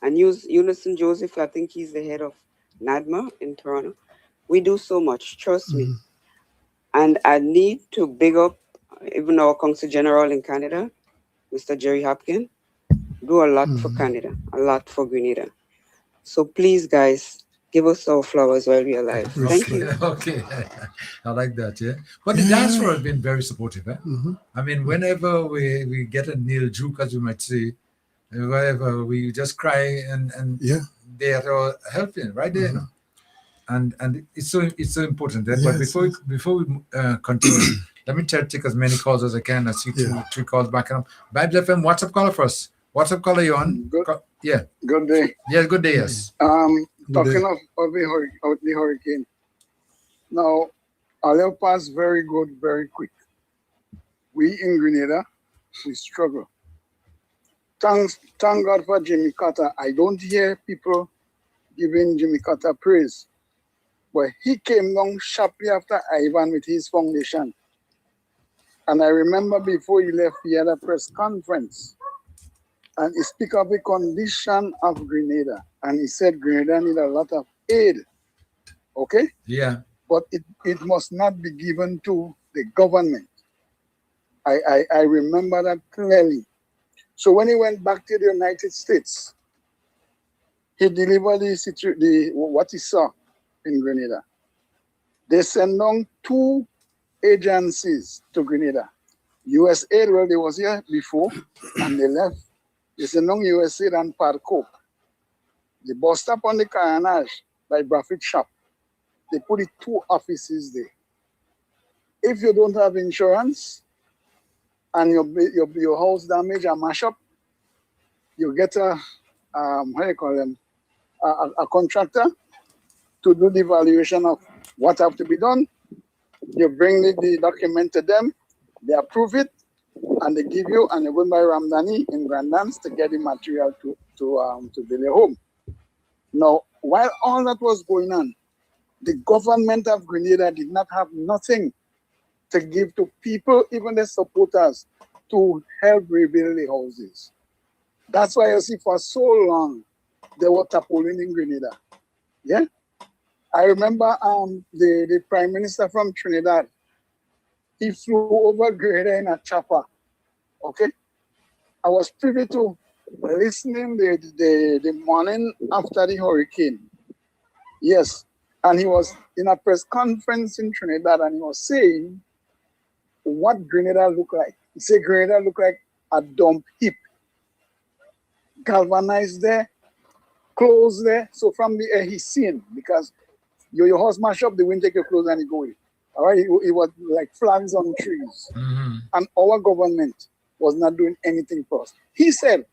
And Unison Joseph, I think he's the head of NADMA in Toronto. We do so much, trust me. And I need to big up even our Consul General in Canada, Mr. Jerry Hopkins. Do a lot for Canada, a lot for Grenada. So please, guys, give us our flowers while we're alive. Thank you. Okay. I like that, yeah. But the diaspora has been very supportive, eh? I mean, whenever we get a Neil Juke, as you might say, wherever we just cry and they are helping right there, and it's so important. But before we continue, let me try to take as many calls as I can. I see 2-3 calls back up. Vibes FM, WhatsApp caller first. WhatsApp caller, you on? Good day. Yes, good day. Yes. Talking of the hurricane. Now, I'll pass very good, very quick. We in Grenada, we struggle. Thank God for Jimmy Carter. I don't hear people giving Jimmy Carter praise. But he came down sharply after Ivan with his foundation. And I remember before he left, he had a press conference. And he spoke of the condition of Grenada. And he said Grenada need a lot of aid. Okay? Yeah. But it must not be given to the government. I remember that clearly. So when he went back to the United States, he delivered what he saw in Grenada. They sent down 2 agencies to Grenada. USAID, well, they was here before, and they left. They sent down USAID and Parcope. They bust up on the Carnage by Buffett shop. They put 2 offices there. If you don't have insurance and your house damage or mash up, you get a contractor to do the evaluation of what have to be done. You bring the document to them, they approve it, and they give you, and you go by Ramdani in Grandans to get the material to build a home. Now, while all that was going on, the government of Grenada did not have nothing to give to people, even the supporters, to help rebuild the houses. That's why you see for so long there was tarpaulin in Grenada. Yeah, I remember the Prime Minister from Trinidad. He flew over Grenada in a chopper. Okay, I was privy to listening the morning after the hurricane. Yes, and he was in a press conference in Trinidad, and he was saying what Grenada looked like. He said Grenada looked like a dump heap, galvanized there, clothes there. So from the air, he's seen, because your house mash up, the wind take your clothes and it go away. All right, it was like flags on trees, and our government was not doing anything for us. He said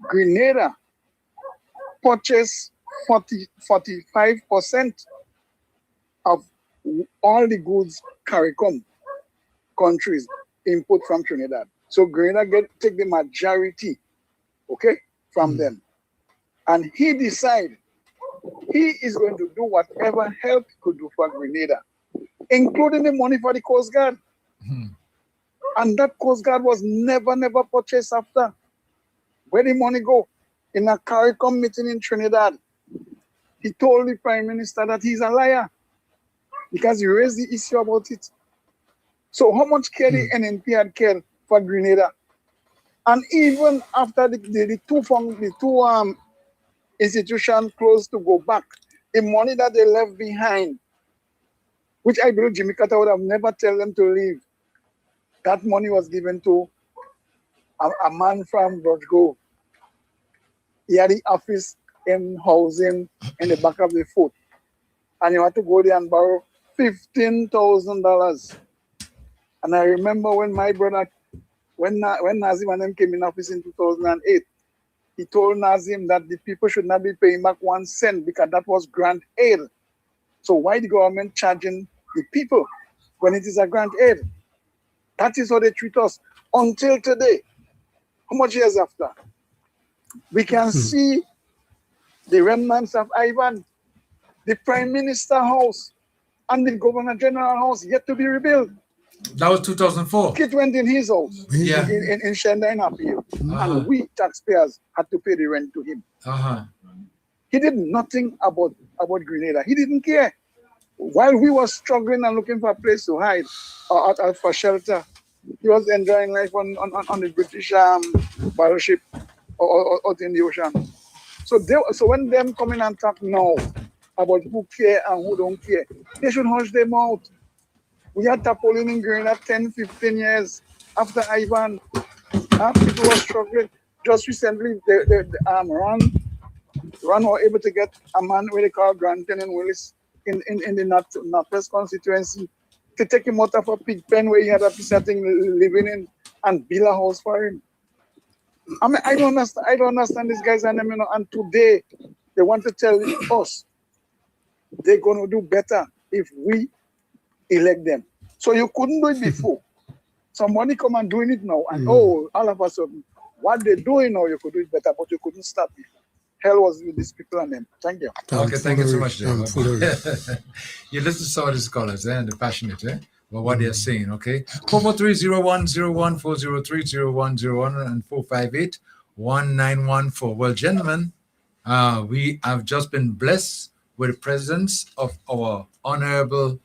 Grenada purchased 45% of all the goods CARICOM countries import from Trinidad. So Grenada take the majority, okay, from them. And he decided he is going to do whatever help he could do for Grenada, including the money for the Coast Guard. And that Coast Guard was never purchased after. Where the money go? In a CARICOM meeting in Trinidad, he told the Prime Minister that he's a liar because he raised the issue about it. So how much care the NNP had cared for Grenada? And even after the two institutions closed to go back, the money that they left behind, which I believe Jimmy Carter would have never tell them to leave, that money was given to a man from Brojgo. He had the office in housing in the back of the fort. And you had to go there and borrow $15,000. And I remember when my brother, when Nazim and them came in office in 2008, he told Nazim that the people should not be paying back 1 cent because that was grant aid. So why the government charging the people when it is a grant aid? That is how they treat us until today. How much years after? We can see the remnants of Ivan, the Prime Minister house, and the Governor General house yet to be rebuilt. That was 2004. Kit went in his house in Shenda in Appeal, and we taxpayers had to pay the rent to him. He did nothing about Grenada. He didn't care. While we were struggling and looking for a place to hide or for shelter, he was enjoying life on the British battleship out in the ocean. So when them come in and talk now about who care and who don't care, they should hush them out. We had tarpaulin in Grenada 10, 15 years after Ivan. People were struggling. Just recently, Ron were able to get a man where they call Granton and Willis in the Northwest constituency to take him out of a pig pen where he had a piece of thing living in and build a house for him. I mean, I don't understand these guys, and today they want to tell us they're going to do better if we elect them. So you couldn't do it before. Somebody come and doing it now, and all of a sudden, what they're doing now, you could do it better, but you couldn't stop it. Hell was with these people and them. Thank you. Okay, thank you so much, Joe. You listen to some of these scholars, and they're passionate, about what they're saying, okay? 443-0101, 403-0101, and 458-1914. Well, gentlemen, we have just been blessed with the presence of our Honorable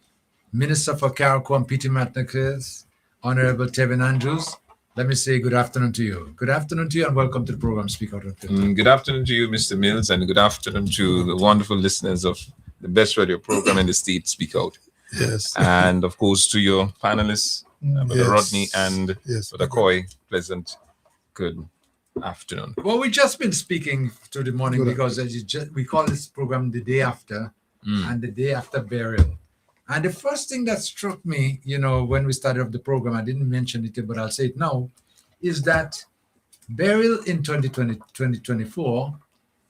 Minister for CARICOM and Peter Matnakers, Honorable Tevin Andrews. Let me say good afternoon to you. Good afternoon to you and welcome to the program, Speak Out Unfiltered. Good afternoon to you, Mr. Mills, and good afternoon to the wonderful listeners of the best radio program in the state, Speak Out. Yes. And of course to your panelists, Brother Rodney and Brother Coy, pleasant good afternoon. Well, we've just been speaking to the morning because we call this program the day after and the day after burial. And the first thing that struck me, when we started off the program, I didn't mention it, but I'll say it now, is that burial in 2024,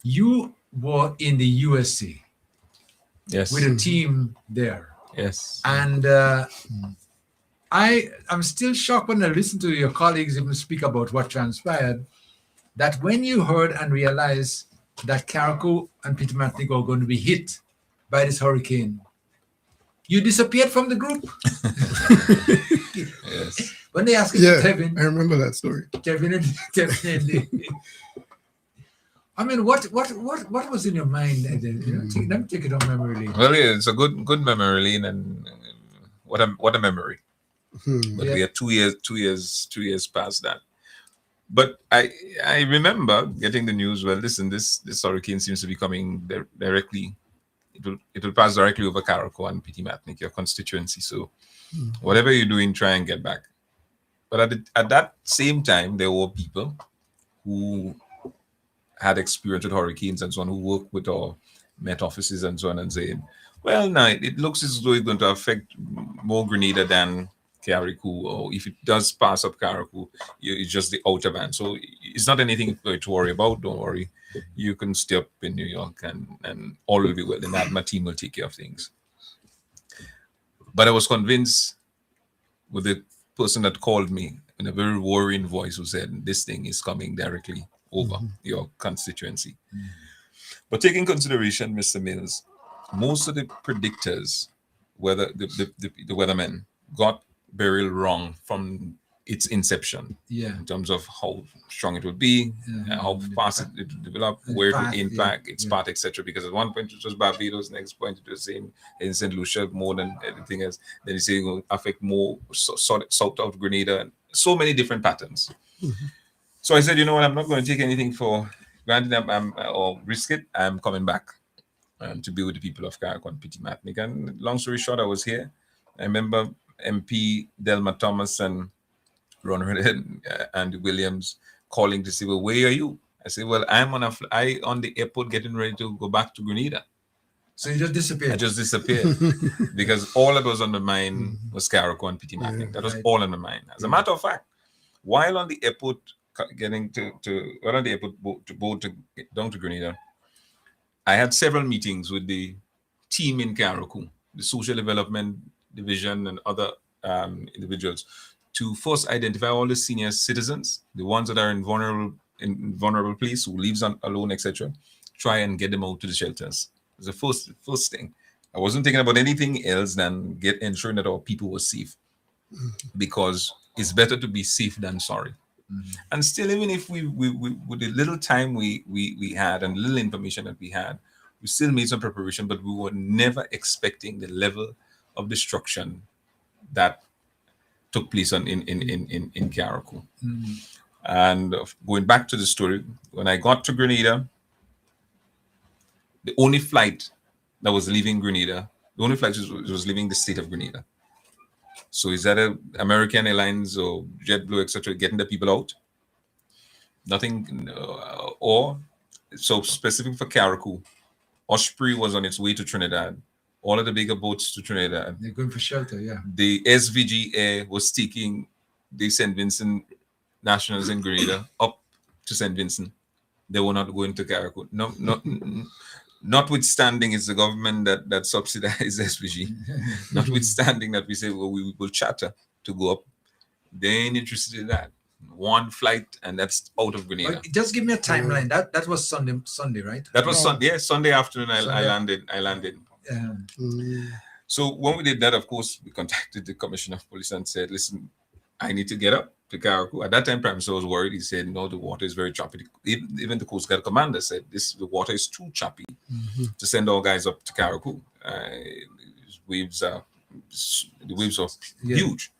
you were in the USC. Yes. With a team there. Yes. And I'm still shocked when I listen to your colleagues even speak about what transpired, that when you heard and realized that CARICOM and Peter Matnick are going to be hit by this hurricane, you disappeared from the group. Yes. When they asked Kevin, I remember that story. Kevin and I mean, what was in your mind? Let me take it on memory lane. Well, yeah, it's a good memory lane, and what a memory. But we are 2 years past that. But I remember getting the news. Well, listen, this hurricane seems to be coming directly. It will pass directly over Carriacou and Petit Matnik, your constituency. So whatever you're doing, try and get back. But at that same time, there were people who had experience with hurricanes and so on, who work with our Met offices and so on, and saying, well, now it looks as though it's going to affect more Grenada than Carriacou, or if it does pass up Carriacou, it's just the outer band. So it's not anything to worry about. Don't worry. You can stay up in New York and all will be well. And that my team will take care of things. But I was convinced with the person that called me in a very worrying voice, who said, this thing is coming directly over your constituency. But take in consideration, Mr. Mills, most of the predictors, whether the weathermen, got very wrong from its inception. In terms of how strong it would be, how fast it would develop, where it would impact, its path, etc. Because at one point it was Barbados, next point it was in St. Lucia more than anything else. Then you say it will affect more south of Grenada, and so many different patterns. So I said, you know what, I'm not going to take anything for granted or risk it. I'm coming back to be with the people of Carriacou and Petit Matnik. And long story short, I was here. I remember MP Delma Thomas and Ronald and Andy Williams calling to say, well, where are you? I said, well, I'm on the airport getting ready to go back to Grenada. So you just disappeared? I just disappeared because all that was on my mind was Carriacou and Petit Matnik. That was all on my mind. As a matter of fact, while on the airport getting on the airport boat to get down to Grenada, I had several meetings with the team in Carriacou, the social development division and other individuals, to first identify all the senior citizens, the ones that are in vulnerable place, who lives alone, etc. Try and get them out to the shelters. It was the first thing. I wasn't thinking about anything else than ensuring that our people were safe, because it's better to be safe than sorry. And still, even if we with the little time we had and little information that we had, we still made some preparation, but we were never expecting the level of destruction that took place in Carriacou. And going back to the story, when I got to Grenada, the only flight that was leaving Grenada, the only flight was leaving the state of Grenada. So is that American Airlines or JetBlue, etc., getting the people out? Nothing. So specific for Carriacou, Osprey was on its way to Trinidad. All of the bigger boats to Trinidad. They're going for shelter, The SVG Air was taking the St. Vincent nationals in Grenada up to St. Vincent. They were not going to Carriacou. Notwithstanding, it's the government that subsidizes SVG. Notwithstanding that we say, well, we will charter to go up. They ain't interested in that. One flight, and that's out of Grenada. But just give me a timeline. That was Sunday, right? That was Sunday. Yeah, Sunday afternoon. I landed. So when we did that, of course, we contacted the commissioner of police and said, listen, I need to get up to Carriacou. At that time, Prime Minister was worried. He said, no, the water is very choppy. Even the Coast Guard commander said, the water is too choppy to send our guys up to Carriacou. The waves are huge.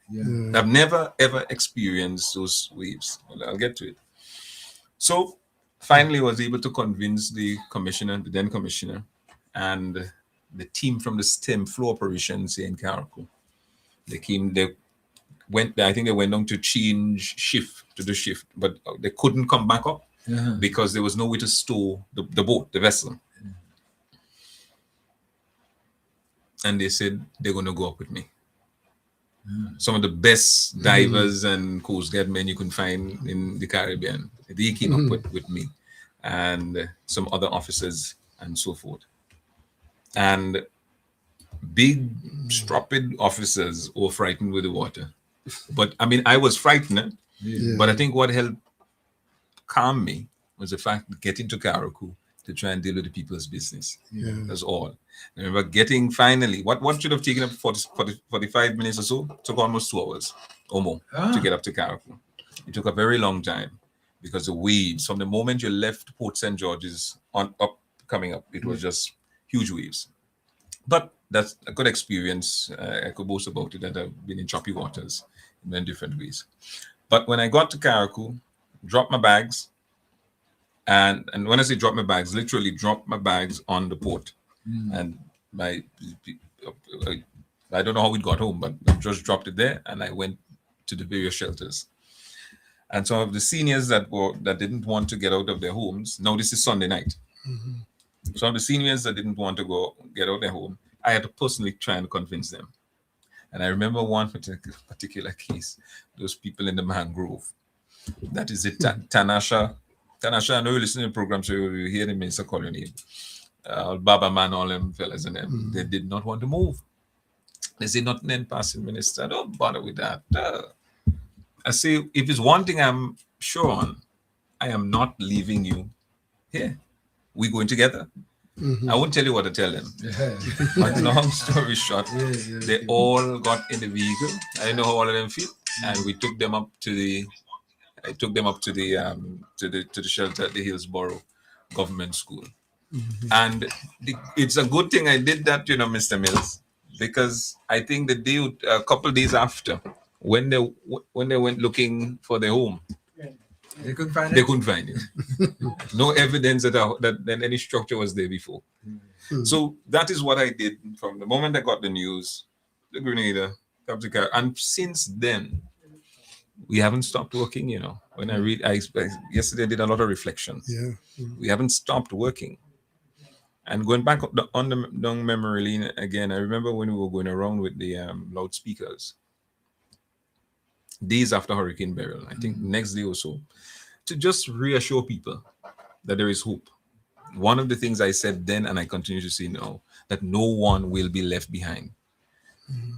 I've never, ever experienced those waves. Well, I'll get to it. So finally, I was able to convince the then commissioner, and the team from the STEM flow operations here in Carriacou. They went down to change to the shift, but they couldn't come back up because there was no way to store the vessel. And they said they're going to go up with me. Some of the best divers and Coast Guard men you can find in the Caribbean, they came up with me and some other officers and so forth. And big, strapped officers were frightened with the water. But I mean, I was frightened, but I think what helped calm me was the fact that getting to Carriacou, to try and deal with the people's business. Yeah. That's all. I remember getting finally, what should have taken up 45 minutes or so, took almost 2 hours or more to get up to Carriacou. It took a very long time because the waves, from the moment you left Port St. George's coming up, it was just huge waves. But that's a good experience. I could boast about it that I've been in choppy waters in many different ways. But when I got to Carriacou, dropped my bags, and when I say drop my bags, literally drop my bags on the port. And I don't know how we got home, but I just dropped it there, and I went to the various shelters. And some of the seniors that didn't want to get out of their homes. Now this is Sunday night. Some of the seniors that didn't want to get out of their home, I had to personally try and convince them. And I remember one particular case, those people in the mangrove. That is it, Tanasha. Tanasha, I know you listen to the program, so you hear the minister call your name. Baba Man, all them fellas and them, they did not want to move. They say, nothing then, passing minister, don't bother with that. I say, if it's one thing I'm sure on, I am not leaving you here. We're going together. I won't tell you what to tell them. But long story short, they all got in the vehicle. I didn't know how all of them feel, and we took them up to the. I took them up to the shelter at the Hillsborough Government School, and it's a good thing I did that, Mr. Mills, because I think a couple days after, when they went looking for their home, they couldn't find it. They couldn't find it. No evidence that any structure was there before. So that is what I did from the moment I got the news, the Grenada, and since then. We haven't stopped working, When I read, yesterday I did a lot of reflection. We haven't stopped working. And going back on the memory lane again, I remember when we were going around with the loudspeakers, days after Hurricane Beryl, I think next day or so, to just reassure people that there is hope. One of the things I said then, and I continue to say now, that no one will be left behind.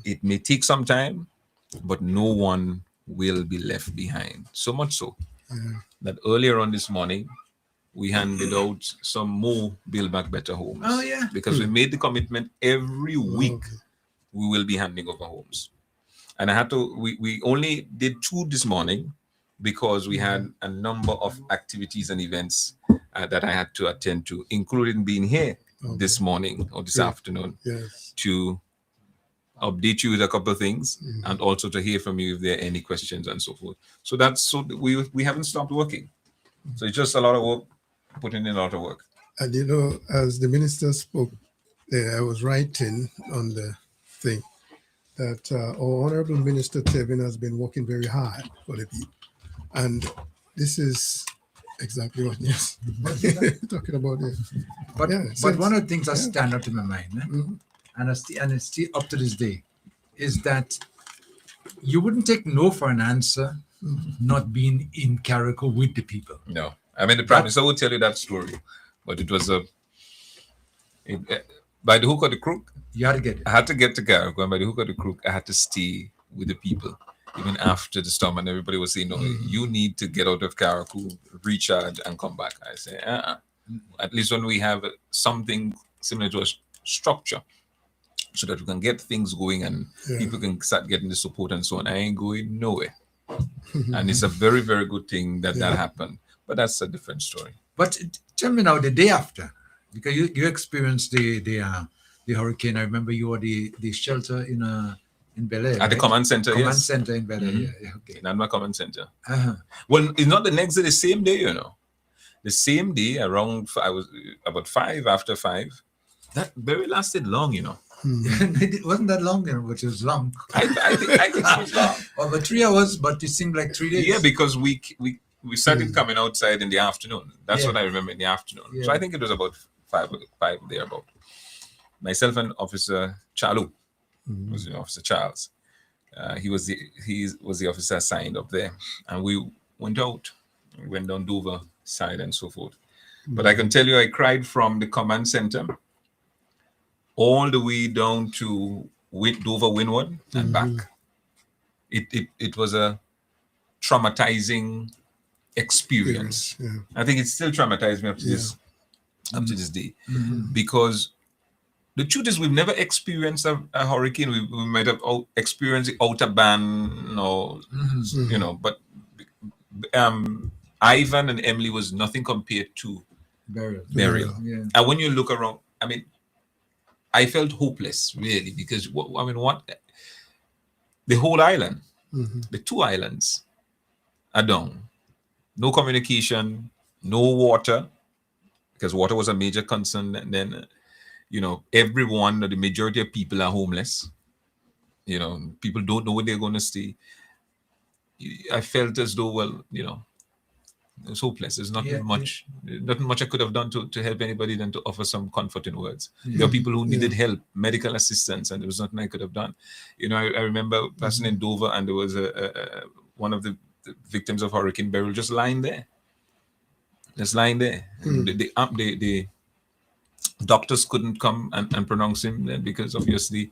It may take some time, but no one will be left behind. So much so that earlier on this morning, we handed out some more Build Back Better homes. Oh, yeah. Because we made the commitment every week we will be handing over homes. And we only did 2 this morning because we had a number of activities and events that I had to attend to, including being here this morning or this afternoon to update you with a couple of things and also to hear from you if there are any questions and so forth. So we haven't stopped working. So it's just a lot of work, putting in a lot of work. And as the minister spoke there, I was writing on the thing that our Honorable Minister Tevin has been working very hard for the people. And this is exactly what he's talking about here. But one of the things that stand out in my mind, and it's still up to this day, is that you wouldn't take no for an answer not being in Carriacou with the people. No. I mean, the Prime Minister would tell you that story, but it was by the hook or the crook. You had to get it. I had to get to Carriacou, and by the hook or the crook, I had to stay with the people, even after the storm, and everybody was saying, no, you need to get out of Carriacou, recharge, and come back. I say, at least when we have something similar to a structure, so that we can get things going and people can start getting the support and so on. I ain't going nowhere. And it's a very, very good thing that happened. But that's a different story. But tell me now, the day after, because you experienced the hurricane. I remember you were the shelter in Bel Air. At the command center, Command center in Bel Air, okay. In my command center. Well, it's not the next day, the same day, The same day, I was about 5 after 5. That very lasted long, It wasn't that long, which was long. I think it was long. About 3 hours, but it seemed like 3 days. Yeah, because we started coming outside in the afternoon. That's what I remember, in the afternoon. So I think it was about 5 thereabout. Myself and Officer Chalu, was Officer Charles. He was the officer assigned up there, and we went out. We went down Dover side and so forth. But I can tell you, I cried from the command center all the way down to Dover Windward and back. It was a traumatizing experience. I think it still traumatized me up to up to this day, because the truth is we've never experienced a hurricane. We might have experienced the outer band, or you know, but Ivan and Emily was nothing compared to Burial. Yeah. And when you look around, I mean, I felt hopeless really, because what the whole island, the two islands are down. No communication, no water, because water was a major concern. And then, you know, everyone, the majority of people are homeless. You know, people don't know where they're going to stay. I felt as though, well, you know, it was hopeless. There's nothing much I could have done to help anybody than to offer some comforting words. There are people who needed help, medical assistance, and there was nothing I could have done. You know, I remember passing in Dover, and there was one of the victims of Hurricane Beryl just lying there. The doctors couldn't come and pronounce him because obviously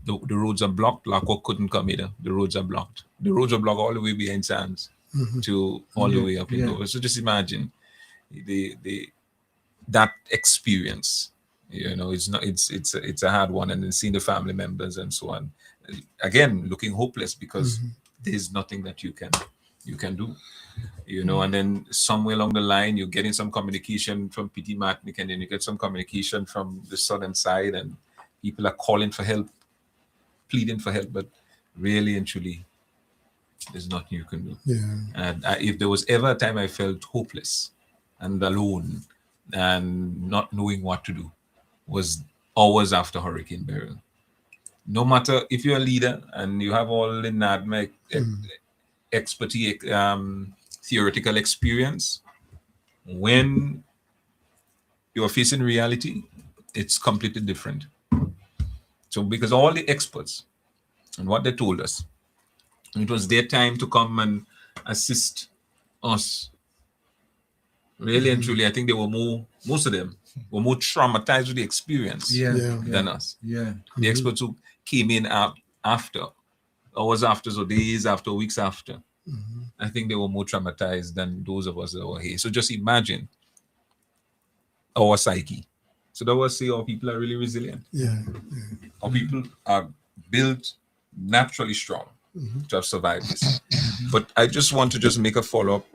the roads are blocked. Lacko couldn't come either. The roads are blocked. The roads are blocked all the way behind Sands to all the way up in Dover. So just imagine that experience. You know, it's a hard one, and then seeing the family members and so on. Again, looking hopeless because there's nothing that you can do. You know, and then somewhere along the line, you're getting some communication from Petit Martinique, and then you get some communication from the southern side, and people are calling for help, pleading for help, but really and truly, there's nothing you can do. And if there was ever a time I felt hopeless and alone and not knowing what to do, was hours after Hurricane Beryl. No matter if you're a leader and you have all the NADMA expertise, theoretical experience, when you're facing reality, it's completely different. So because all the experts and what they told us, it was their time to come and assist us. Really and truly, I think they were most of them were more traumatized with the experience than us. The experts who came in after, hours after, or days after, weeks after, I think they were more traumatized than those of us that were here. So just imagine our psyche. So that was say our people are really resilient. Our people are built naturally strong to have survived this. But I just want to just make a follow-up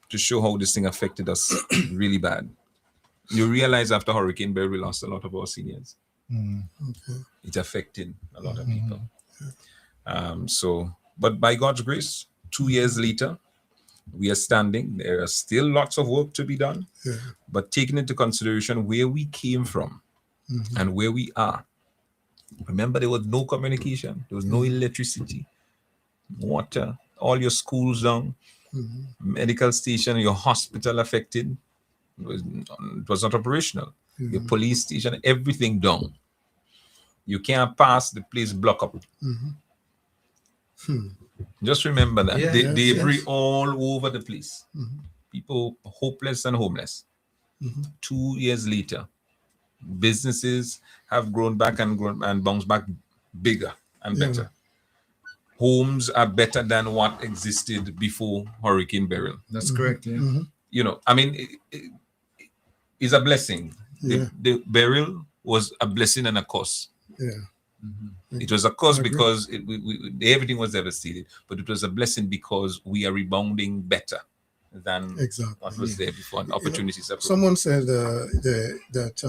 to show how this thing affected us really bad. You realize after Hurricane Beryl, we lost a lot of our seniors. It affected a lot of people. But by God's grace, 2 years later, we are standing. There are still lots of work to be done, but taking into consideration where we came from and where we are. Remember, there was no communication. There was no electricity, water, all your schools down, medical station, your hospital affected. It was not operational. Your police station, everything down. You can't pass, the place block up. Just remember that. Debris all over the place. People hopeless and homeless. 2 years later, businesses have grown back and bounced back bigger and better. Homes are better than what existed before Hurricane Beryl. That's correct. You know, I mean, it's a blessing. The burial was a blessing and a curse. It was a curse because everything was devastated, but it was a blessing because we are rebounding better than what was there before, and opportunities. Someone said that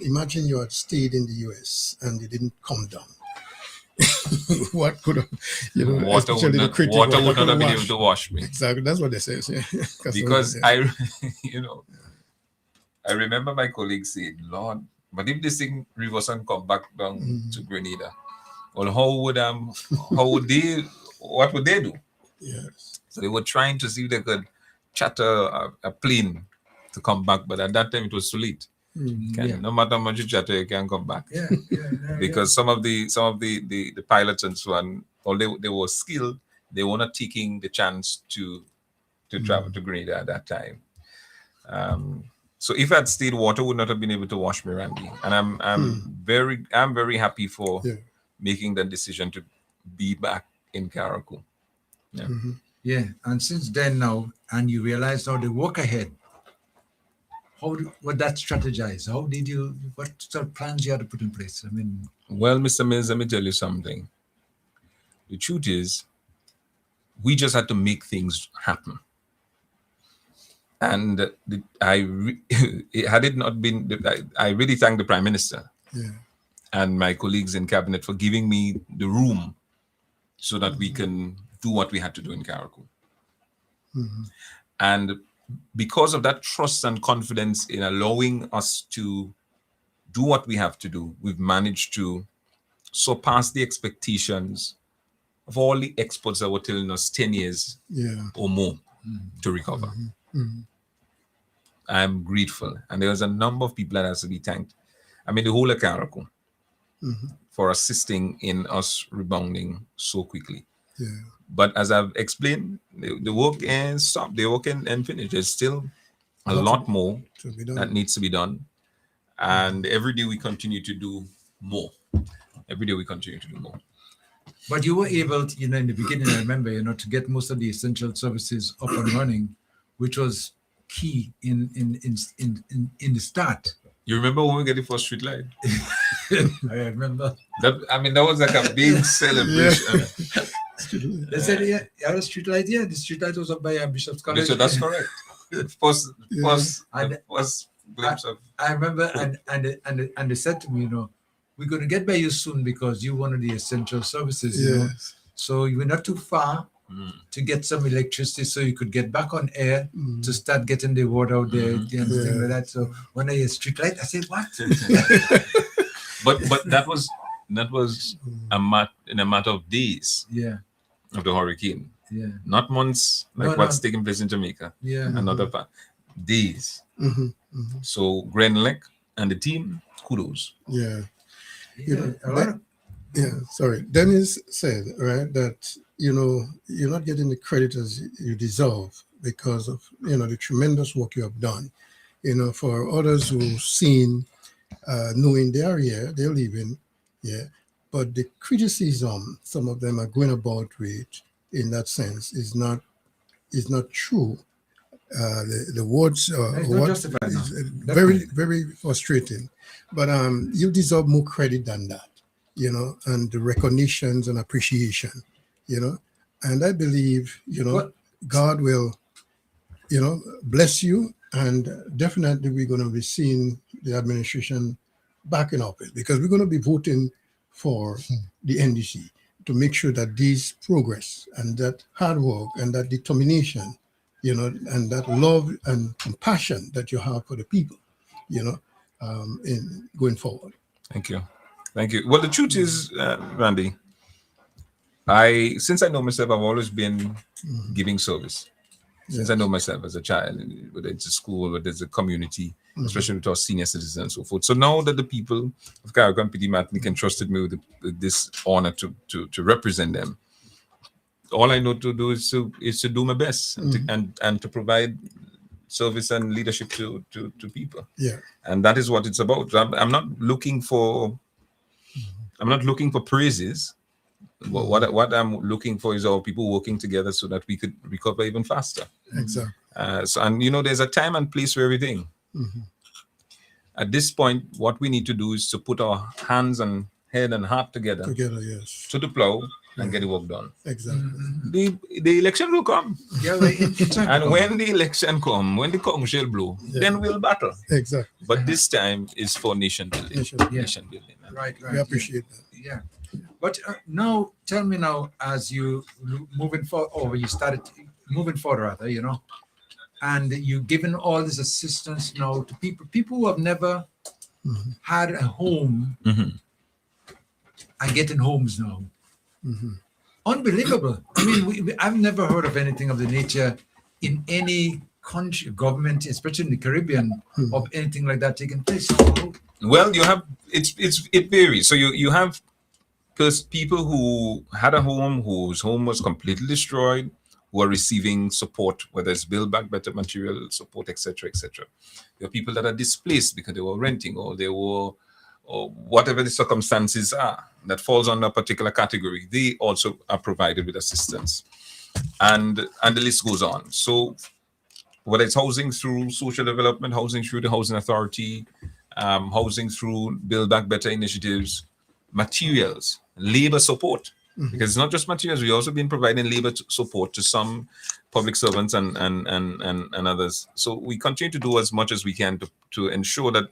imagine you had stayed in the US and you didn't come down. What could have, water would not have been able to wash me. Exactly, that's what they say. Because I remember my colleagues saying, Lord, but if this thing reverse and come back down to Grenada, well, what would they do? So they were trying to see if they could charter a plane to come back, but at that time it was too late. No matter how much you chatter, you can't come back. Because some of the pilots and so on, although they were skilled, they were not taking the chance to travel to Grenada at that time. So if I'd stayed, water would not have been able to wash me, Randy. And I'm very happy for making that decision to be back in Carriacou. And since then now, and you realize now the work ahead, what that strategize? How did you? What sort of plans you had to put in place? I mean, well, Mr. Mills, let me tell you something. The truth is, we just had to make things happen. And had it not been, I really thank the Prime Minister and my colleagues in cabinet for giving me the room so that we can do what we had to do in Carriacou. And because of that trust and confidence in allowing us to do what we have to do, we've managed to surpass the expectations of all the experts that were telling us 10 years or more to recover. I'm grateful. And there was a number of people that has to be thanked. I mean, the whole of Carriacou for assisting in us rebounding so quickly. But as I've explained, the work ain't stopped. The work ain't finished. There's still a lot more that needs to be done. And every day we continue to do more. Every day we continue to do more. But you were able to, in the beginning, I remember, to get most of the essential services up and running, which was key in the start. You remember when we get the first street light? I remember. That was like a big celebration. They said, the street light, the street light was up by Bishop's College. So that's correct. First glimpse of. I remember, and they said to me, we're going to get by you soon because you're one of the essential services, you know. So you were not too far to get some electricity so you could get back on air to start getting the water out there and things like that. So when I hear street light, I said, what? but that was in a matter of days of the hurricane. Not months like what's taking place in Jamaica. Another part. Days. So Grenlec and the team, kudos. Sorry. Dennis said, right, that you're not getting the credit as you deserve because of the tremendous work you have done. For others who've seen, knowing they are here, they're leaving, but the criticism some of them are going about with in that sense is not true. The words is very, very frustrating, but you deserve more credit than that, and the recognitions and appreciation, and I believe, God will, bless you, and definitely we're going to be seeing the administration back in office because we're going to be voting for the NDC to make sure that these progress and that hard work and that determination, and that love and compassion that you have for the people, in going forward. Thank you. Well, the truth is, Randy, since I know myself, I've always been giving service. Since I know myself as a child, whether it's a school, whether it's a community, especially with our senior citizens and so forth. So now that the people of Carriacou and Petit Martinique entrusted me with this honor to represent them, all I know to do is to do my best and to provide service and leadership to people. And that is what it's about. I'm not looking for praises. What I'm looking for is our people working together so that we could recover even faster. Exactly. There's a time and place for everything. At this point, what we need to do is to put our hands and head and heart together to the plow and get the work done. Exactly. The election will come. And when the election comes, when the conch shall blow, then we'll battle. Exactly. But this time is for nation building. Nation building. Right. We appreciate that. Yeah. But now, tell me now, as you moving forward, or you started moving forward, rather, and you're giving all this assistance now to people who have never had a home, are getting homes now. Unbelievable. I mean, I've never heard of anything of the nature in any country, government, especially in the Caribbean, of anything like that taking place. Well, you have it varies. So you have people who had a home whose home was completely destroyed, who are receiving support, whether it's Build Back Better material support, etc., etc. There are people that are displaced because they were renting or whatever the circumstances are that falls under a particular category. They also are provided with assistance, and the list goes on. So whether it's housing through social development, housing through the housing authority, housing through Build Back Better initiatives, materials, labor support. Because it's not just materials, we've also been providing labor support to some public servants and others. So we continue to do as much as we can to ensure that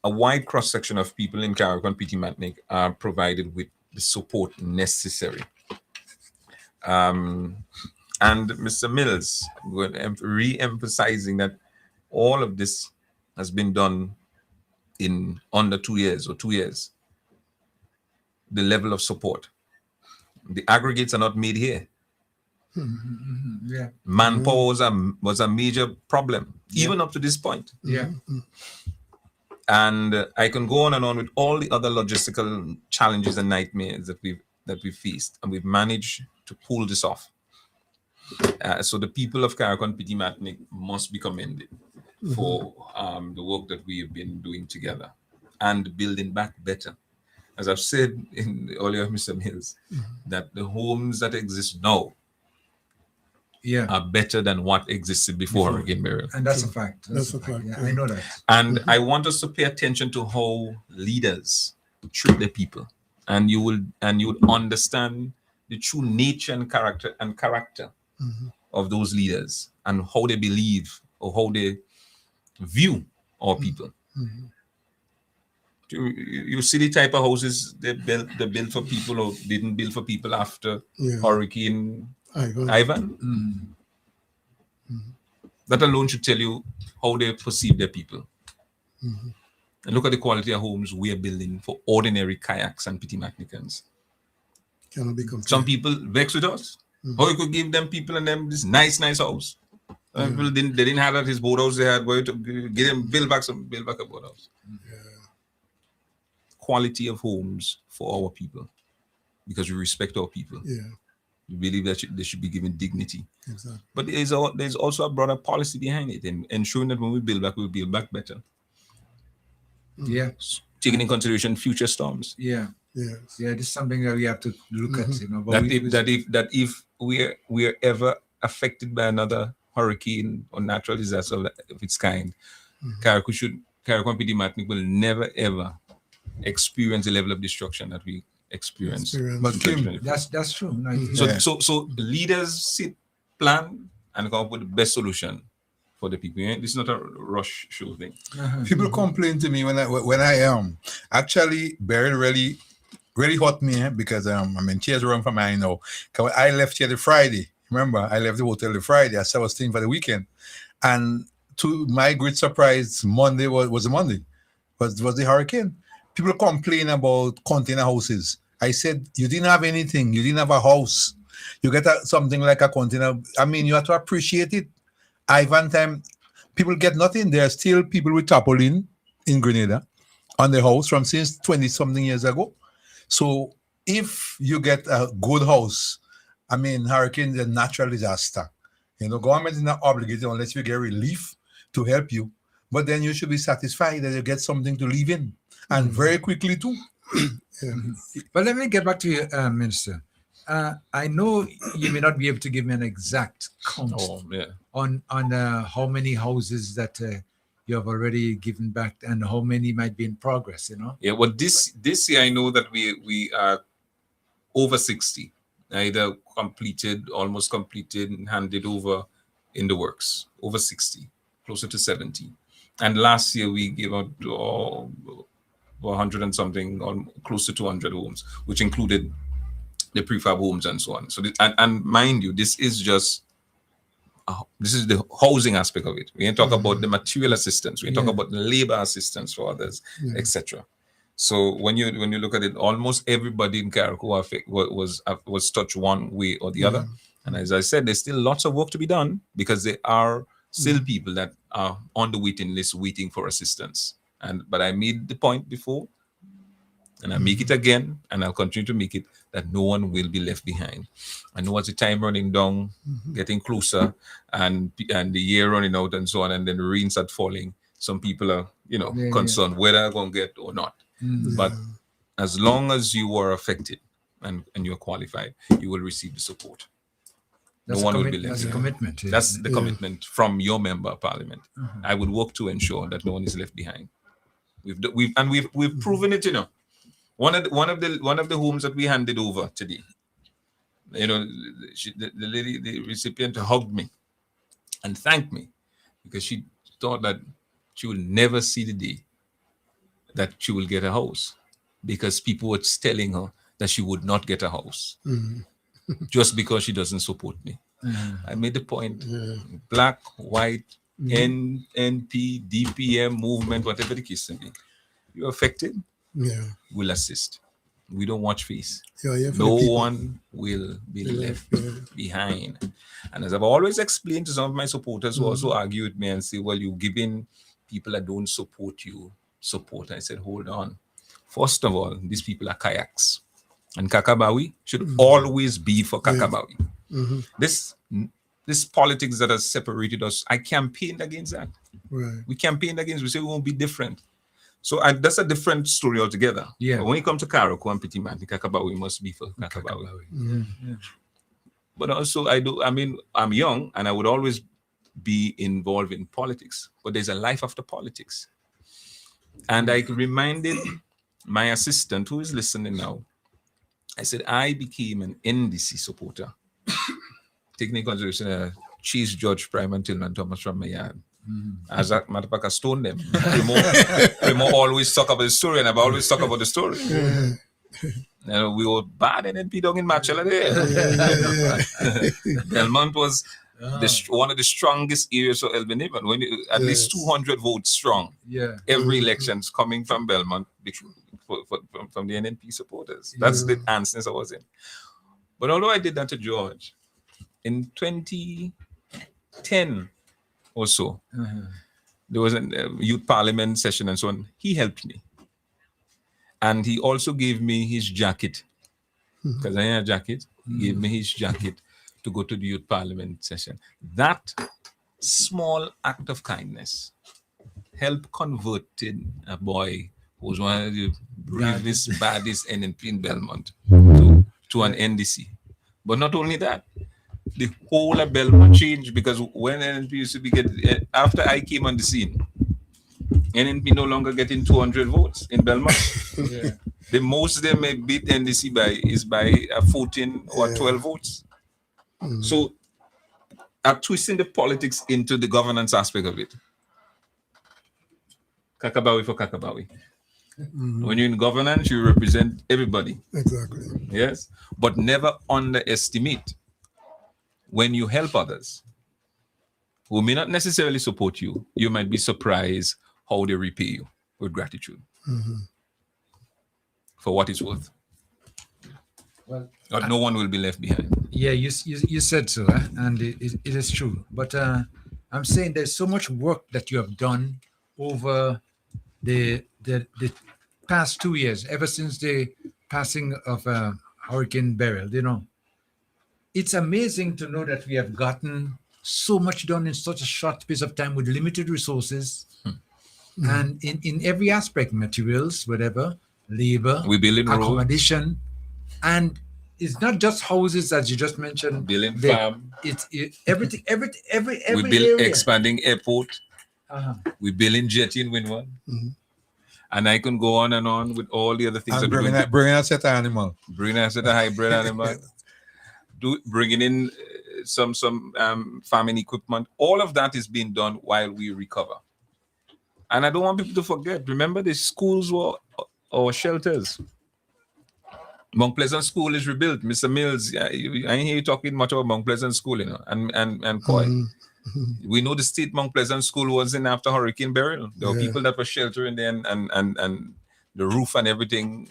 a wide cross-section of people in Carriacou and PT Matnik are provided with the support necessary. And Mr. Mills, we're re-emphasizing that all of this has been done in under 2 years or 2 years. The level of support. The aggregates are not made here. Yeah. Manpower was a major problem, even up to this point. Yeah. And I can go on and on with all the other logistical challenges and nightmares that we've faced, and we've managed to pull this off. So the people of Carriacou and PT Matnik must be commended for the work that we have been doing together and building back better. As I've said earlier, Mr. Mills, that the homes that exist now are better than what existed before Hurricane Beryl. And that's a fact. That's a fact. Yeah, I know that. And I want us to pay attention to how leaders treat their people, and you would understand the true nature and character of those leaders and how they believe or how they view our people. You see the type of houses they built for people or didn't build for people after Hurricane Ivan. That alone should tell you how they perceive their people. And look at the quality of homes we are building for ordinary kayaks and PT Matnikans. Cannot be compared. Some people vex with us. How you could give them people and them this nice house. People didn't have that his boathouse. They had to get them build back a boathouse. Quality of homes for our people, because we respect our people. We believe that they should be given dignity. Exactly. But there's also a broader policy behind it, and ensuring that when we build back, we'll build back better. Taking in consideration future storms. This is something that we have to look at. That if we're ever affected by another hurricane or natural disaster of its kind, Carriacou and PT Matnik will never ever experience the level of destruction that we experienced. But Kim, that's true. So leaders plan and come up with the best solution for the people. This is not a rush show thing. People complain to me when I actually Beryl really hurt me because tears run from my eye now. Cause I left here the Friday. Remember, I left the hotel the Friday. I said I was staying for the weekend, and to my great surprise, Monday was the hurricane. People complain about container houses. I said, you didn't have anything. You didn't have a house. You get something like a container. You have to appreciate it. Ivan time, people get nothing. There are still people with tarpaulin in Grenada on the house from since 20-something years ago. So if you get a good house, hurricane is a natural disaster. Government is not obligated unless you get relief to help you. But then you should be satisfied that you get something to live in. And very quickly too. But let me get back to you, Minister. I know you may not be able to give me an exact count on how many houses that you have already given back and how many might be in progress. Yeah. Well, this year I know that we are over 60, either completed, almost completed, and handed over in the works. Over 60, closer to 70. And last year we gave out 100 and something, or close to 200 homes, which included the prefab homes and so on. So, and mind you, this is the housing aspect of it. We ain't talk about the material assistance. We ain't talk about the labor assistance for others, etc. So when you look at it, almost everybody in Carriacou was touched one way or the other. And as I said, there's still lots of work to be done because there are still people that are on the waiting list waiting for assistance. But I made the point before, and I make it again, and I'll continue to make it, that no one will be left behind. I know as the time running down, getting closer, and the year running out and so on, and then the rain start falling, some people are, concerned whether they're going to get or not. But as long as you are affected and you're qualified, you will receive the support. No one will be left. That's a commitment. That's the commitment from your member of parliament. I would work to ensure that no one is left behind. We've proven it. One of the homes that we handed over today. The lady, the recipient, hugged me and thanked me because she thought that she will never see the day that she will get a house, because people were telling her that she would not get a house just because she doesn't support me. I made the point. Black, white, NNP, DPM, movement, whatever the case may be. You're affected, we'll assist. We don't watch face. No one will be left behind. And as I've always explained to some of my supporters who also argue with me and say, well, you're giving people that don't support you support. I said, hold on. First of all, these people are kayaks. And Kakabawi should always be for Kakabawi. This politics that has separated us, I campaigned against that. We campaigned against, we say we won't be different. So that's a different story altogether. But when you come to Karako and Pitimanti, Kakabawi must be for Kakabawi. But also I'm young and I would always be involved in politics. But there's a life after politics. And I reminded my assistant, who is listening now, I said, I became an NDC supporter. Taking into consideration Chief Judge Prime and Tillman Thomas from my yard. As a matter of fact, I stoned them. Primo always talk about the story, and I've always talked about the story. We were bad NNP down in Machela there. Belmont was one of the strongest areas of El Benevan. When at least 200 votes strong. Every election's coming from Belmont from the NNP supporters. That's the answers I was in. But although I did that to George, in 2010 or so, there was a youth parliament session and so on. He helped me. And he also gave me his jacket. Because I had a jacket. He gave me his jacket to go to the youth parliament session. That small act of kindness helped converted a boy who was one of the bravest, baddest NNP in Belmont to an NDC. But not only that, the whole of Belmont changed, because when NNP used to be after I came on the scene, NNP no longer getting 200 votes in Belmont. The most they may beat NDC by 14 or 12 votes. So I'm twisting the politics into the governance aspect of it. Kakabawi for Kakabawi. When you're in governance, you represent everybody. Exactly. Yes, but never underestimate when you help others who may not necessarily support you. You might be surprised how they repay you with gratitude for what it's worth. Well, no one will be left behind. Yeah, you said so, and it is true. But I'm saying there's so much work that you have done over the past 2 years, ever since the passing of Hurricane Beryl. It's amazing to know that we have gotten so much done in such a short space of time with limited resources, and in every aspect, materials, whatever, labor, we building accommodation, and it's not just houses, as you just mentioned. Building farm. It's everything. Every we build area. Expanding airport. We building jetty in Windward. And I can go on and on with all the other things. And bringing a set of animal. Bringing a set of hybrid animal. Bringing in some farming equipment. All of that is being done while we recover. And I don't want people to forget. Remember, the schools were our shelters. Mount Pleasant School is rebuilt. Mr. Mills, I ain't hear you talking much about Mount Pleasant School, and Coy. We know the state Mount Pleasant School was in after Hurricane Beryl. There were people that were sheltering there, and the roof and everything,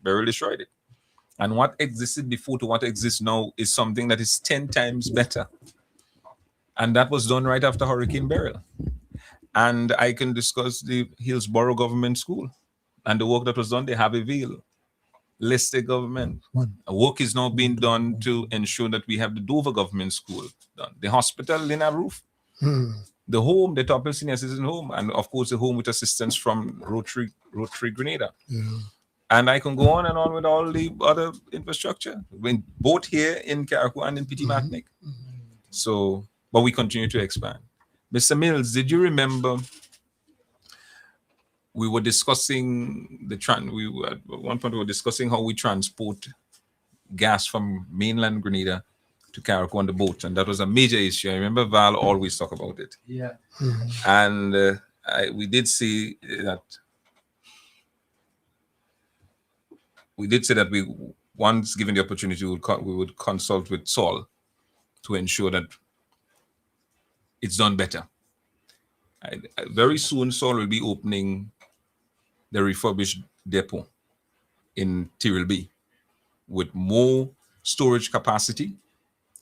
Beryl destroyed it. And what existed before to what exists now is something that is 10 times better. And that was done right after Hurricane Beryl. And I can discuss the Hillsborough Government School and the work that was done. They have a veil. Listed government. Work is now being done to ensure that we have the Dover Government School done. The hospital in a roof. The home, the Topple Senior Citizen Home, and of course the home with assistance from Rotary Grenada. And I can go on and on with all the other infrastructure, both here in Carriacou and in Petit-Martinique. So, but we continue to expand. Mr. Mills, did you remember we were discussing at one point we were discussing how we transport gas from mainland Grenada to Carriacou on the boat, and that was a major issue. I remember Val always talk about it. Yeah. And we did say that we, once given the opportunity, we would consult with Saul to ensure that it's done better. Very soon, Saul will be opening the refurbished depot in Tyrrell Bay with more storage capacity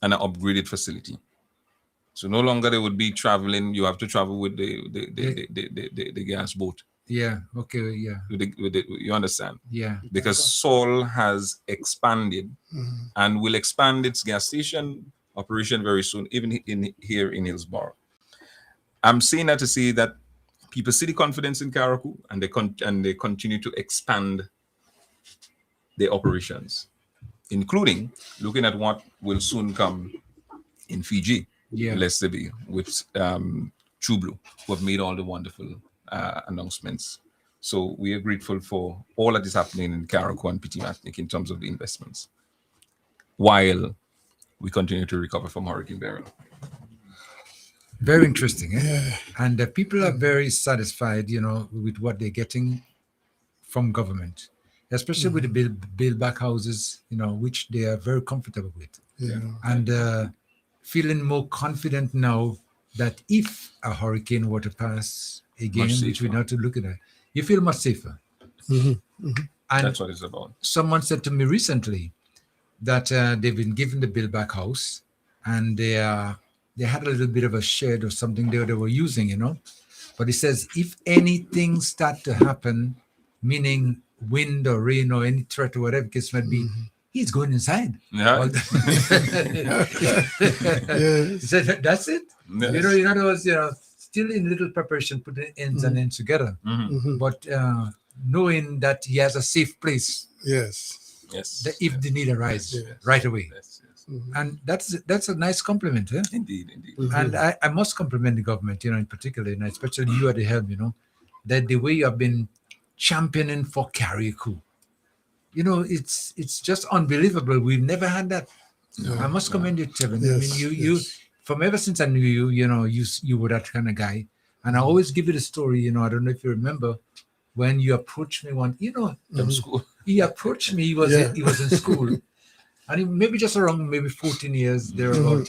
and an upgraded facility. So no longer they would be traveling. You have to travel with the gas boat. Yeah. Okay. Yeah. You understand? Yeah. Because Saul has expanded and will expand its gas station operation very soon, even here in Hillsborough. I'm saying that to say that people see the confidence in Carriacou and they continue to expand their operations, including looking at what will soon come in Fiji, Leicester Bay, with True Blue, who have made all the wonderful announcements. So we are grateful for all that is happening in Carriacou and Petit-Martinique in terms of the investments, while we continue to recover from Hurricane Beryl. Very interesting, eh? Yeah. And people are very satisfied, with what they're getting from government, especially with the build back houses, which they are very comfortable with. Yeah. And feeling more confident now that if a hurricane were to pass again, which we know to look at, you feel much safer. And that's what it's about. Someone said to me recently that they've been given the build back house, and they had a little bit of a shed or something they were using, But he says if anything start to happen, meaning wind or rain or any threat or whatever case might be, he's going inside. Yeah. He said, that's it. Yes. In other words, still in little preparation, putting ends and ends together. But knowing that he has a safe place. Yes. If the need arises right away. And that's a nice compliment, eh? Indeed. And I must compliment the government, in particular, and especially you at the helm, that the way you have been championing for Carriacou. It's just unbelievable. We've never had that. I must commend you, Tevin. Yes, I mean, you from ever since I knew you, you were that kind of guy. And I always give you the story, I don't know if you remember when you approached me from school. He approached me, he was in school. And he maybe just around 14 years thereabout,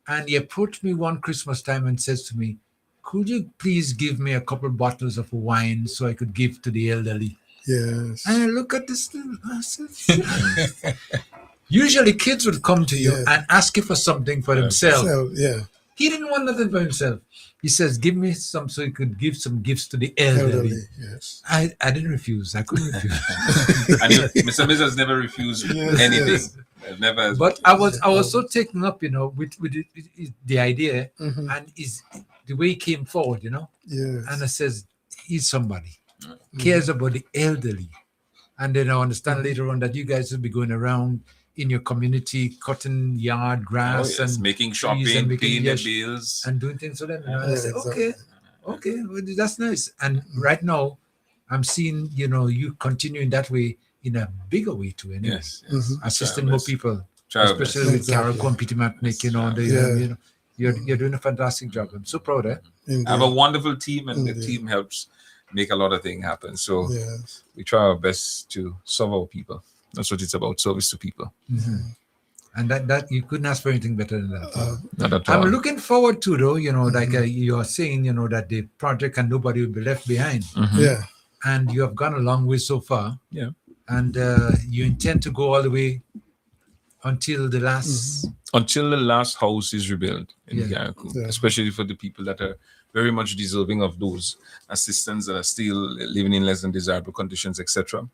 And he approached me one Christmas time and says to me, could you please give me a couple bottles of wine so I could give to the elderly? Yes. And I look at this thing, I said, usually kids would come to you and ask you for something for themselves. He didn't want nothing for himself. He says, give me some so he could give some gifts to the elderly. Yes. I didn't refuse. I couldn't refuse. And Mr. Mills has never refused anything. Yes. Never. But I was so taken up, with the idea and the way he came forward, Yes. And I says, he's somebody. Cares about the elderly. And then I understand later on that you guys will be going around in your community, cutting yard grass and making shopping, paying the bills, and doing things for them. And I said, okay, well, that's nice. And right now, I'm seeing you continuing that way in a bigger way too. Anyway. Yes. Assisting more people, especially with Carriacou and Petit-Martinique. You're doing a fantastic job. I'm so proud. I have a wonderful team, and the team helps make a lot of things happen. So we try our best to serve our people. That's what it's about, service to people. And that you couldn't ask for anything better than that. Not at all. I'm looking forward to, though, like you are saying, that the project and nobody will be left behind. Yeah. And you have gone a long way so far. Yeah. And you intend to go all the way until the last house is rebuilt in Carriacou, especially for the people that are very much deserving of those assistance that are still living in less than desirable conditions, etc.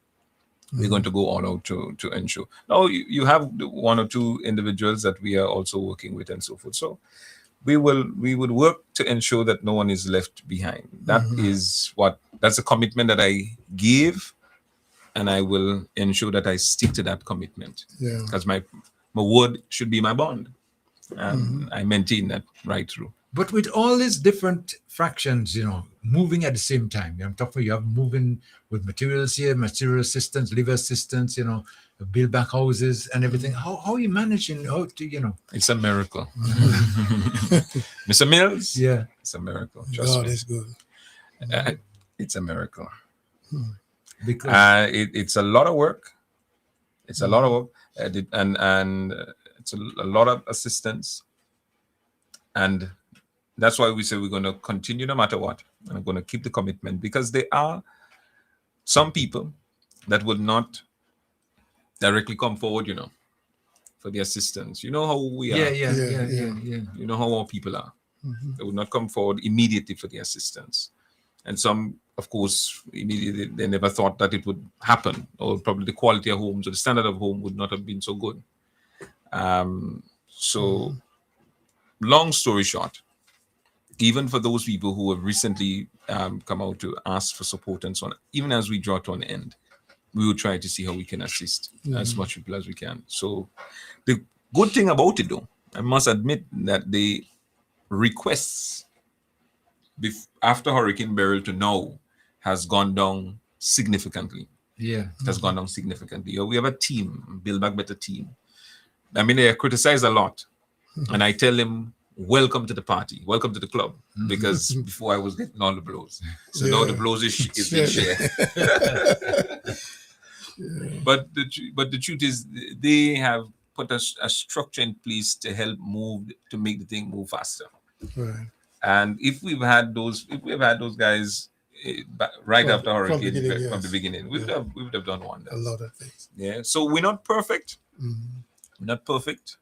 We're going to go all out to ensure. Now, you have one or two individuals that we are also working with and so forth. So we would work to ensure that no one is left behind. That's a commitment that I gave and I will ensure that I stick to that commitment. Yeah. Because my word should be my bond. And I maintain that right through. But with all these different fractions, moving at the same time, I'm talking, you have moving with materials here, material assistance, labor assistance, build back houses and everything. How are you managing? How to, It's a miracle. Mr. Mills? Yeah. It's a miracle. Trust God me. is good. It's a miracle. Because it's a lot of work. It's a lot of work. And it's a lot of assistance. And that's why we say we're going to continue no matter what. And we're going to keep the commitment, because there are some people that would not directly come forward, for the assistance. You know how we are. Yeah. You know how our people are. They would not come forward immediately for the assistance. And some, of course, immediately they never thought that it would happen, or probably the quality of homes or the standard of home would not have been so good. So long story short, even for those people who have recently come out to ask for support and so on, even as we draw to an end, we will try to see how we can assist as much people as we can. So the good thing about it, though, I must admit that the requests after Hurricane Beryl to now has gone down significantly. Yeah. It has gone down significantly. We have a team, Build Back Better team. I mean, they are criticized a lot. And I tell them, welcome to the party, welcome to the club, because before I was getting all the blows. So now the blows is being shared. But the truth is, they have put a structure in place to help to make the thing move faster. Right. And if we've had those guys right after Hurricane from the beginning, we would have done wonders. A lot of things. Yeah. So we're not perfect. We're not perfect.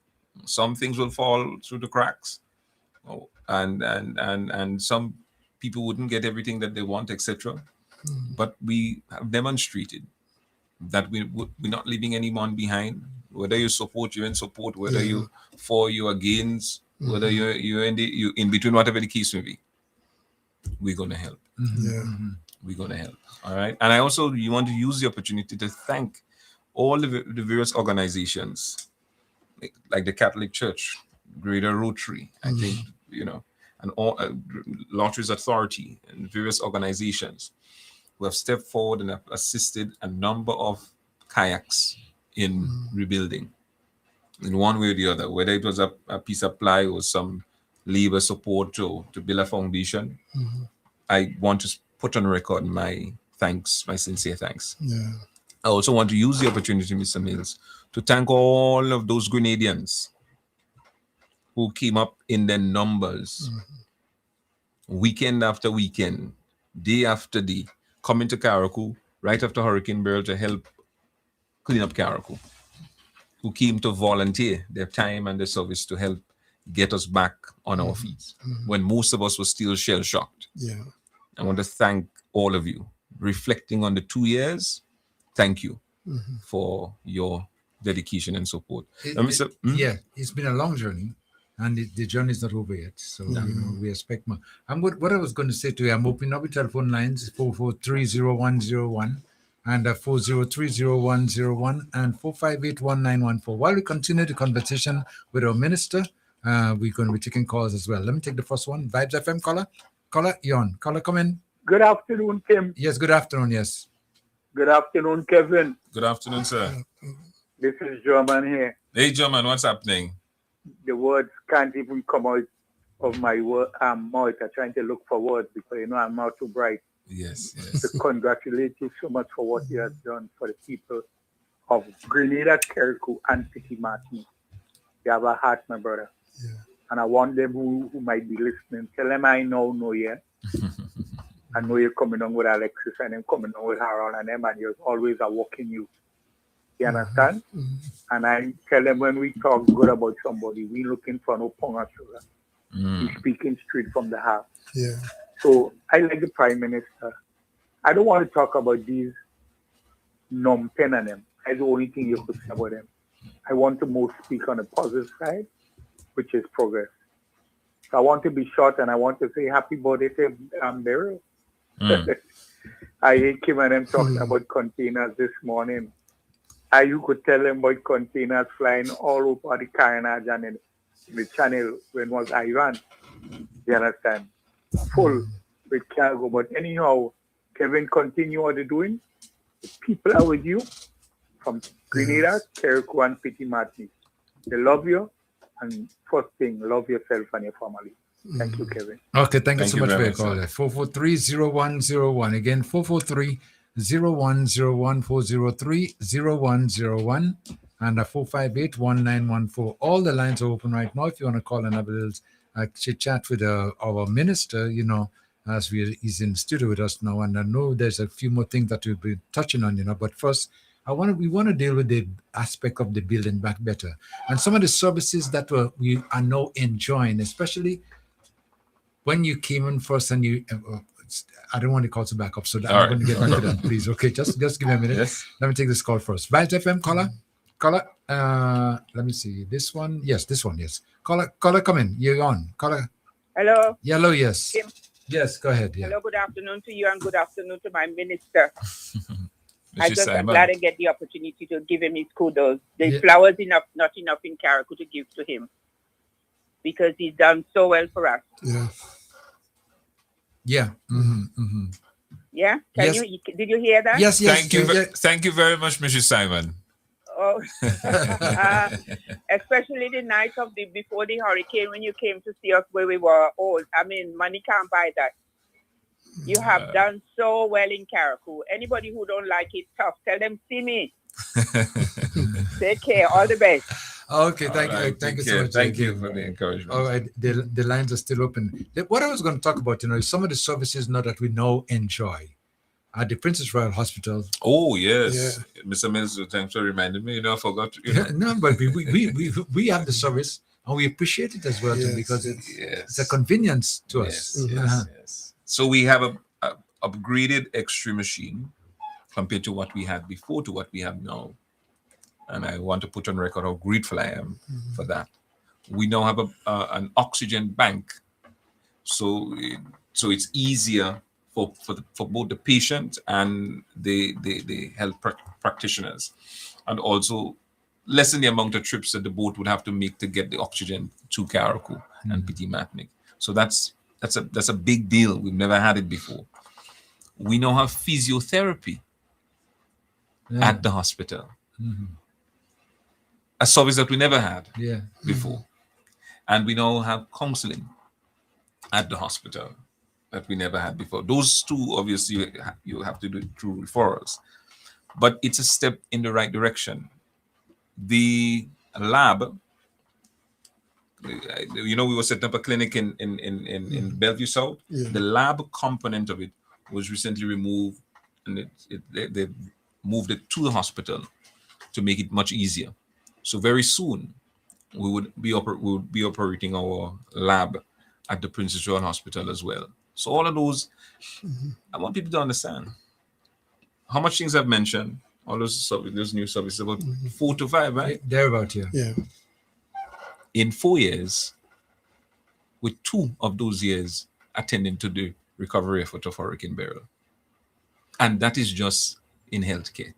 Some things will fall through the cracks, and some people wouldn't get everything that they want, etc. But we have demonstrated that we're not leaving anyone behind. Whether you support, you're in support. Whether you for, you're against. Whether you're in between, whatever the case may be, we're gonna help. We're gonna help. All right. And I also want to use the opportunity to thank all the various organizations, like the Catholic Church, Greater Rotary, I think, and all Lotteries Authority and various organizations who have stepped forward and have assisted a number of kayaks in rebuilding in one way or the other, whether it was a piece of ply or some labor support to build a foundation. I want to put on record my thanks, my sincere thanks. Yeah. I also want to use the opportunity, Mr. Mills, to thank all of those Grenadians who came up in their numbers, weekend after weekend, day after day, coming to Carriacou right after Hurricane Beryl to help clean up Carriacou, who came to volunteer their time and their service to help get us back on our feet when most of us were still shell-shocked. Yeah. I want to thank all of you. Reflecting on the 2 years, thank you for your dedication and support. Yeah, it's been a long journey, and the journey is not over yet. So we expect more. What I was going to say to you, I'm opening up the telephone lines 4430101 and 4030101 and 4581914. While we continue the conversation with our minister, we're going to be taking calls as well. Let me take the first one. Vibes FM caller, you're on. Caller, come in. Good afternoon, Kim. Yes, good afternoon. Yes. Good afternoon, Kevin. Good afternoon, sir. This is German here. Hey, German, what's happening? The words can't even come out of my mouth. I'm trying to look for words because I'm not too bright. Yes. To congratulate you so much for what you have done for the people of Grenada, Carriacou, and Petit Martinique. You have a heart, my brother. Yeah. And I want them who might be listening, tell them I know you. I know you're coming on with Alexis and I'm coming on with Harold and them, and you're always a walking you. You understand? And I tell them when we talk good about somebody, we looking for no pong or sugar. We speaking straight from the heart. Yeah. So I like the Prime Minister. I don't want to talk about these numping and them. That's the only thing you could say about them. I want to more speak on the positive side, which is progress. So I want to be short and I want to say happy birthday to Beryl. I hear Kim and them talking about containers this morning. You could tell them about containers flying all over the Carnage and in the channel when it was Iran. You understand? Full with cargo. But anyhow, Kevin, continue what they're doing. The people are with you from Grenada, Carriacou, and Petit Martinique. They love you. And first thing, love yourself and your family. Thank you, Kevin. Okay, thank you so much for your call. 443-0101. Again, 443-0101, 403-0101, and 458-1914. All the lines are open right now. If you want to call and have a little chit-chat with our minister, as he's in the studio with us now. And I know there's a few more things that we'll be touching on, but first, we want to deal with the aspect of the building back better. And some of the services that we are now enjoying, especially when you came in first and I don't want to call to back up, so I'm going to get back to that, please. Okay, just give me a minute. Yes. Let me take this call first. Vibes FM caller. Let me see. This one. Yes, this one. Yes. Caller, come in. You're on. Caller. Hello. Hello, yes. Kim. Yes, go ahead. Yeah. Hello, good afternoon to you and good afternoon to my minister. I'm glad I get the opportunity to give him his kudos. There's flowers not enough in Carriacou to give to him because he's done so well for us. Yeah. Yeah. Mm-hmm, mm-hmm. Yeah. Did you hear that? Yes. Thank you very much, Mrs. Simon. Oh, especially the night before the hurricane when you came to see us where we were old. I mean, money can't buy that. You have done so well in Carriacou. Anybody who don't like it, tough. Tell them, see me. Take care. All the best. Okay, thank you so much. Thank you for the encouragement. All right, the lines are still open. What I was going to talk about, is some of the services now that we now enjoy at the Princess Royal Hospital. Oh yes, Mr. Mills, thanks for reminding me. I forgot. No, but we have the service and we appreciate it as well too, because it's a convenience to us. Yes. So we have a upgraded X-ray machine compared to what we had before to what we have now. And I want to put on record how grateful I am for that. We now have an oxygen bank, so it's easier for both the patient and the health practitioners, and also lessen the amount of trips that the boat would have to make to get the oxygen to Carriacou and Petit Martinique. So that's a big deal. We've never had it before. We now have physiotherapy at the hospital. Mm-hmm. A service that we never had Mm-hmm. before. And we now have counseling at the hospital that we never had before. Those two, obviously, you have to do it through referrals. But it's a step in the right direction. The lab, we were setting up a clinic in Bellevue South. Yeah. The lab component of it was recently removed, and they moved it to the hospital to make it much easier. So very soon, we would be operating our lab at the Princess Royal Hospital as well. So all of those, I want people to understand how much things I've mentioned. All those new services, about 4 to 5, right? They're about here. Yeah. In 4 years, with 2 of those years attending to the recovery effort of Hurricane Beryl, and that is just in healthcare.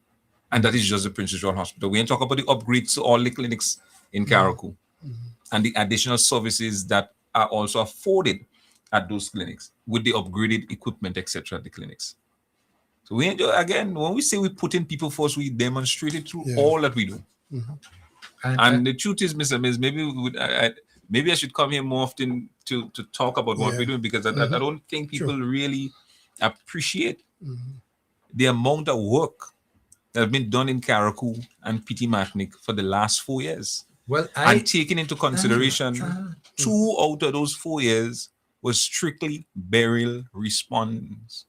And that is just the Princess Royal Hospital. We ain't talking about the upgrades to all the clinics in Carriacou and the additional services that are also afforded at those clinics with the upgraded equipment, etc. at the clinics. So we enjoy, again, when we say we put in people first, we demonstrate it through all that we do. And the truth is, Mr. Mills, maybe I should come here more often to talk about what we're doing, because I don't think people really appreciate the amount of work that have been done in Carriacou and Petit Martinique for the last 4 years. Well, and taking into consideration 2 out of those 4 years was strictly burial response.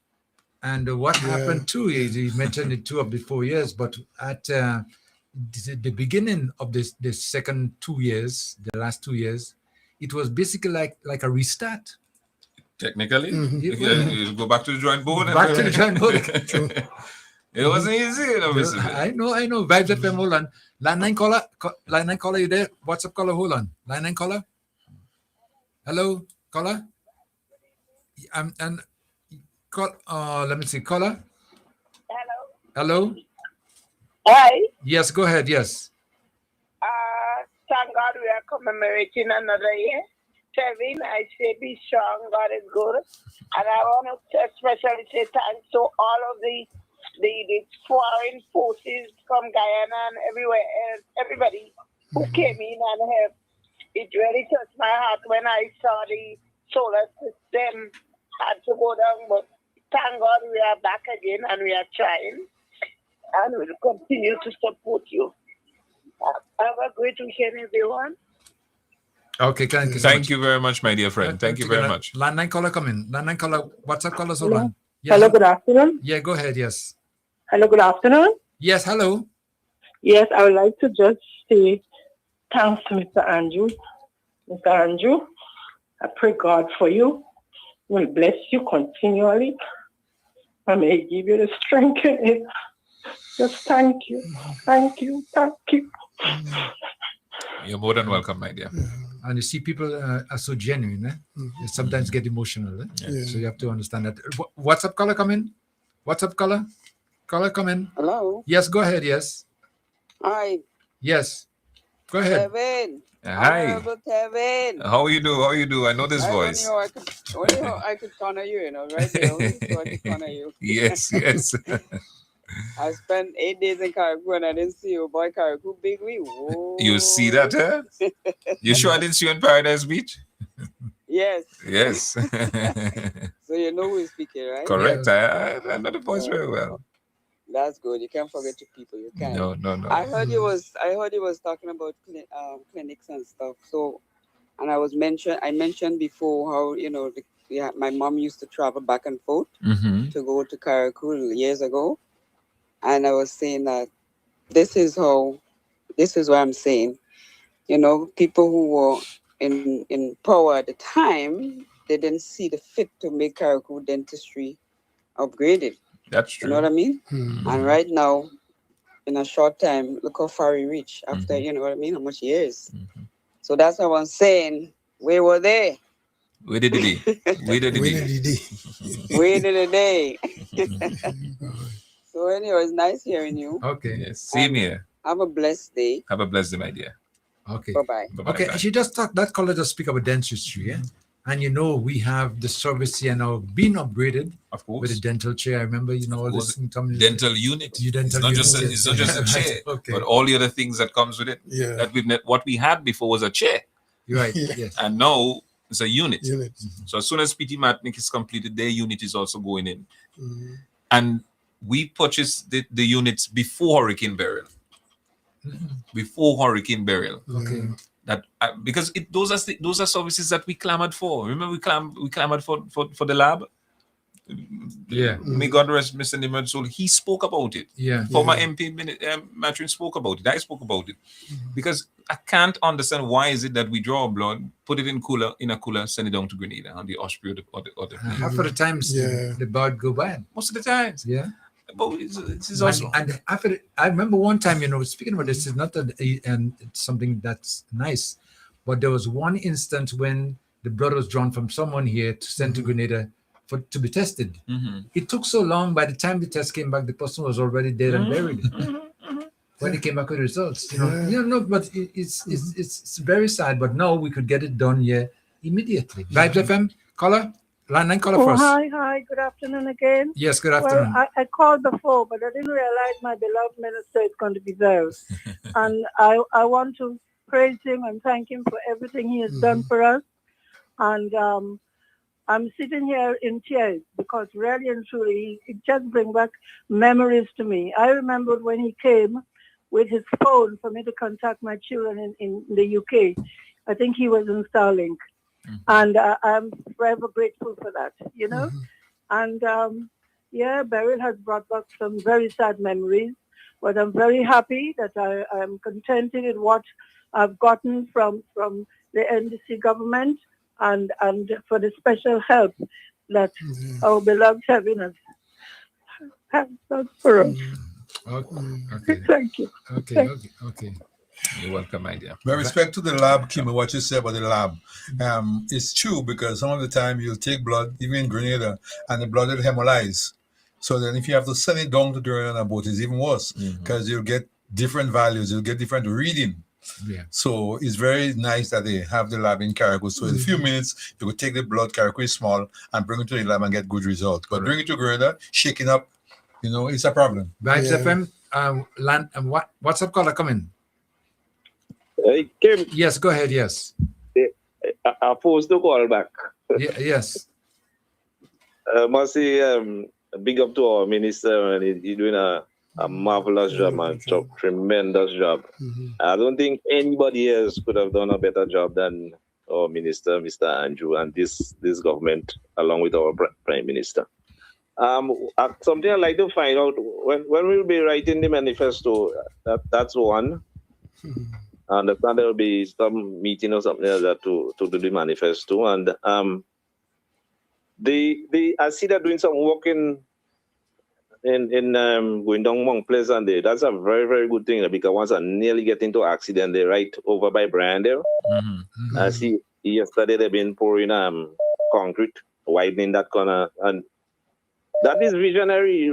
And what happened too is, he mentioned it 2 of the 4 years, but at the beginning of the second 2 years, the last 2 years, it was basically like a restart. Technically, you go back to the drawing board. Back to the drawing board. It wasn't easy, obviously. I know. Vibes FM, hold on. Line 9 caller, you there? What's up, caller? Hold on. Line 9 caller? Hello, caller? Let me see, caller? Hello? Hi. Yes, go ahead. Yes. Thank God we are commemorating another year. Kevin, I say be strong, God is good. And I want to especially say thanks to all of the foreign forces from Guyana and everywhere else, everybody who came in and helped. It really touched my heart when I saw the solar system had to go down, but thank God we are back again and we are trying, and we'll continue to support you. Have a great weekend, everyone. Okay, thank you. Thank you very much, my dear friend. Thank you very much. Landline caller coming. Landline caller, WhatsApp callers, hold Hello. on. Yes. Hello, good afternoon. Yeah, go ahead. Yes. Hello, good afternoon. Yes, hello. Yes, I would like to just say thanks to Mr. Andrew. Mr. Andrew, I pray God for you. Will bless you continually. I may give you the strength in it. Just thank you. Thank you. Thank you. You're more than welcome, my dear. And you see, people are so genuine. They sometimes get emotional. So you have to understand that. WhatsApp caller come in. WhatsApp caller? Caller come in. Hello. Yes, go ahead. Yes. Hi. Yes. Go ahead. Kevin. Hi. Honorable Kevin. How you do? How you do? I know this voice. Only how I could corner you, right there. Only so I could corner you. Yes. I spent 8 days in Caribou and I didn't see you. Boy, Caribou, big we. Whoa. You see that, huh? You sure I didn't see you in Paradise Beach? Yes. Yes. So you know who is speaking, right? Correct. I know the voice very well. That's good. You can't forget your people. You can't. No. I heard he was talking about clinics and stuff. So, and I mentioned before how my mom used to travel back and forth to go to Caracol years ago, and I was saying that this is what I'm saying. People who were in power at the time, they didn't see the fit to make Caracol dentistry upgraded. That's true. You know what I mean? And right now, in a short time, look how far we reach after, you know what I mean? How much years? So that's what I'm saying. Where were they? Where did it? Where did the day? So anyway, it's nice hearing you. Okay. Yes. Same here. Have a blessed day. Have a blessed day, my dear. Okay. Bye-bye. Okay, she just talked, that caller just speak about dentistry, yeah? And we have the service here now being upgraded, of course, with a dental chair. I remember, all the symptoms. Dental unit. It's not just a chair, but all the other things that comes with it. Yeah. What we had before was a chair. You're right. Yes. And now it's a unit. So as soon as PT Matnik is completed, their unit is also going in. And we purchased the units before Hurricane Beryl. Okay. That because those are services that we clamored for. Remember, we clamored for the lab. Yeah. May God rest Mr. Nimrod Soul. He spoke about it. Yeah. Former MP Matrin spoke about it. I spoke about it because I can't understand why is it that we draw blood, put it in a cooler, send it down to Grenada on the Osprey or the half of the times the bird go bad. Most of the times. Yeah. But it's also and after I remember one time, speaking about this is not and it's something that's nice, but there was one instance when the blood was drawn from someone here to send to Grenada to be tested. It took so long. By the time the test came back, the person was already dead and buried. When it came back with results, but it's very sad. But now we could get it done here immediately. Vibes FM caller. Line caller first. Hi. Good afternoon again. Yes, good afternoon. Well, I called before, but I didn't realize my beloved minister is going to be there. And I want to praise him and thank him for everything he has done for us. And I'm sitting here in tears because really and truly, it just brings back memories to me. I remember when he came with his phone for me to contact my children in the UK. I think he was in Starlink. And I'm forever grateful for that, And Beryl has brought back some very sad memories, but I'm very happy that I am contented with what I've gotten from the NDC government and for the special help that our beloved Kevin has done for us. Okay. Thank you. Okay. You're welcome, my dear. With respect to the lab, Kim, what you said about the lab, it's true because some of the time you'll take blood, even in Grenada, and the blood will hemolyze. So then if you have to send it down to Grenada on a boat, it's even worse because you'll get different values, you'll get different reading. Yeah. So it's very nice that they have the lab in Carriacou. So in a few minutes, you could take the blood, Carriacou is small, and bring it to the lab and get good results. But bring it to Grenada, shaking up, it's a problem. Vibes FM, what's up caller coming? Hey, Kim. Yes, go ahead, yes. I forced to call back. Yes. Must say, big up to our minister, and he's doing a marvelous job, man. Tremendous job. I don't think anybody else could have done a better job than our minister, Mr. Andrew, and this government, along with our prime minister. Something I'd like to find out when we'll be writing the manifesto. That's one. I understand there will be some meeting or something like that to do the manifesto, and I see they're doing some work in going down Mount Pleasant there. That's a very, very good thing because once I nearly get into accident, they right over by Brian there. I see yesterday they've been pouring concrete, widening that corner, and that is visionary.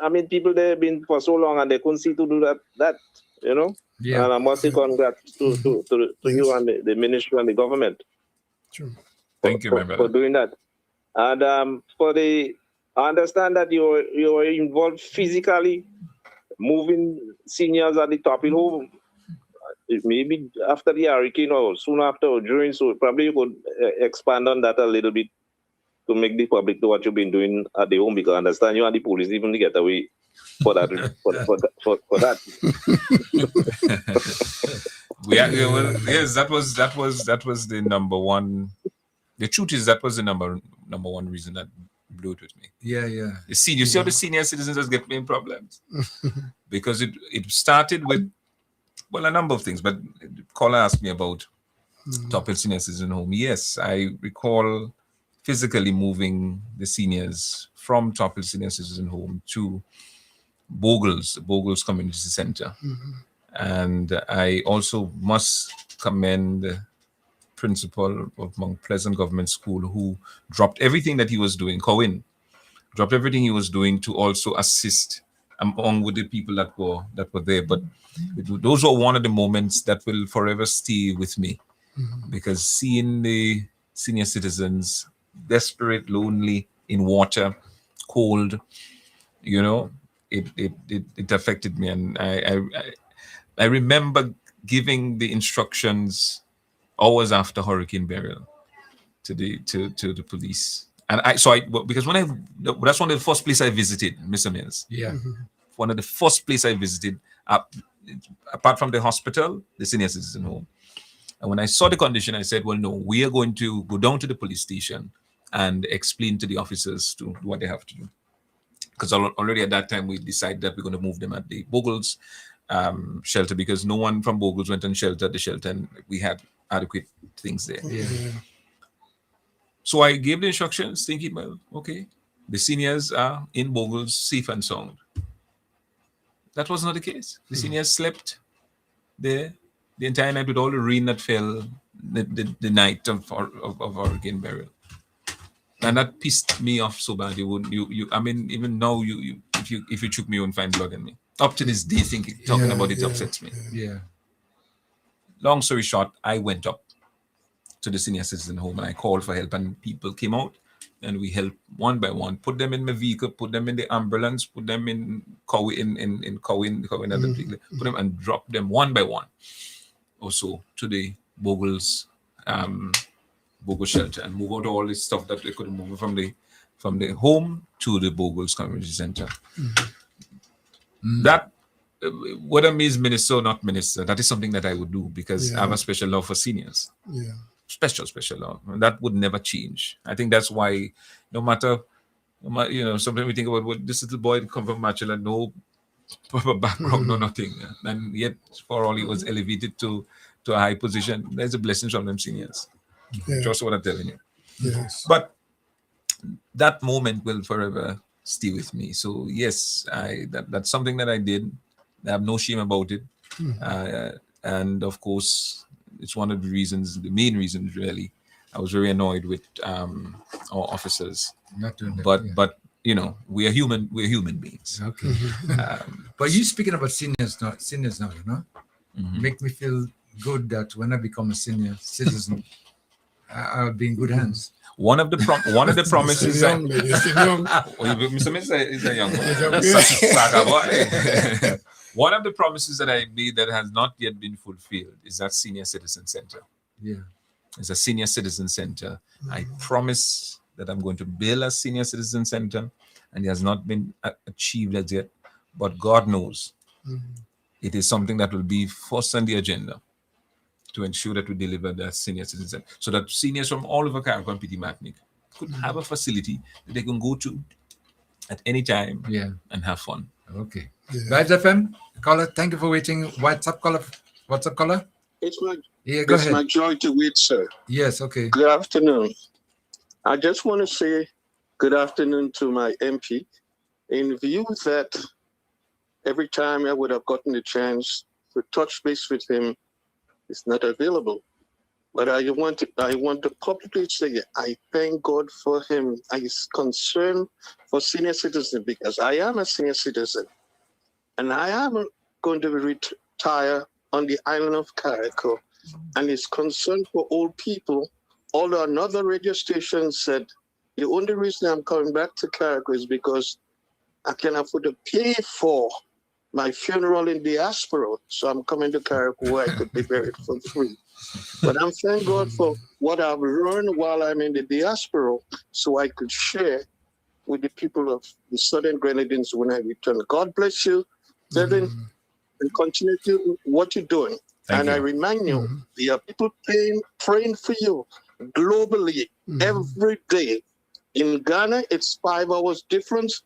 I mean, people they've been for so long and they couldn't see to do that. Yeah. And I must say congrats to you and the ministry and the government. True. Thank you, my brother, for doing that. And I understand that you were involved physically, moving seniors at the top. Maybe after the hurricane or soon after or during, so probably you could expand on that a little bit to make the public know what you've been doing at the home, because I understand you and the police even get away for that. for that. Yes, that was the number one. The truth is that was the number one reason that blew it with me. Yeah. You see how the senior citizens just get me in problems because it started with a number of things. But caller asked me about Top Hill Senior Citizen Home. Yes, I recall physically moving the seniors from Top Hill Senior Citizen Home to Bogles Community Center. And I also must commend the principal of Mount Pleasant Government School, who dropped everything that he was doing, Cohen, dropped everything he was doing to also assist along with the people that were there. But those were one of the moments that will forever stay with me, because seeing the senior citizens desperate, lonely, in water, cold, it affected me. And I remember giving the instructions hours after Hurricane Beryl to the police. And because that's one of the first places I visited, Mr. Mills. Yeah. One of the first places I visited, apart from the hospital, the senior citizen home. And when I saw the condition, I said, well, no, we are going to go down to the police station and explain to the officers to what they have to do. Because already at that time, we decided that we're going to move them at the Bogles shelter, because no one from Bogles went and sheltered the shelter, and we had adequate things there. Yeah. So I gave the instructions thinking, well, okay, the seniors are in Bogles safe and sound. That was not the case. The seniors slept there the entire night with all the rain that fell the night of Hurricane Beryl. And that pissed me off so bad. I mean, even now, if you choke me, you won't find blood in me. Up to this day, talking about it upsets me. Yeah. Long story short, I went up to the senior citizen home and I called for help, and people came out and we helped one by one, put them in my vehicle, put them in the ambulance, put them in Cowen, put them and drop them one by one also to the Bogles shelter, and move out all this stuff that they couldn't move from the home to the Bogles Community Center. That, whether me is minister or not minister, that is something that I would do, because I have a special love for seniors. Yeah. Special love. And that would never change. I think that's why, no matter sometimes we think about, well, this little boy come from Machela, no background, no nothing. And yet, for all he was elevated to a high position, there's a blessing from them seniors. Just what I'm telling you. Yes. But that moment will forever stay with me. So yes, that's something that I did. I have no shame about it. And of course, it's one of the main reasons really. I was very annoyed with our officers. Not doing that, but you know, we're human beings. Okay. But you speaking about seniors now, you know, make me feel good that when I become a senior citizen, I'll be in good hands. One of the promises that Mr. Minister is a young man. One of the promises that I made that has not yet been fulfilled is that senior citizen center. Yeah. It's a senior citizen center. I promise that I'm going to build a senior citizen center, and it has not been achieved as yet, but God knows it is something that will be first on the agenda to ensure that we deliver the senior citizen, so that seniors from all over Carriacou and Petit Martinique could have a facility that they can go to at any time and have fun. Okay. Vibes FM, caller, thank you for waiting. What's up, caller? It's my, go it's ahead. my joy to wait, sir. Yes, okay. Good afternoon. I just want to say good afternoon to my MP, in view that every time I would have gotten the chance to touch base with him, it's not available. But I want to publicly say I thank God for him. I is concerned for senior citizens because I am a senior citizen, and I am going to retire on the island of Carriacou, and is concerned for old people. Although another radio station said the only reason I'm coming back to Carriacou is because I can afford to pay for my funeral in diaspora, so I'm coming to Carriacou where I could be buried for free. But I'm thank God for what I've learned while I'm in the diaspora, so I could share with the people of the Southern Grenadines when I return. God bless you, Devin, and continue to what you're doing. Thank you. I remind you, there are people praying for you globally every day. In Ghana, it's 5 hours difference.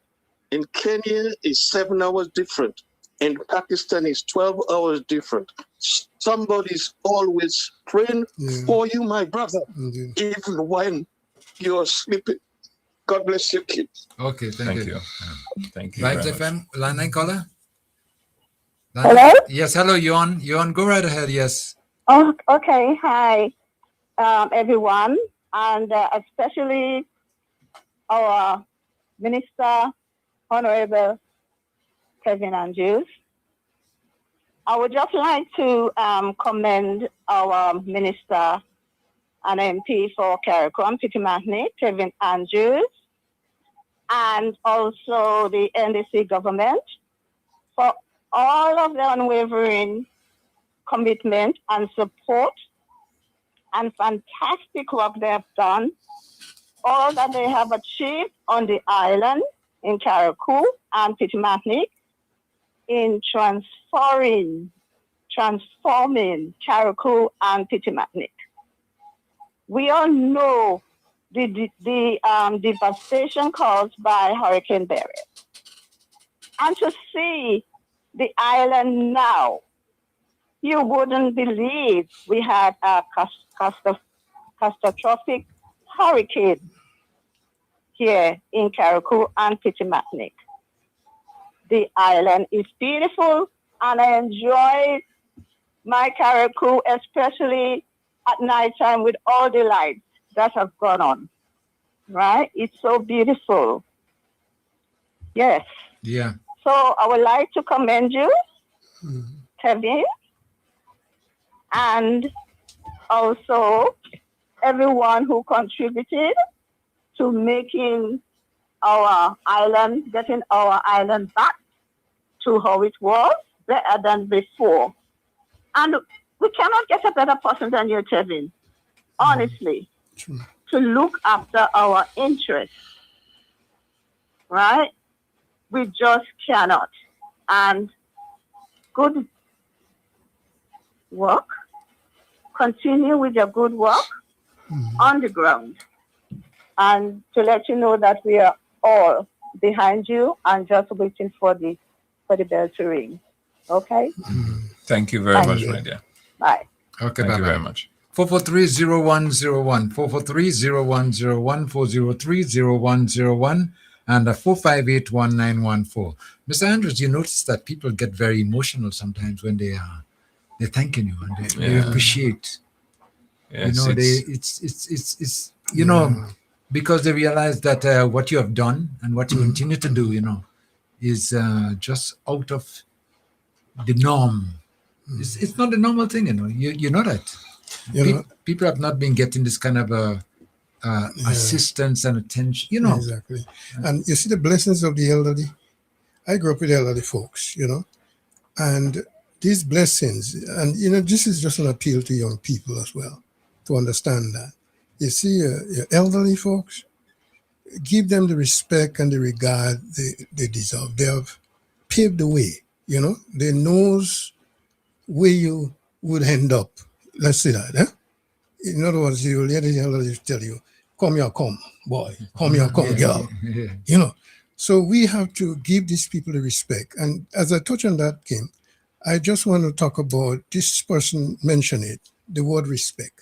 In Kenya, it's 7 hours different. In Pakistan, it's 12 hours different. Somebody's always praying for you, my brother, even when you're sleeping. God bless you, kids. Okay, thank you. Thank you. Vibes FM, line 9 caller. Hello? Yes, hello, Yuan. Yuan, go right ahead, yes. Oh, okay. Hi, everyone, and especially our Minister, Honorable Kevin Andrews. I would just like to commend our Minister and MP for Carriacou and Petit Martinique, Kevin Andrews, and also the NDC government for all of the unwavering commitment and support and fantastic work they have done, all that they have achieved on the island in Carriacou and Petit Martinique in transforming Carriacou and Petit Martinique. We all know the devastation caused by Hurricane Barry. And to see the island now, you wouldn't believe we had a catastrophic hurricane here in Carriacou and Petit Martinique. The island is beautiful, and I enjoy my Carriacou, especially at nighttime with all the lights that have gone on. Right? It's so beautiful. Yes. Yeah. So I would like to commend you, Kevin, and also everyone who contributed to making our island, getting our island back to how it was, better than before. And we cannot get a better person than you, Kevin, honestly, to look after our interests, right? We just cannot. And good work. Continue with your good work on the ground. And to let you know that we are all behind you and just waiting for the bell to ring. Okay? Thank you very much, my dear. Bye. Okay, Thank bye-bye. you very much. 443-0101, 443-0101, 403-0101, and 458-1914. Mr. Andrews, you notice that people get very emotional sometimes when they're thanking you and they appreciate. Yes, you know, it's you know, because they realize that what you have done and what you continue to do, is just out of the norm. It's not a normal thing, You know that. People have not been getting this kind of assistance and attention, Exactly. And you see the blessings of the elderly. I grew up with elderly folks, and these blessings, and this is just an appeal to young people as well to understand that. You see, your elderly folks, give them the respect and the regard they deserve. They have paved the way, They knows where you would end up. Let's say that. In other words, you'll hear the elderly tell you, come here, come, boy. Come here, come, girl. So we have to give these people the respect. And as I touch on that, Kim, I just want to talk about this person mentioned it, the word respect.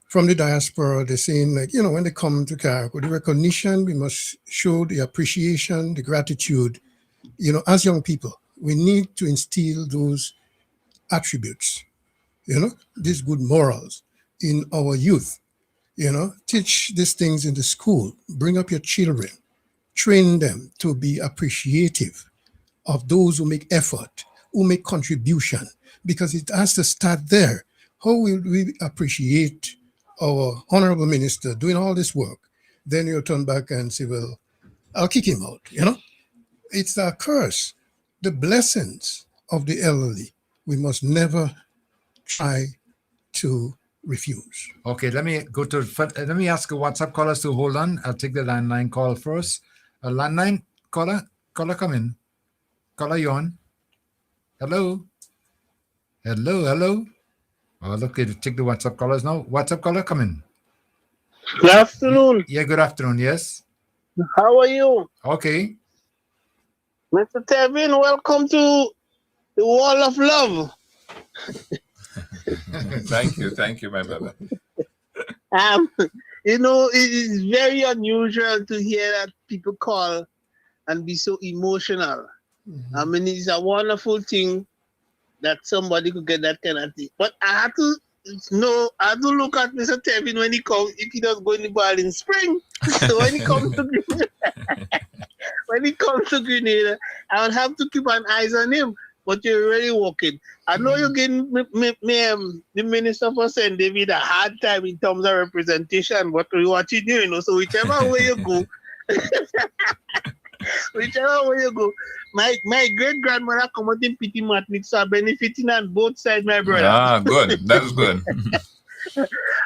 From the diaspora, they're saying, when they come to Caracol, the recognition, we must show the appreciation, the gratitude. As young people, we need to instill those attributes, these good morals in our youth. Teach these things in the school, bring up your children, train them to be appreciative of those who make effort, who make contribution, because it has to start there. How will we appreciate our honorable minister doing all this work? Then you'll turn back and say, well, I'll kick him out, It's a curse. The blessings of the elderly, we must never try to refuse. Okay, let me ask a WhatsApp callers to hold on. I'll take the landline call first. A landline caller, come in. Caller, you on? Hello. Oh, look, take the WhatsApp callers now. WhatsApp caller, come in. Good afternoon. Yeah, good afternoon. Yes. How are you? Okay. Mr. Tevin, welcome to the Wall of Love. Thank you, my brother. It is very unusual to hear that people call and be so emotional. I mean, it's a wonderful thing that somebody could get that kind of thing. But I had to look at Mr. Tevin when he comes, if he does go in the ball in spring. So when he comes to Grenada, I would have to keep an eyes on him. But you're really working. I know you're getting the Minister for St. David a hard time in terms of representation, but we're watching you, so whichever way you go, my great-grandmother come out in Pity Matnik, so I'm benefiting on both sides, my brother. Ah, good. That's good.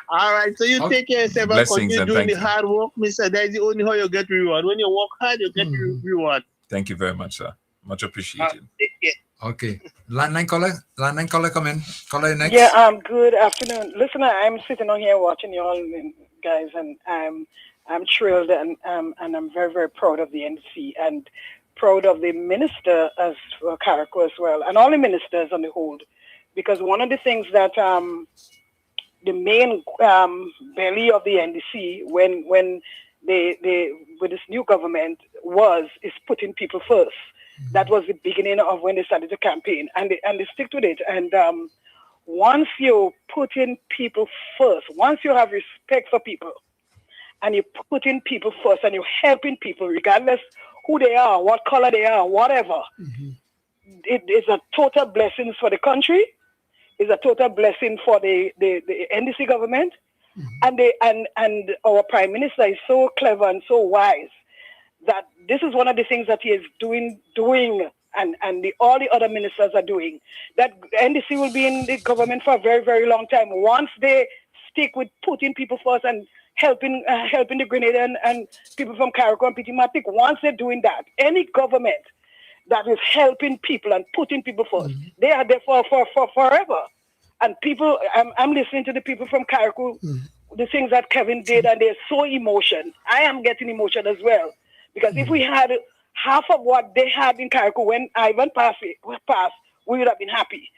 All right, so you take care of yourself and continue doing the hard work, Mister. That's the only how you get reward. When you work hard, you get reward. Thank you very much, sir. Much appreciated. Okay. Landline caller, come in. Caller next. Yeah, good afternoon. Listen, I'm sitting on here watching you all guys, and I'm thrilled and I'm very, very proud of the NDC and proud of the minister as Caracol as well, and all the ministers on the whole, because one of the things that the main belly of the NDC when they with this new government is putting people first. That was the beginning of when they started the campaign, and they stick to it. And once you put in people first, once you have respect for people, and you put in people first, and you're helping people, regardless who they are, what color they are, whatever, it is a total blessing for the country. It's a total blessing for the NDC government, and our Prime Minister is so clever and so wise that this is one of the things that he is doing, and all the other ministers are doing. That NDC will be in the government for a very, very long time. Once they stick with putting people first and helping the Grenadian and people from Caracol and Pitimatic, once they're doing that, any government that is helping people and putting people first, they are there for forever. And people, I'm listening to the people from Caracol, the things that Kevin did, and they're so emotional. I am getting emotional as well. Because if we had half of what they had in Caracol when Ivan passed, we would have been happy.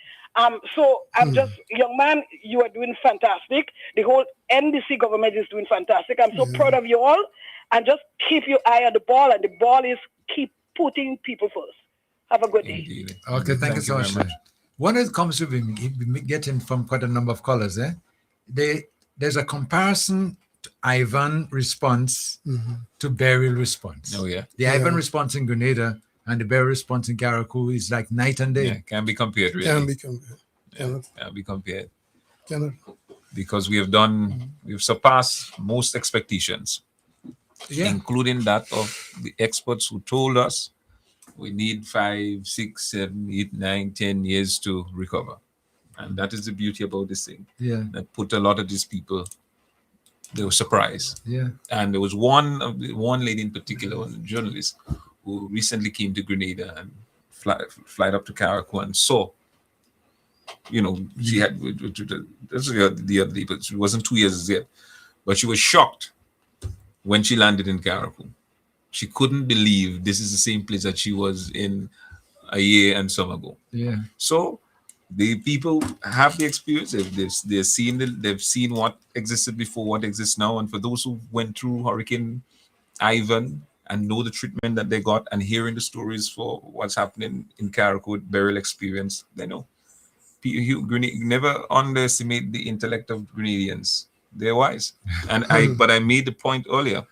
So I'm just, young man, you are doing fantastic. The whole NDC government is doing fantastic. I'm so proud of you all. And just keep your eye on the ball. And the ball is keep putting people first. Have a good day. Okay, thank you so much. When it comes to getting from quite a number of callers, there's a comparison Ivan response to Beryl response. Oh yeah. The Ivan response in Grenada and the Beryl response in Carriacou is like night and day. Yeah, can be compared, really. Can be compared. Can be compared. Cannot. Because we've surpassed most expectations, including that of the experts who told us we need 5, 6, 7, 8, 9, 10 years to recover. And that is the beauty about this thing. Yeah. That put a lot of these people, they were surprised. Yeah. And there was one lady in particular, one journalist, who recently came to Grenada and flight up to Carriacou and saw, she had, this was the other day, but it wasn't 2 years yet. But she was shocked when she landed in Carriacou. She couldn't believe this is the same place that she was in a year and some ago. Yeah. So the people have the experience. They've seen what existed before, what exists now. And for those who went through Hurricane Ivan and know the treatment that they got and hearing the stories for what's happening in Carriacou, burial experience, they know. Never underestimate the intellect of Grenadians. They're wise. And but I made the point earlier.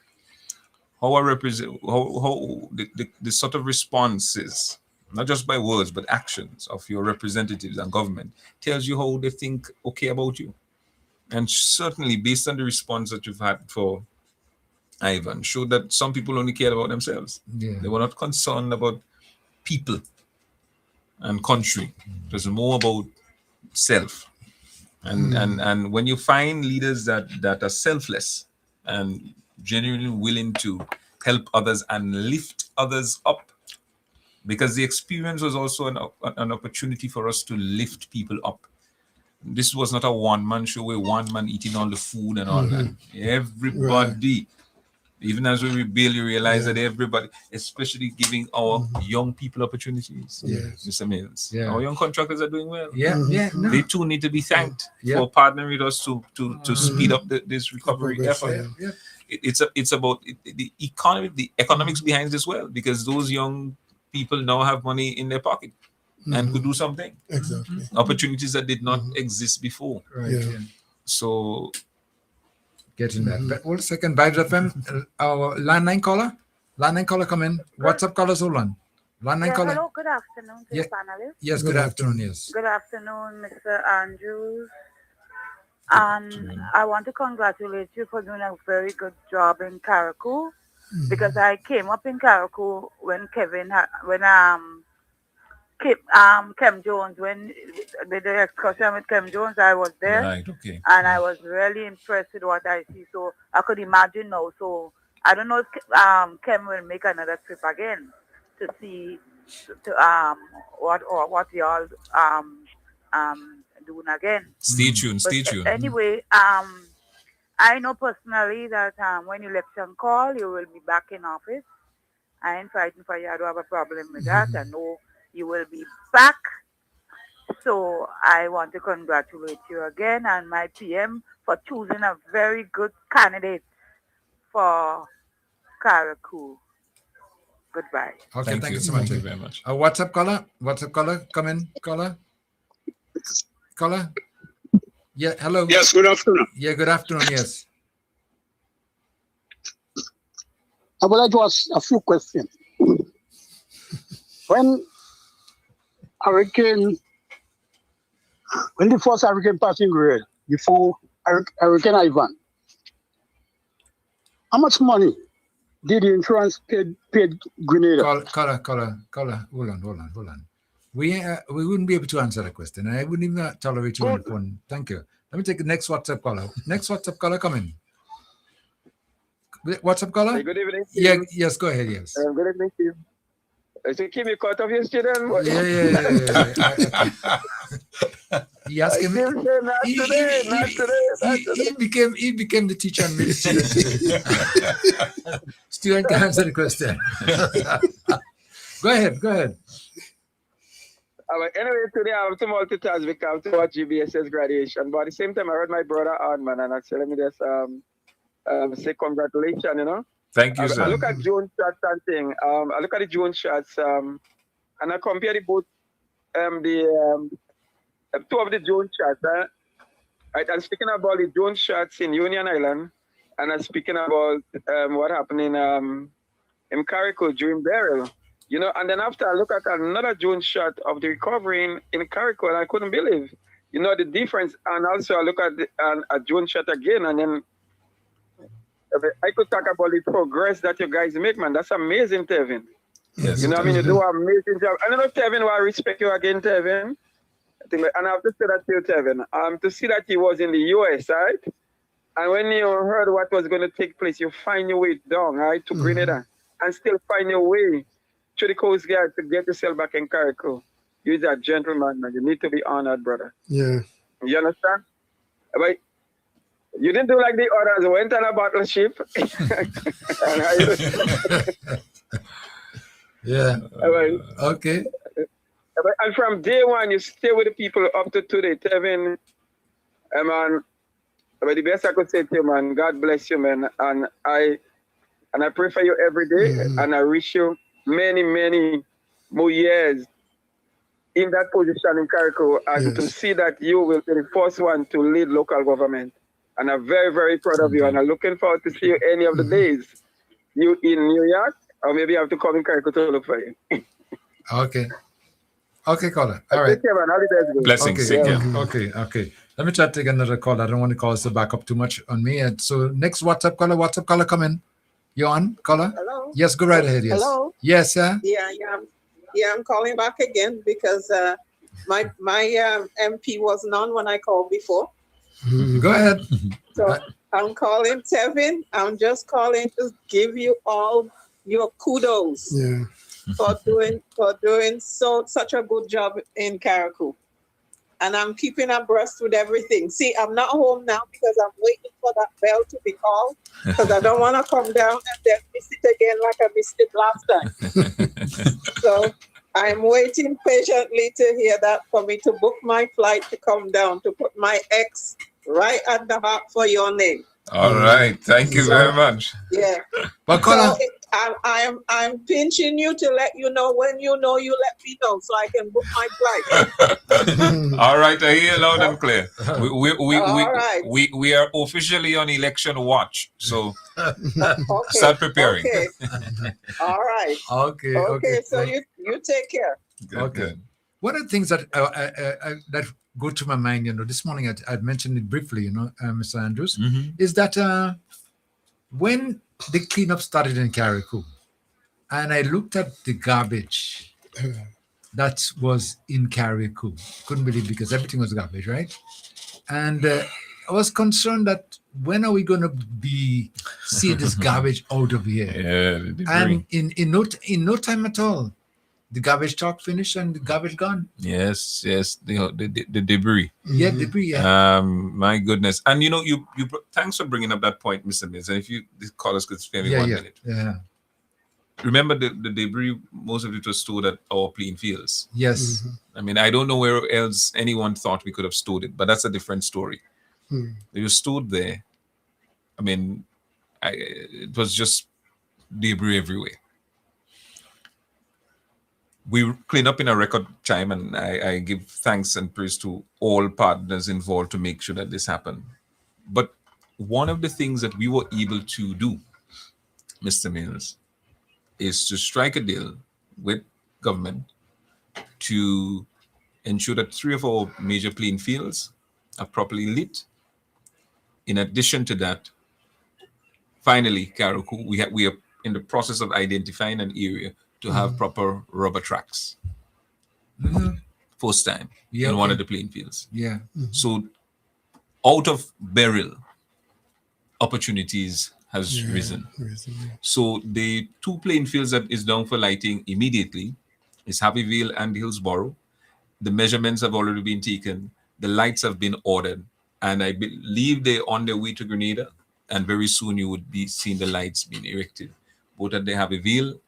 How I represent, how the sort of responses, not just by words but actions of your representatives and government, tells you how they think about you. And certainly, based on the response that you've had for Ivan, showed that some people only cared about themselves. Yeah. They were not concerned about people and country. It was more about self. And when you find leaders that are selfless and genuinely willing to help others and lift others up, because the experience was also an opportunity for us to lift people up. This was not a one-man show where one man eating all the food and all that. Everybody, even as we rebuild, you realize that everybody, especially giving our young people opportunities. Yes. Mr. Mills. Yeah. Our young contractors are doing well. Yeah. Yeah. No. They too need to be thanked for partnering with us to speed up this recovery effort. Yeah. It's about the economy, the economics behind this well, because those young people now have money in their pocket and could do something. Exactly. Opportunities that did not exist before. Right. Yeah. So getting that. But 1 second, Vibes FM, our landline caller come in. What's up, callers? Hold on. Landline caller. Hello, good afternoon to the panelists. Yes, good afternoon, yes. Good afternoon, Mr. Andrews. I want to congratulate you for doing a very good job in Carriacou, because I came up in Carriacou when Kem Jones, when the excursion with Kem Jones, I was there. Right, okay. And I was really impressed with what I see. So I could imagine now. So I don't know if Kem will make another trip again to see what y'all doing again. Stay tuned. Anyway, I know personally that when election call, you will be back in office. I ain't fighting for you. I don't have a problem with that. I know you will be back. So I want to congratulate you again and my PM for choosing a very good candidate for Carriacou. Goodbye. Okay, thank you so much. Thank you very much. WhatsApp caller, come in, caller. Yeah, hello. Yes, good afternoon. Yeah, good afternoon, yes. I would like to ask a few questions. When the first hurricane passed in Grenada, before Hurricane Ivan, how much money did the insurance paid Grenada? Caller, hold on. We wouldn't be able to answer the question, and I wouldn't even tolerate you on the phone. Thank you. Let me take the next WhatsApp caller. Next WhatsApp caller, come in. WhatsApp caller? Hey, good evening. Yes, go ahead, yes. Good evening to you. So keep me caught up yesterday. He asked him. He became the teacher and made the student. Student can answer the question. Go ahead. Anyway, today I have to multitask because I have to watch GBS's graduation. But at the same time, I heard my brother on, man, and I said, let me just say congratulations, Thank you, sir. I look at Jones shots and thing. I look at the Jones shots and I compare the both two of the Jones shots. Right, I'm speaking about the Jones shots in Union Island and I'm speaking about what happened in Carrico during burial. And then after I look at another drone shot of the recovery in Carrico, and I couldn't believe, the difference. And also I look at a drone shot again, and then I could talk about the progress that you guys make, man. That's amazing, Tevin. Yes. You do an amazing job. I don't know, Tevin, I respect you again, Tevin. And I have to say that to you, Tevin. To see that he was in the US, right? And when you heard what was going to take place, you find your way down, right, to Grenada, and still find your way to the Coast Guard to get yourself back in Carrico. You're a gentleman, man. You need to be honored, brother. Yeah. You understand? But you didn't do like the others. Went on a battleship. Yeah. Okay. And from day one, you stay with the people up to today. Tevin, man, the best I could say to you, man, God bless you, man. And I pray for you every day. And I wish you many, many more years in that position in Carrico, and to see that you will be the first one to lead local government. And I'm very, very proud of you. And I'm looking forward to see you any of the days. You in New York, or maybe I have to come in Carrico to look for you. Okay. Okay, caller. All right. Blessings. Okay. Let me try to take another call. I don't want to call us to back up too much on me. And so next WhatsApp caller, come in. You on, caller? Hello. Yes, go right ahead. Yes. Hello. Yes, sir. Yeah, I'm calling back again because my MP wasn't on when I called before. Go ahead. So I'm calling Tevin. I'm just calling to give you all your kudos for doing such a good job in Carrico. And I'm keeping abreast with everything. See, I'm not home now because I'm waiting for that bell to be called because I don't want to come down and then miss it again like I missed it last time. So I'm waiting patiently to hear that for me to book my flight to come down to put my X right at the heart for your name. All right. Thank you very much. Yeah. But caller, I'm pinching you to let you know when you let me know so I can book my flight. All right, I hear loud and clear. Right. We are officially on election watch, so start preparing. Okay. All right. Okay. So you take care. Good. One of the things that that go to my mind, this morning I mentioned it briefly, Mr. Andrews, is that when the cleanup started in Carrico, and I looked at the garbage that was in Carrico, couldn't believe because everything was garbage, right? And I was concerned that when are we going to see this garbage out of here? Yeah, and in no time at all, the garbage truck finished and the garbage gone. Yes, the debris. Yeah, debris. Yeah. My goodness, and you thanks for bringing up that point, Mr. Mills. And if the callers could spare me 1 minute. Yeah. Remember the debris, most of it was stored at our playing fields. Yes. I mean, I don't know where else anyone thought we could have stored it, but that's a different story. It was stored there. I mean, it was just debris everywhere. We clean up in a record time, and I give thanks and praise to all partners involved to make sure that this happened. But one of the things that we were able to do, Mr. Mills, is to strike a deal with government to ensure that 3 of our major playing fields are properly lit. In addition to that, finally, Carrico, we are in the process of identifying an area to have proper rubber tracks. First time in one of the playing fields. Yeah. So out of burial, opportunities has risen. So the 2 playing fields that is down for lighting immediately is Happyville and Hillsborough. The measurements have already been taken. The lights have been ordered. And I believe they're on their way to Grenada. And very soon you would be seeing the lights being erected. Both at the Happyville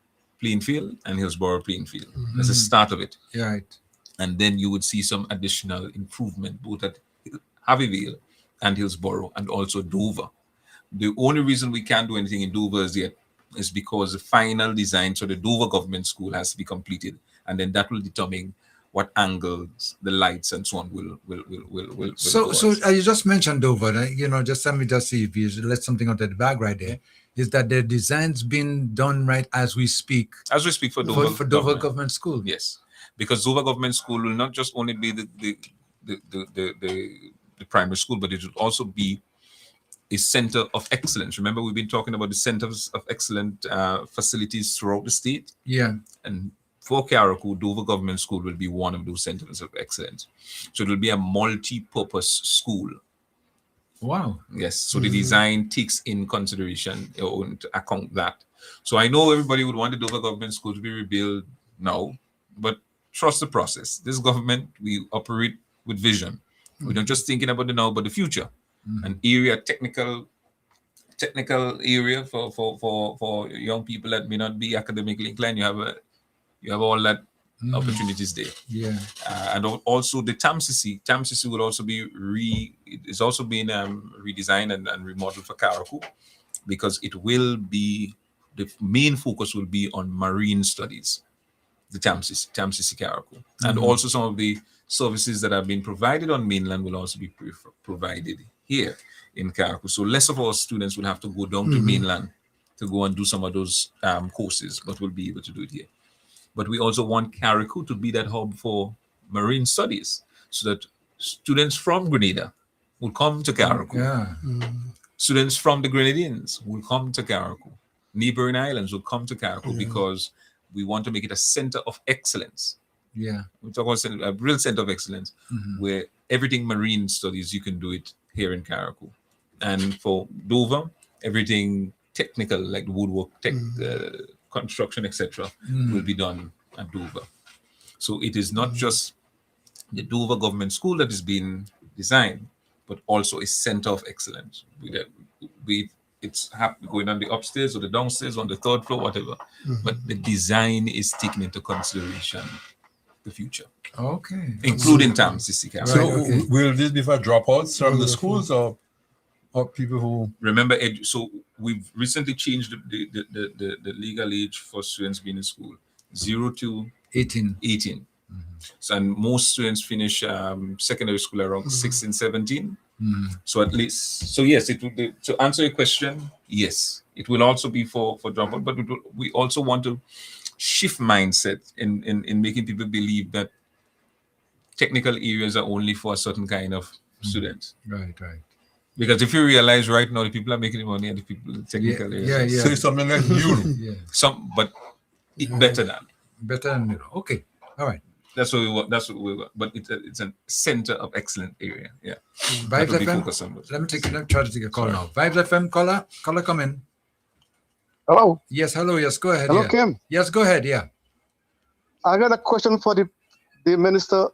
playing field and Hillsborough playing field. That's the start of it. Right. And then you would see some additional improvement both at Happyville and Hillsborough and also Dover. The only reason we can't do anything in Dover yet is because the final design for the Dover Government School has to be completed. And then that will determine what angles, the lights, and so on will So, go so at. you just mentioned Dover, you know, just let me just see if you let something out of the bag right there. Is that the design's been done right as we speak? As we speak for Dover, for Dover Government School. Yes, because Dover Government School will not just only be the primary school, but it will also be a center of excellence. Remember, we've been talking about the centers of excellent facilities throughout the state. Yeah. And for Karaku, Dover Government School will be one of those centers of excellence. So it will be a multi-purpose school. Wow. Yes. So the design takes in consideration or into account that. So I know everybody would want the Dover Government School to be rebuilt now, but trust the process. This government, we operate with vision. We're not just thinking about the now, but the future. An area, technical area for young people that may not be academically inclined. You have all that opportunities there. Yeah. And also the TAMCC will also be it's also being redesigned and remodeled for Karaku, because it will be, the main focus will be on marine studies, the TAMCC Karaku. And also some of the services that have been provided on mainland will also be provided here in Karaku. So less of our students will have to go down to mainland to go and do some of those courses, but we'll be able to do it here. But we also want Karaku to be that hub for marine studies, so that students from Grenada will come to Karaku. Yeah. Students from the Grenadines will come to Karaku. Neighboring islands will come to Karaku, because we want to make it a center of excellence. Yeah. We talk about a real center of excellence, where everything marine studies, you can do it here in Karaku. And for Dover, everything technical, like woodwork, construction, etc., will be done at Dover. So it is not just the Dover Government School that is being designed, but also a center of excellence. It's going on the upstairs or the downstairs, on the third floor, whatever. But the design is taken into consideration the future. Okay. Including TAMCC. So will this be for dropouts from the schools or people who remember? So we've recently changed the legal age for students being in school, 0 to 18. So, and most students finish secondary school around 16, 17. So at least, so yes, it will be, to answer your question, yes, it will also be for dropout, but we also want to shift mindset in making people believe that technical areas are only for a certain kind of students. Right. Because if you realize right now, the people are making money and the people technical areas. So it's something like new. But better than. Better than new. Okay. All right. That's what we want. But it's a center of excellent area. Yeah. Vibes FM. Let me try to take a call now. Vibes FM caller, come in. Hello. Yes, hello. Yes, go ahead. Hello, Kim. Yes, go ahead. Yeah. I got a question for the Minister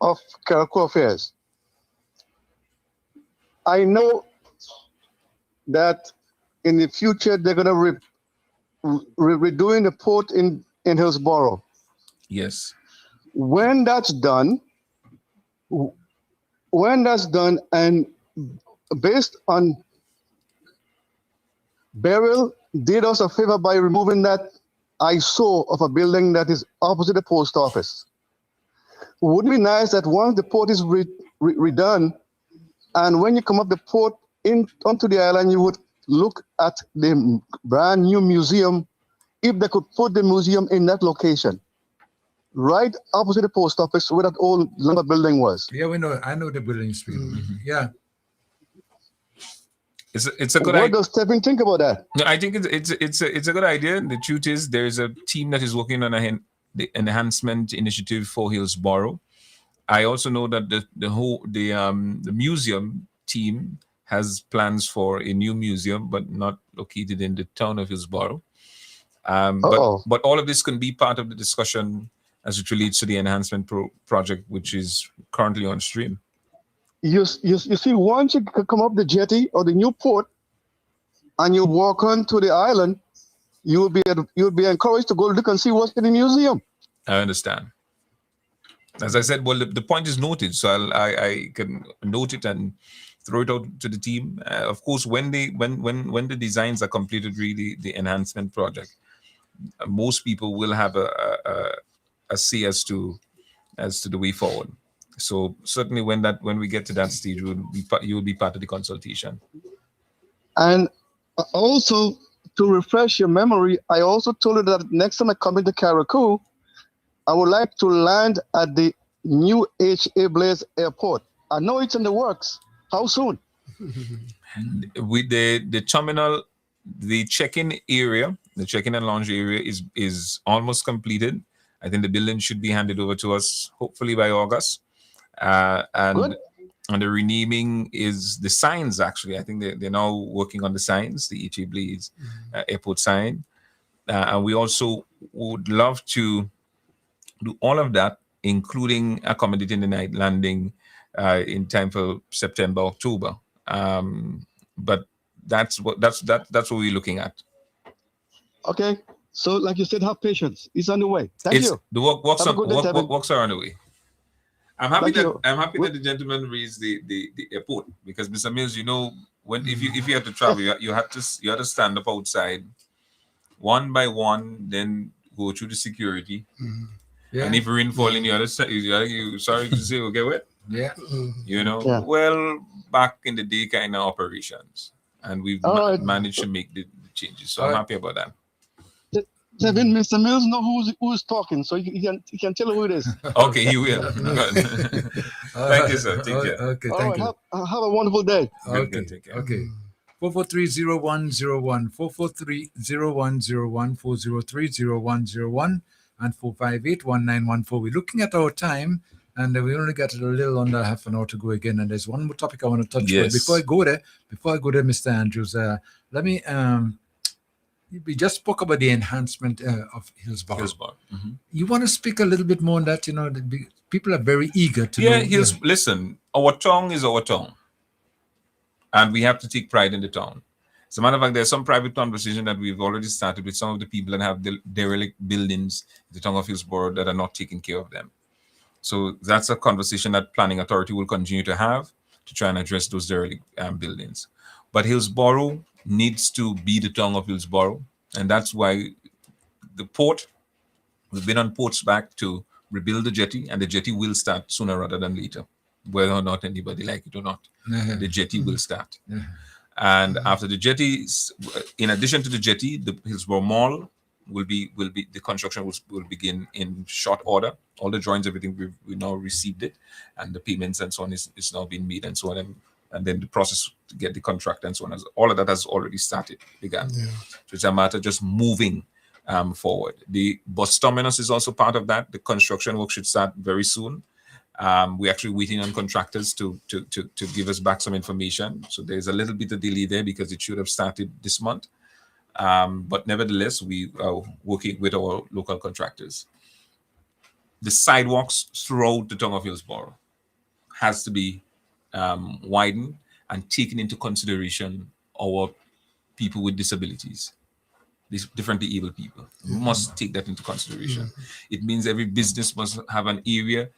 of Karaku Affairs. I know that in the future they're going to redoing the port in Hillsborough. Yes. When that's done, and based on Beryl did us a favor by removing that eyesore of a building that is opposite the post office. Wouldn't it be nice that once the port is redone, and when you come up the port onto the island, you would look at the brand new museum, if they could put the museum in that location, right opposite the post office where that old lumber building was. Yeah, we know. I know the building street. Yeah. It's a good idea. What does Stephen think about that? No, I think it's a good idea. The truth is, there is a team that is working on the enhancement initiative for Hillsborough. I also know that the museum team has plans for a new museum, but not located in the town of Hillsborough. But all of this can be part of the discussion as it relates to the enhancement project, which is currently on stream. You see, once you come up the jetty or the new port, and you walk onto the island, you'll be encouraged to go look and see what's in the museum. I understand. As I said, well, the point is noted, so I can note it and throw it out to the team. Of course, when the designs are completed, really the enhancement project, most people will have a say as to as to the way forward. So certainly when we get to that stage, you will be part of the consultation. And also, to refresh your memory, I also told you that next time I come into Carriacou, I would like to land at the new H.A. Blaze Airport. I know it's in the works. How soon? With the terminal, the check-in area, the check-in and lounge area is almost completed. I think the building should be handed over to us hopefully by August. And the renaming is the signs, actually. I think they're now working on the signs, the H.A. Blaze airport sign. And we also would love to do all of that, including accommodating the night landing in time for September, October. But that's what we're looking at. Okay. So, like you said, have patience. It's on the way. Thank you. The works are on the way. I'm happy that the gentleman raised the airport, because Mr. Mills, if you have to travel, you have to stand up outside one by one, then go through the security. And if rain fall in the other side, you sorry to say, okay, what? Yeah. Well, back in the day kind of operations, and we've managed to make the changes. So I'm happy about that. Tevin, Mr. Mills know who's talking, so you can tell who it is. Okay, he will. Thank you, sir. Take care. Okay, thank you. Have a wonderful day. Good, take care. Okay. 443-0101, 443-0101, 403-0101, and 458-1914. We're looking at our time, and we only got a little under half an hour to go again. And there's one more topic I want to touch on. Before I go there, Mr. Andrews, let me we just spoke about the enhancement of Hillsborough. Mm-hmm. You want to speak a little bit more on that? People are very eager to know. Listen, our tongue is our tongue, and we have to take pride in the tongue. As a matter of fact, there's some private conversation that we've already started with some of the people that have derelict buildings in the tongue of Hillsborough that are not taking care of them. So that's a conversation that Planning Authority will continue to have to try and address those derelict buildings. But Hillsborough needs to be the tongue of Hillsborough, and that's why the port, we've been on port's back to rebuild the jetty, and the jetty will start sooner rather than later, whether or not anybody like it or not. The jetty will start. And after the jetty, in addition to the jetty, the Hillsborough Mall will be the construction will begin in short order. All the drawings, everything, we now received it, and the payments and so on is now being made and so on. And then the process to get the contract and so on, all of that has already begun. So it's a matter of just moving forward. The bus terminus is also part of that. The construction work should start very soon. We're actually waiting on contractors to give us back some information. So there's a little bit of delay there because it should have started this month. But nevertheless, we are working with our local contractors. The sidewalks throughout the tongue of Hillsborough has to be widened and taken into consideration our people with disabilities, these differently able people. We must take that into consideration. It means every business must have an area,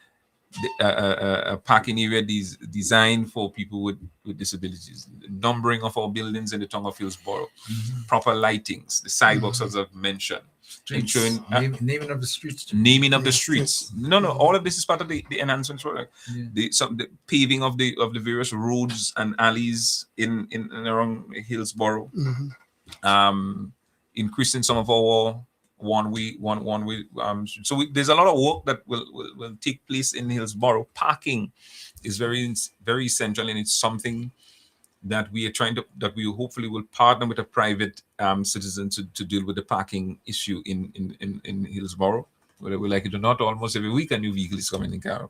a parking area designed for people with disabilities. The numbering of our buildings in the tongue of Hillsborough, proper lightings, the sidewalks as I've mentioned. Ensuring naming of the streets. Naming of the streets. No, all of this is part of the enhancements work. The paving of the various roads and alleys in and around Hillsborough. Increasing some of our one way. So there's a lot of work that will take place in Hillsborough. Parking is very, very essential, and it's something that we are that we hopefully will partner with a private citizen to deal with the parking issue in Hillsborough. Whether we like it or not, almost every week a new vehicle is coming in Carriacou.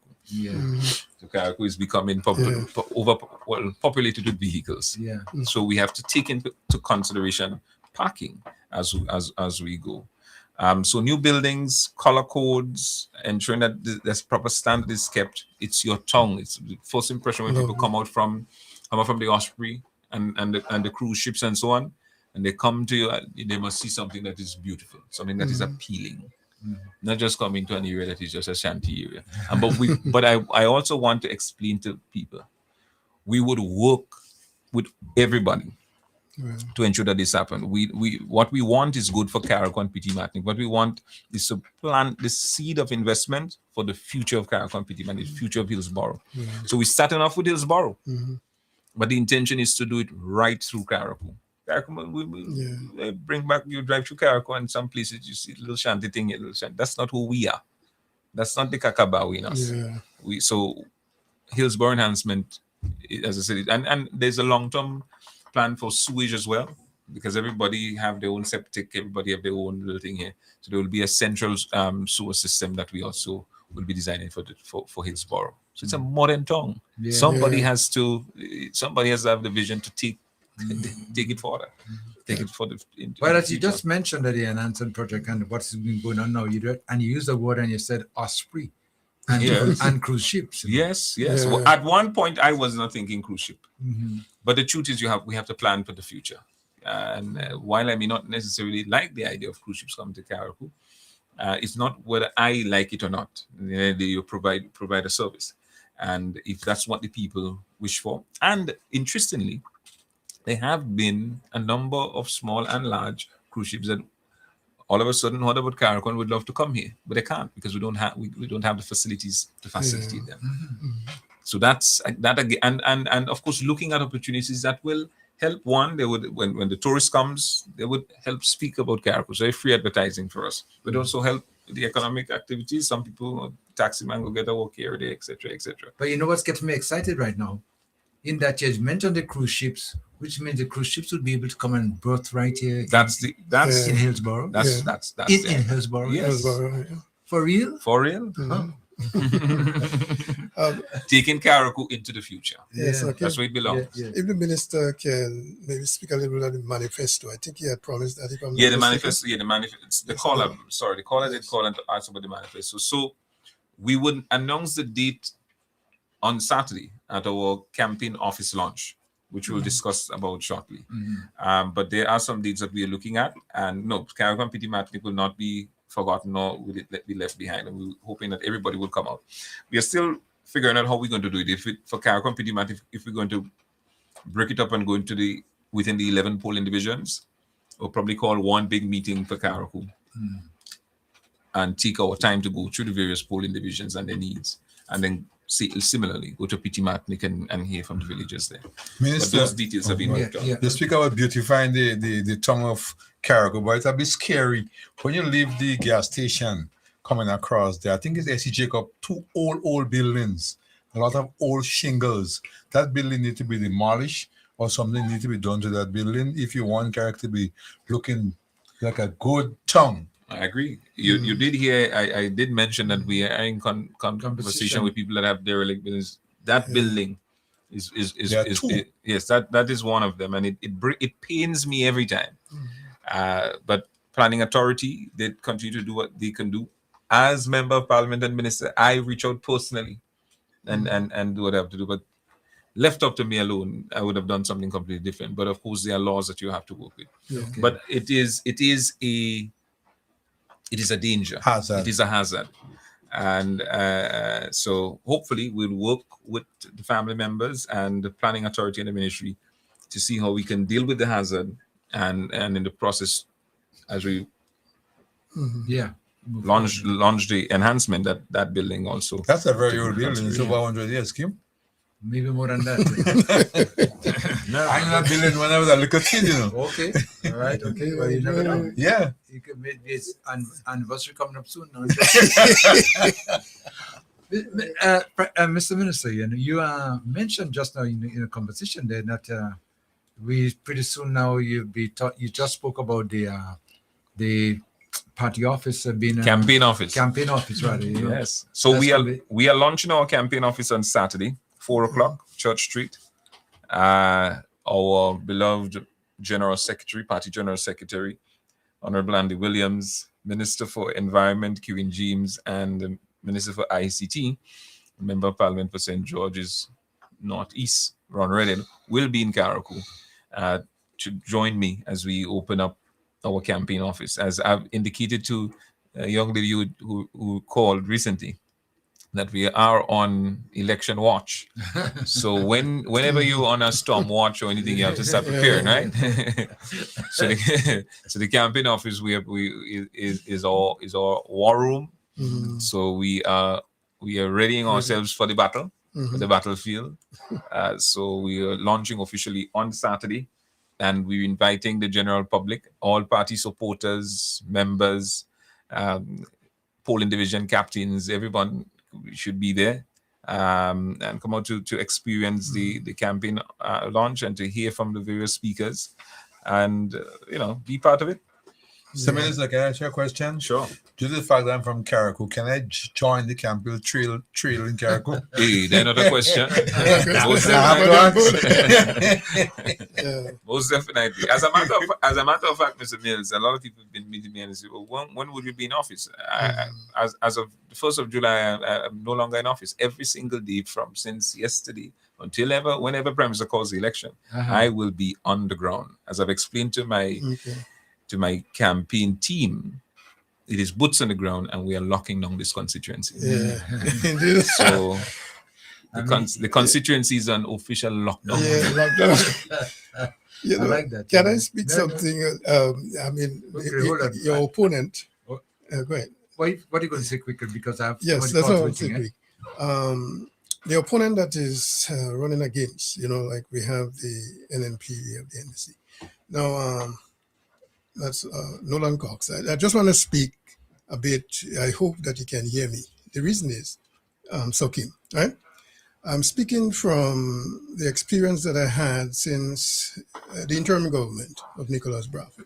So Carriacou is becoming overpopulated with vehicles. So we have to take into consideration parking as we go. So new buildings, color codes, ensuring that this proper standard is kept. It's your tongue. It's the first impression when people come out from the Osprey and the cruise ships and so on, and they come to you, they must see something that is beautiful, something that is appealing, not just coming to an area that is just a shanty area. But I also want to explain to people, we would work with everybody to ensure that this happens. What we want is good for Carriacou and PT Martinique. What we want is to plant the seed of investment for the future of Carriacou and PT Martinique, the future of Hillsborough. So we're starting off with Hillsborough, but the intention is to do it right through Carriacou. We bring back, you drive through Carriacou, and some places you see little shanty thing, little shanty. That's not who we are. That's not the Kakabawi in us. So Hillsborough enhancement, as I said, and there's a long-term plan for sewage as well, because everybody have their own septic, everybody have their own little thing here. So there will be a central sewer system that we also will be designing for Hillsborough. So it's a modern town. Somebody has to have the vision to take it further. Take it for the. Well, as you just mentioned that the enhancement project and what's been going on now, you used the word and you said osprey and cruise ships. Yes. Well, at one point, I was not thinking cruise ship, but the truth is, we have to plan for the future. And while I may not necessarily like the idea of cruise ships coming to Carriacou, it's not whether I like it or not. You provide a service, and if that's what the people wish for. And interestingly, there have been a number of small and large cruise ships that all of a sudden heard about Carriacou and would love to come here, but they can't because we don't have the facilities to facilitate them. So that's that again, and of course looking at opportunities that will help. One, they would when the tourist comes, they would help speak about Carriacou. So free advertising for us, but also help the economic activities. Some people, taxi man, go get a walk here, there, etc., etc. But you know what's getting me excited right now? In that you mentioned the cruise ships, which means the cruise ships would be able to come and berth right here. That's in Hillsborough. That's in Hillsborough. Yes. For real? For real. Taking Carriacou into the future. Yes, okay. That's where it belongs. If the minister can maybe speak a little bit on the manifesto, I think he had promised that. The manifesto. The caller did call and to ask about the manifesto. So we would announce the date on Saturday at our campaign office launch, which we'll discuss about shortly. But there are some dates that we are looking at, and no, Carriacou and PT Martinique will not be forgotten nor will it be left behind, and we're hoping that everybody will come out. We are still figuring out how we're going to do it. For Carriacou and PT Martinique, if we're going to break it up and go into within the 11 polling divisions, we'll probably call one big meeting for Carriacou and take our time to go through the various polling divisions and their needs, and then similarly go to PT Martinique and hear from the villagers there. Minister, but those details have been worked on. You speak about beautifying the tongue of Carriacou, but it's a bit scary when you leave the gas station coming across there. I think it's SC Jacob, 2 old buildings, a lot of old shingles. That building needs to be demolished, or something needs to be done to that building if you want Carriacou to be looking like a good tongue. I agree. You did hear, I did mention that we are in conversation with people that have derelict buildings. That building is yes, that is one of them, and it pains me every time. But planning authority, they continue to do what they can do. As member of parliament and minister, I reach out personally and do what I have to do. But left up to me alone, I would have done something completely different. But of course, there are laws that you have to work with. Okay. But it is a danger. It is a hazard. And so hopefully we'll work with the family members and the planning authority and the ministry to see how we can deal with the hazard and in the process, as we launch the enhancement that building also. That's a very old building. It's over 100 years, Kim. Maybe more than that. I know that building when I was a little kid, you know. Okay. All right. Okay. Well, you never know. Yeah. You could make this anniversary coming up soon. No? Mr. Minister, you mentioned just now in a conversation there that we pretty soon now you just spoke about the party office being campaign office rather. Yes. So we are launching our campaign office on Saturday, 4:00, Church Street. Our beloved Party General Secretary, Honorable Andy Williams, Minister for Environment, Kevin James, and the Minister for ICT, Member of Parliament for St. George's Northeast, Ron Reddin, will be in Carriacou to join me as we open up our campaign office. As I've indicated to a young lady who called recently, that we are on election watch. So whenever you're on a storm watch or anything, you have to start preparing, right? so the campaign office is our war room. So we are readying ourselves for the battle, for the battlefield. So we are launching officially on Saturday, and we're inviting the general public, all party supporters, members, polling division captains, everyone should be there and come out to experience the campaign launch and to hear from the various speakers and be part of it. So, Minister, can I ask you a question? Sure. Due to the fact that I'm from Carriacou, can I join the campaign trail in Carriacou? Hey, that's another question. Most definitely. As a matter of fact, Mr. Mills, a lot of people have been meeting me and say, well, when would you be in office? As of the 1st of July, I'm no longer in office. Every single day since yesterday until whenever Prime Minister calls the election, I will be on the ground. As I've explained to my campaign team, it is boots on the ground, and we are locking down this constituency. Yeah. So the constituency is an official lockdown. Yeah, lockdown. I like that. Can I speak something? Your opponent. Go ahead. What are you going to say quickly? Because I have that's what I'm saying. The opponent that is running against, like we have the NNP, we have the NDC. Now, that's Nolan Cox. I just want to speak a bit. I hope that you can hear me. The reason is, Sokim, right? I'm speaking from the experience that I had since the interim government of Nicholas Bradford,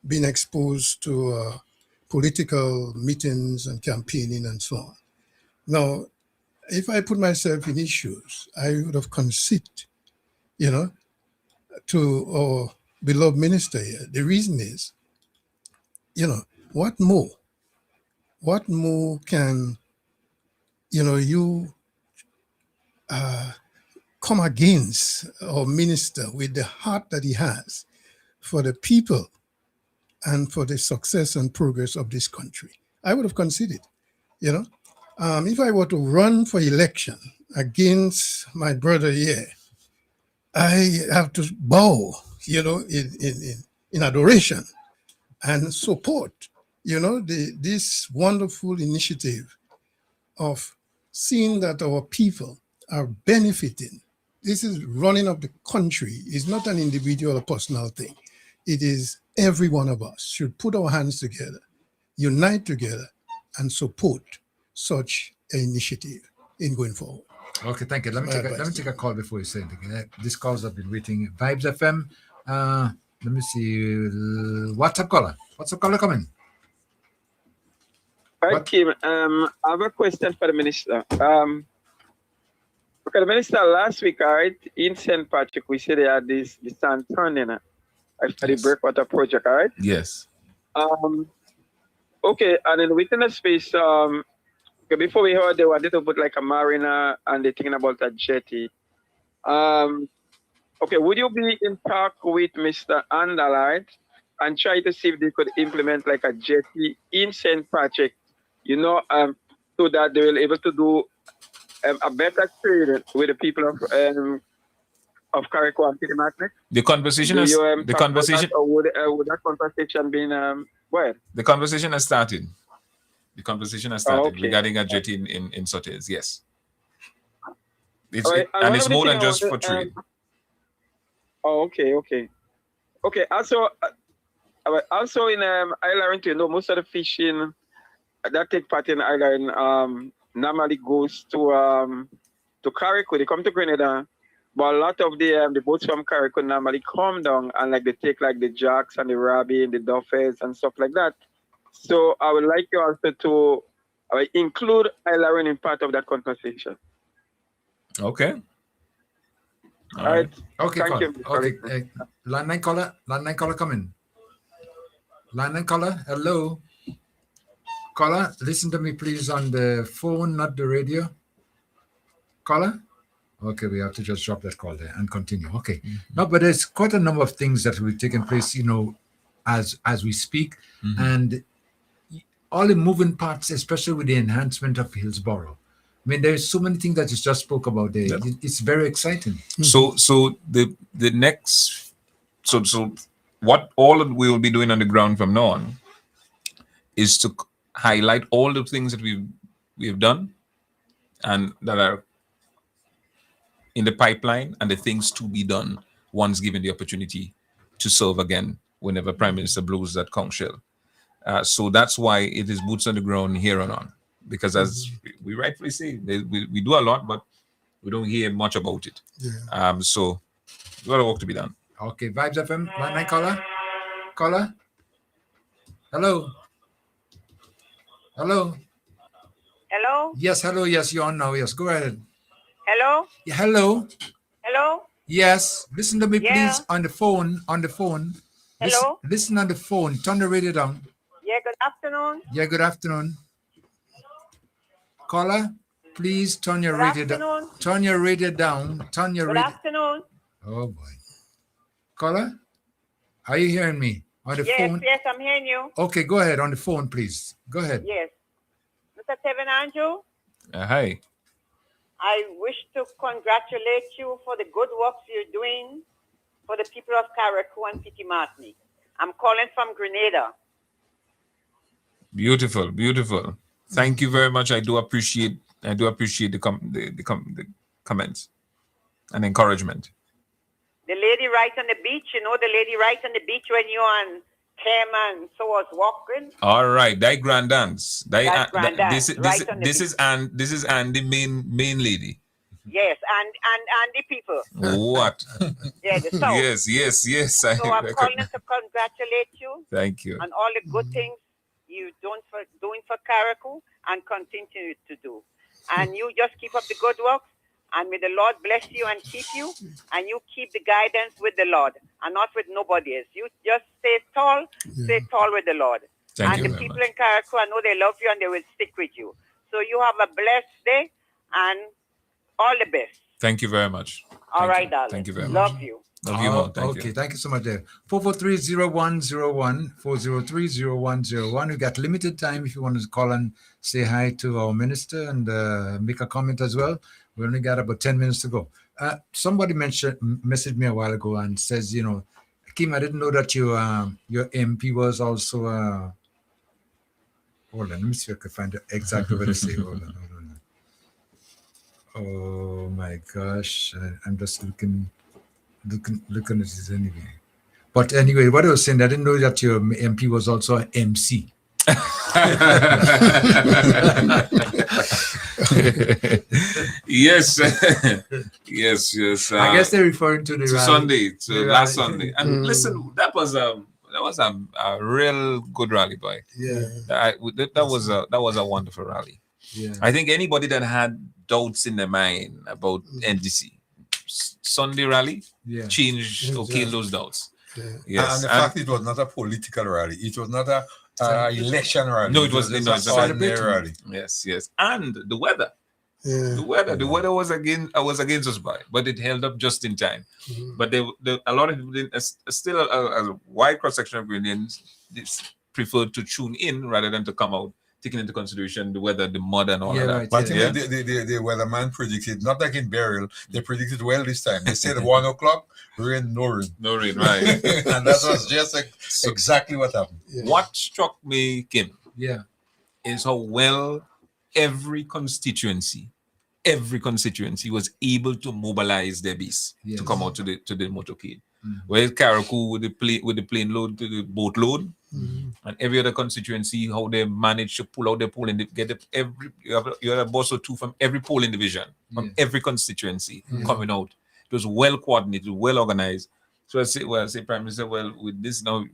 being exposed to political meetings and campaigning and so on. Now, if I put myself in his shoes, I would have conceded, to our beloved minister here. The reason is, what more can, you come against our minister with the heart that he has for the people and for the success and progress of this country? I would have conceded, if I were to run for election against my brother here, I have to bow, in adoration and support, this wonderful initiative of seeing that our people are benefiting. This is running of the country. It's not an individual or personal thing. It is every one of us should put our hands together, unite together, and support such an initiative in going forward. Okay, thank you. Let me take a call before you say anything. This calls have been waiting. Vibes FM. Let me see. WhatsApp caller. WhatsApp caller coming. All right, Kim. I have a question for the minister. Okay, the minister last week, all right, in St. Patrick, we said they had this sand turning after the breakwater project, all right? Yes. Okay, and then within the space, before we heard they wanted to put like a marina and they're thinking about a jetty. Okay, would you be in talk with Mr. Andalite and try to see if they could implement like a jetty in St. Patrick, so that they will be able to do a better trade with the people of Carriacou and Kitimatnik? The conversation has would that conversation be where? The conversation has started. The conversation has started regarding a jetty in Sotes, yes. And it's more than just for trade. Okay. Also in Ireland, most of the fishing that take part in Ireland normally goes to Carriacou. They come to Grenada, but a lot of the boats from Carriacou normally come down and they take like the jacks and the rabbi and the duffers and stuff like that. So I would like you also to include Ireland in part of that conversation. Okay. All right. Okay. Thank you. Okay. Landline caller coming. Landline caller, hello. Caller, listen to me please on the phone, not the radio. Caller? Okay, we have to just drop that call there and continue. Okay. Mm-hmm. No, but there's quite a number of things that will be taking place, as we speak. Mm-hmm. And all the moving parts, especially with the enhancement of Hillsborough. I mean, there's so many things that you just spoke about there. Yeah. It's very exciting. So the next so what all that we will be doing on the ground from now on is to highlight all the things that we've done and that are in the pipeline and the things to be done once given the opportunity to serve again whenever Prime Minister blows that conch shell. So that's why it is boots on the ground here and on. Because as we rightfully say, we do a lot, but we don't hear much about it. Yeah. So a lot of work to be done. Okay, Vibes FM, my caller? Caller? Hello? Hello? Hello? Yes, hello, yes, you're on now. Yes, go ahead. Hello? Yeah, hello? Hello? Yes, listen to me, Yeah. please, on the phone. Hello? Listen on the phone. Turn the radio down. Yeah, good afternoon. Yeah, good afternoon. Caller, please turn your Good radio down. afternoon. Turn your radio down. Turn your Good radio. afternoon. Oh boy. Caller, are you hearing me on the phone? Yes, I'm hearing you. Okay, go ahead on the phone, please. Go ahead. Yes. Mr. Tevin Andrew, Hi. I wish to congratulate you for the good works you're doing for the people of Carriacou and Petit Martinique. I'm calling from Grenada. Beautiful, beautiful. Thank you very much. I do appreciate the comments and encouragement. The lady right on the beach, the lady right on the beach when you and Kim and so was walking. All right, that grand dance. This is Andy, main lady. Yes, and the people. What? Yeah, the South. Yes. So I'm calling to congratulate you. Thank you. On all the good things you doing for Carriacou and continue to do. And you just keep up the good work, and may the Lord bless you and keep you, and you keep the guidance with the Lord and not with nobody else. You just stay tall with the Lord. Thank you the very people much. in Carriacou, I know they love you and they will stick with you. So you have a blessed day and all the best. Thank you very much. All right, darling. Thank you very much. Love you. Love you more. Thank Okay, you. thank you so much there. 443-0101, 403-0101. We got limited time if you want to call and say hi to our minister and make a comment as well. We only got about 10 minutes to go. Somebody messaged me a while ago and says, Kim, I didn't know that your MP was also hold on, let me see if I can find exactly what I say. Hold on. Oh my gosh, I'm just looking at this anyway. But anyway, what I was saying, I didn't know that your MP was also an MC. Yes. Yes. I guess they're referring to the rally. Last Sunday. And listen, that was a real good rally, boy. Yeah. That was a wonderful rally. Yeah. I think anybody that had doubts in their mind about NDC Sunday rally changed or killed those doubts. Yeah. Yes. And the fact it was not a political rally, it was not a election rally. No, it was just a ordinary rally. Yes. And the weather. Yeah. The weather was against us, but it held up just in time. But a lot of people still a wide cross section of Grenadians preferred to tune in rather than to come out, taking into consideration the weather, the mud, and all of that. Right, but I think the weatherman predicted, not like in Burial, they predicted well this time. They said 1 o'clock, rain, no rain. No rain, right. And that was just exactly what happened. Yeah. What struck me, Kim, is how well every constituency was able to mobilize their base to come out to the motorcade. Whereas Carriacou with the plane load to the boat load, and every other constituency, how they managed to pull out their polling, you have a boss or two from every polling division, from every constituency coming out. It was well coordinated, well organized. So I say, Prime Minister, with this now,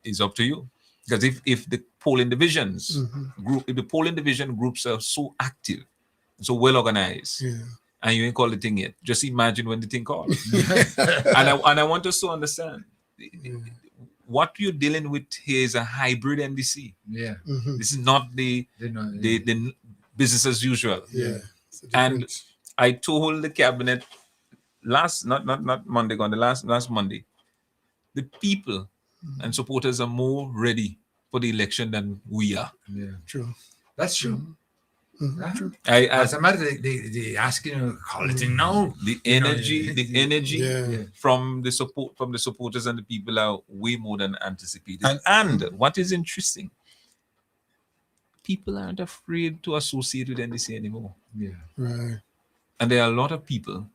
it's up to you. Because if the polling divisions if the polling division groups are so active, so well organized, and you ain't called the thing yet, just imagine when the thing called. and I want us to understand what you're dealing with here is a hybrid NDC. Yeah. This is not the business as usual. Yeah. And I told the cabinet last Monday, last Monday, the people and supporters are more ready for the election than we are. Yeah. True. That's true. As a matter, they ask you, call it in now. The energy from the supporters and the people are way more than anticipated. And what is interesting, people aren't afraid to associate with NDC anymore. Yeah. Right. And there are a lot of people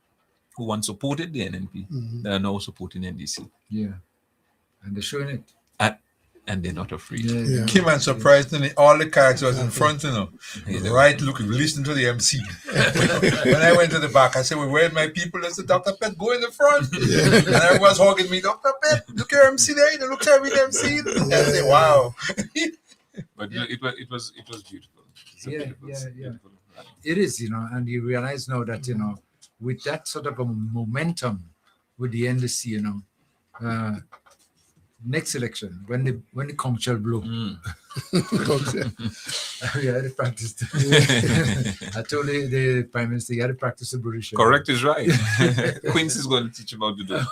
who once supported the NNP that are now supporting NDC. Yeah. And they're showing it. And they're not afraid. Yeah. Kim, and surprisingly, all the cars was in front, right, look, listen to the MC. When I went to the back, I said, well, where are my people? I said, Dr. Pet, go in the front. And everyone's hugging me, Dr. Pet, look at MC there, you look at the MC. I said, wow. But it was beautiful. Beautiful. It is, and you realize now that, with that sort of a momentum with the NDC, next election, when the conch shall blow. We had to practice. I told the Prime Minister, you had to practice the British. Correct is right. Quincy is going to teach him how to do it.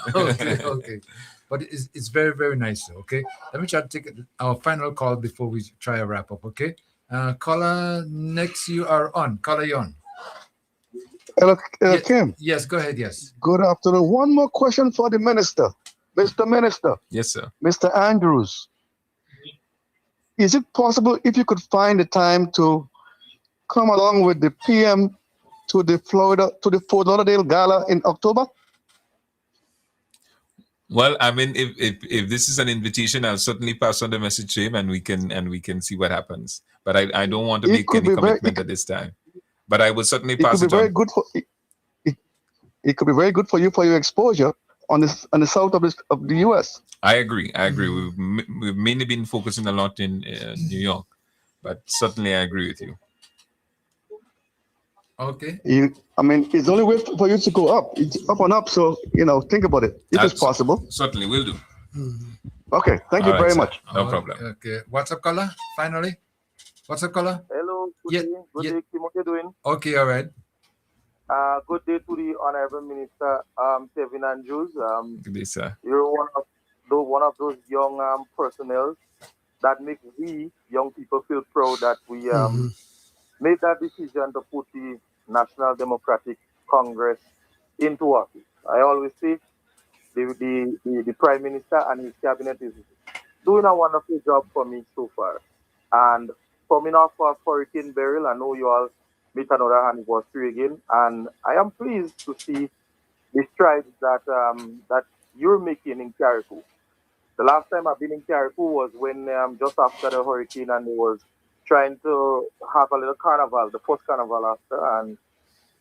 Okay. But it's very, very nice, okay? Let me try to take our final call before we try a wrap up, okay? Caller, next you are on. Caller, you're on. Hello, Kim. Yes, go ahead, yes. Good afternoon. One more question for the minister. Mr. Minister. Yes, sir. Mr. Andrews. Is it possible if you could find the time to come along with the PM to the Fort Lauderdale Gala in October? Well, I mean, if this is an invitation, I'll certainly pass on the message to him, and we can see what happens. But I don't want to make any commitment at this time. But I will certainly pass it on. It could be very good for you for your exposure on the south of the U.S. I agree. We've mainly been focusing a lot in New York, but certainly I agree with you. Okay. It's only way for you to go up. It's up and up. So think about it. If it's possible. Certainly, will do. Okay. Thank you very much. No problem. Okay. What's up, caller? Finally. What's up, caller? Hello. Good day. Good day, Kim. What you doing? Okay. All right. Good day to the Honorable Minister, Kevin Andrews. Good day, sir. You're one of those young personnel that make we young people feel proud that we made that decision to put the National Democratic Congress into office. I always say the Prime Minister and his cabinet is doing a wonderful job for me so far. And coming off of Hurricane Beryl, I know you all meet another anniversary again, and I am pleased to see the strides that you're making in Carriacou. The last time I've been in Carriacou was when just after the hurricane, and they was trying to have a little carnival, the first carnival after, and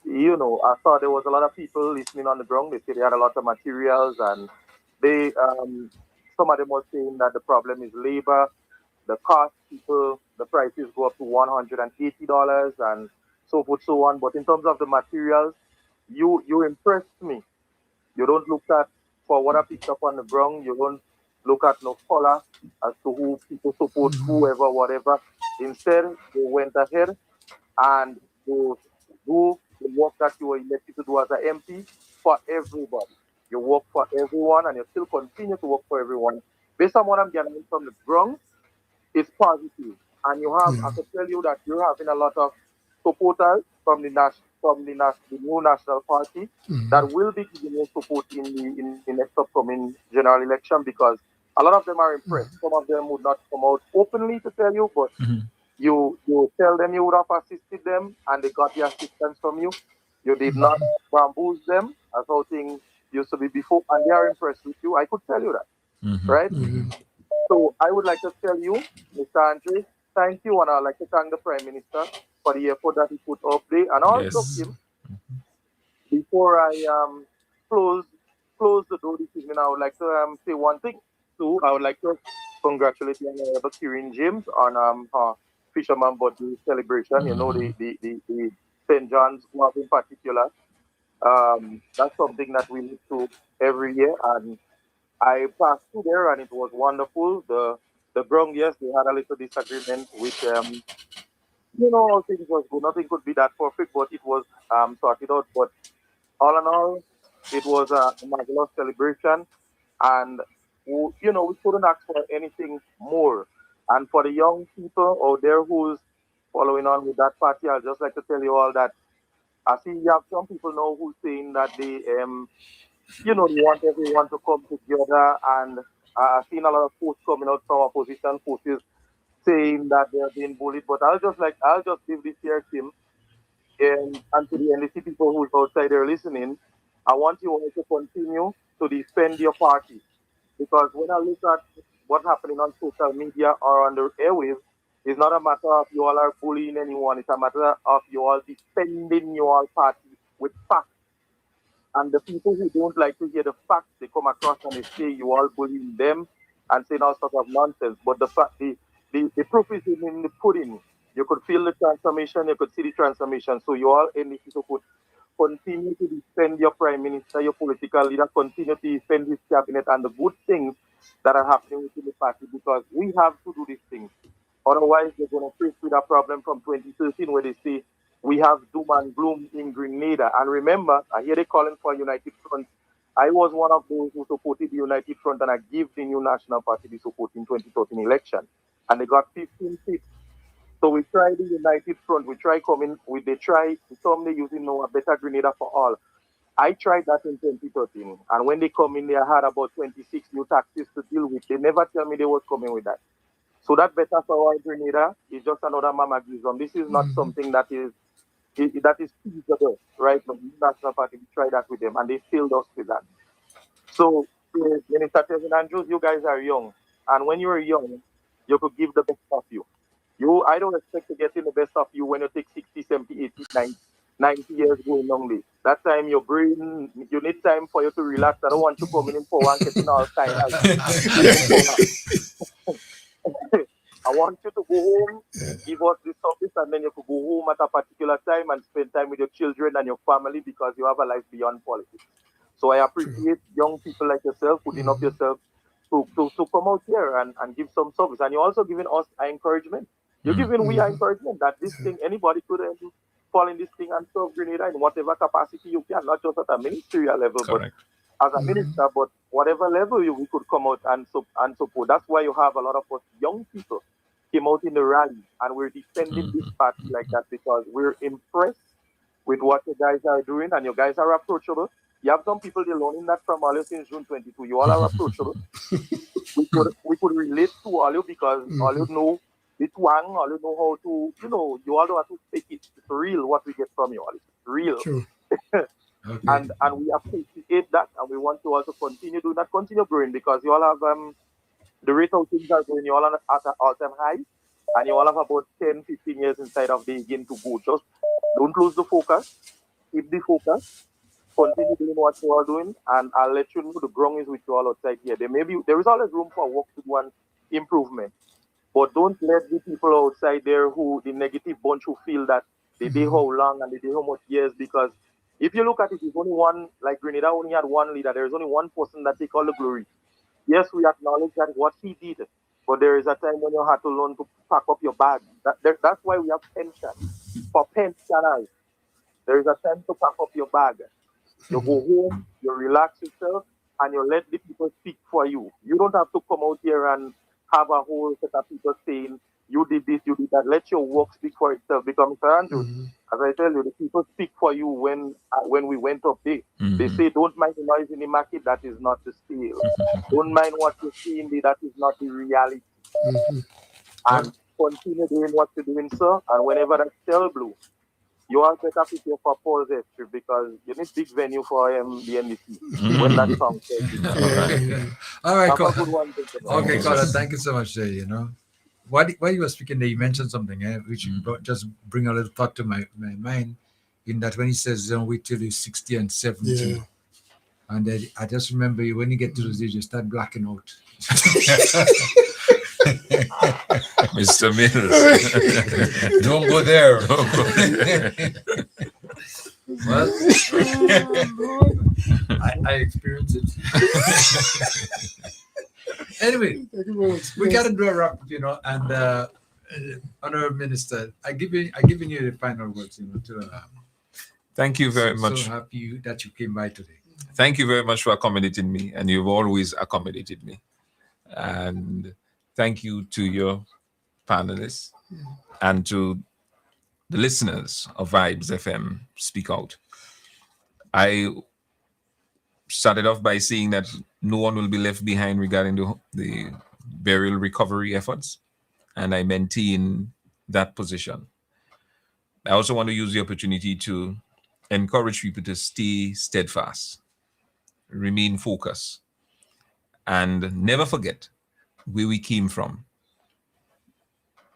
I saw there was a lot of people listening on the ground. They say they had a lot of materials, and they some of them were saying that the problem is labor, the cost, the prices go up to $180 and so forth, so on. But in terms of the materials, you impressed me. You don't look at, for what I picked up on the ground, you don't look at no color as to who people support, whoever, whatever. Instead, they went ahead and you do the work that you were elected to do as an MP for everybody. You work for everyone, and you still continue to work for everyone. Based on what I'm getting from the ground, it's positive. And you have, I can tell you that you're having a lot of supporters from the new National Party that will be giving you support in the next upcoming general election, because a lot of them are impressed. Some of them would not come out openly to tell you, but you tell them you would have assisted them, and they got the assistance from you. You did not bamboozle them as how things used to be before, and they are impressed with you. I could tell you that, right? So I would like to tell you, Mr. Andre, thank you, and I'd like to thank the Prime Minister for the effort that he put up there. And also, Kim, before I close the door this evening, I would like to say one thing too. I would like to congratulate the Honorable Kirin James on her Fisherman Birthday celebration. The St. John's Club in particular. That's something that we need to every year, and I passed through there, and it was wonderful. The ground, yes, they had a little disagreement with, things was good. Nothing could be that perfect, but it was sorted out. But all in all, it was a marvelous celebration, and we couldn't ask for anything more. And for the young people out there who's following on with that party, I'd just like to tell you all that I see you have some people now who saying that they they want everyone to come together, and I've seen a lot of posts coming out from opposition forces saying that they're being bullied. But I'll just give this here, Tim, and to the NDC people who's outside there listening, I want you all to continue to defend your party, because when I look at what's happening on social media or on the airwaves, it's not a matter of you all are bullying anyone. It's a matter of you all defending your party with facts. And the people who don't like to hear the facts, they come across and they say you all bullying them and saying all sorts of nonsense. But the fact, the proof is in the pudding. You could feel the transformation, you could see the transformation. So you all in this could continue to defend your prime minister, your political leader, continue to defend his cabinet and the good things that are happening within the party, because we have to do these things. Otherwise, they're going to face with a problem from 2013 where they say we have doom and gloom in Grenada. And remember, I hear they calling for a united front. I was one of those who supported the united front, and I gave the new National Party the support in 2013 election. And they got 15 seats. So we tried the united front. We try coming with, they try, some they using now a better Grenada for all. I tried that in 2013. And when they come in, they had about 26 new taxes to deal with. They never tell me they was coming with that. So that better for our Grenada is just another mamagism. This is not something that is feasible, right? The National Party, we tried that with them, and they failed us with that. So, Minister Tevin Andrews, you guys are young. And when you're young, you could give the best of you. I don't expect to get in the best of you when you take 60, 70, 80, 90 years going lonely. That time your brain, you need time for you to relax. I don't want you coming in for one, getting all time. I want you to go home, give us this service, and then you could go home at a particular time and spend time with your children and your family, because you have a life beyond politics. So I appreciate young people like yourself putting up yourself to come out here and give some service. And you're also giving us encouragement. You're giving we encouragement that this thing, anybody could fall in this thing and serve Grenada in whatever capacity you can, not just at a ministerial level, Correct. but as a minister, but whatever level we could come out and support. That's why you have a lot of us young people came out in the rally, and we're defending this party like that, because we're impressed with what you guys are doing, and you guys are approachable. You have some people they're learning that from all you since June 22. You all are approachable. we could relate to all you, because all you know the twang, all you know how to, you all know how to fake it. It's real what we get from you all. It's real. Okay. And we appreciate that, and we want to also continue doing that, continue growing, because you all have the rate of things are going, you all are at an all-time high, and you all have about 10, 15 years inside of the again to go. Just don't lose the focus, keep the focus, continue doing what you are doing, and I'll let you know the ground is with you all outside here. There is always room for work to do and improvement. But don't let the people outside there the negative bunch who feel that they did how long and they did how much years, because if you look at it, there's only one, like Grenada only had one leader. There's only one person that take all the glory. Yes, we acknowledge that what he did, but there is a time when you have to learn to pack up your bag. That's why we have pension. For pensioners, there is a time to pack up your bag. You go home, you relax yourself, and you let the people speak for you. You don't have to come out here and have a whole set of people saying, you did this, you did that. Let your work speak for itself. Because, Mr. Andrews, as I tell you, the people speak for you when we went up there. They say, don't mind the noise in the market, that is not the scale. Don't mind what you see in there, that is not the reality. And continue doing what you're doing, sir. And whenever that shell blow, you all better prepare for Paul's history, because you need big venue for the NDC when that song says. All right, Have a Colin. good one. Okay, Colin, thank you so much. While you were speaking there, you mentioned something which just bring a little thought to my mind, in that when he says, don't wait till you're 60 and 70. Yeah. And then I just remember when you get to those age, you start blacking out. Mr. Mills. Don't go there. Well, I experienced it. Anyway, we got to do a wrap, and Honorable Minister, I giving you the final words, Thank you very much. So happy that you came by today. Thank you very much for accommodating me, and you've always accommodated me. And thank you to your panelists and to the listeners of Vibes FM speak out. I started off by saying that no one will be left behind regarding the burial recovery efforts, and I maintain that position. I also want to use the opportunity to encourage people to stay steadfast, remain focused, and never forget where we came from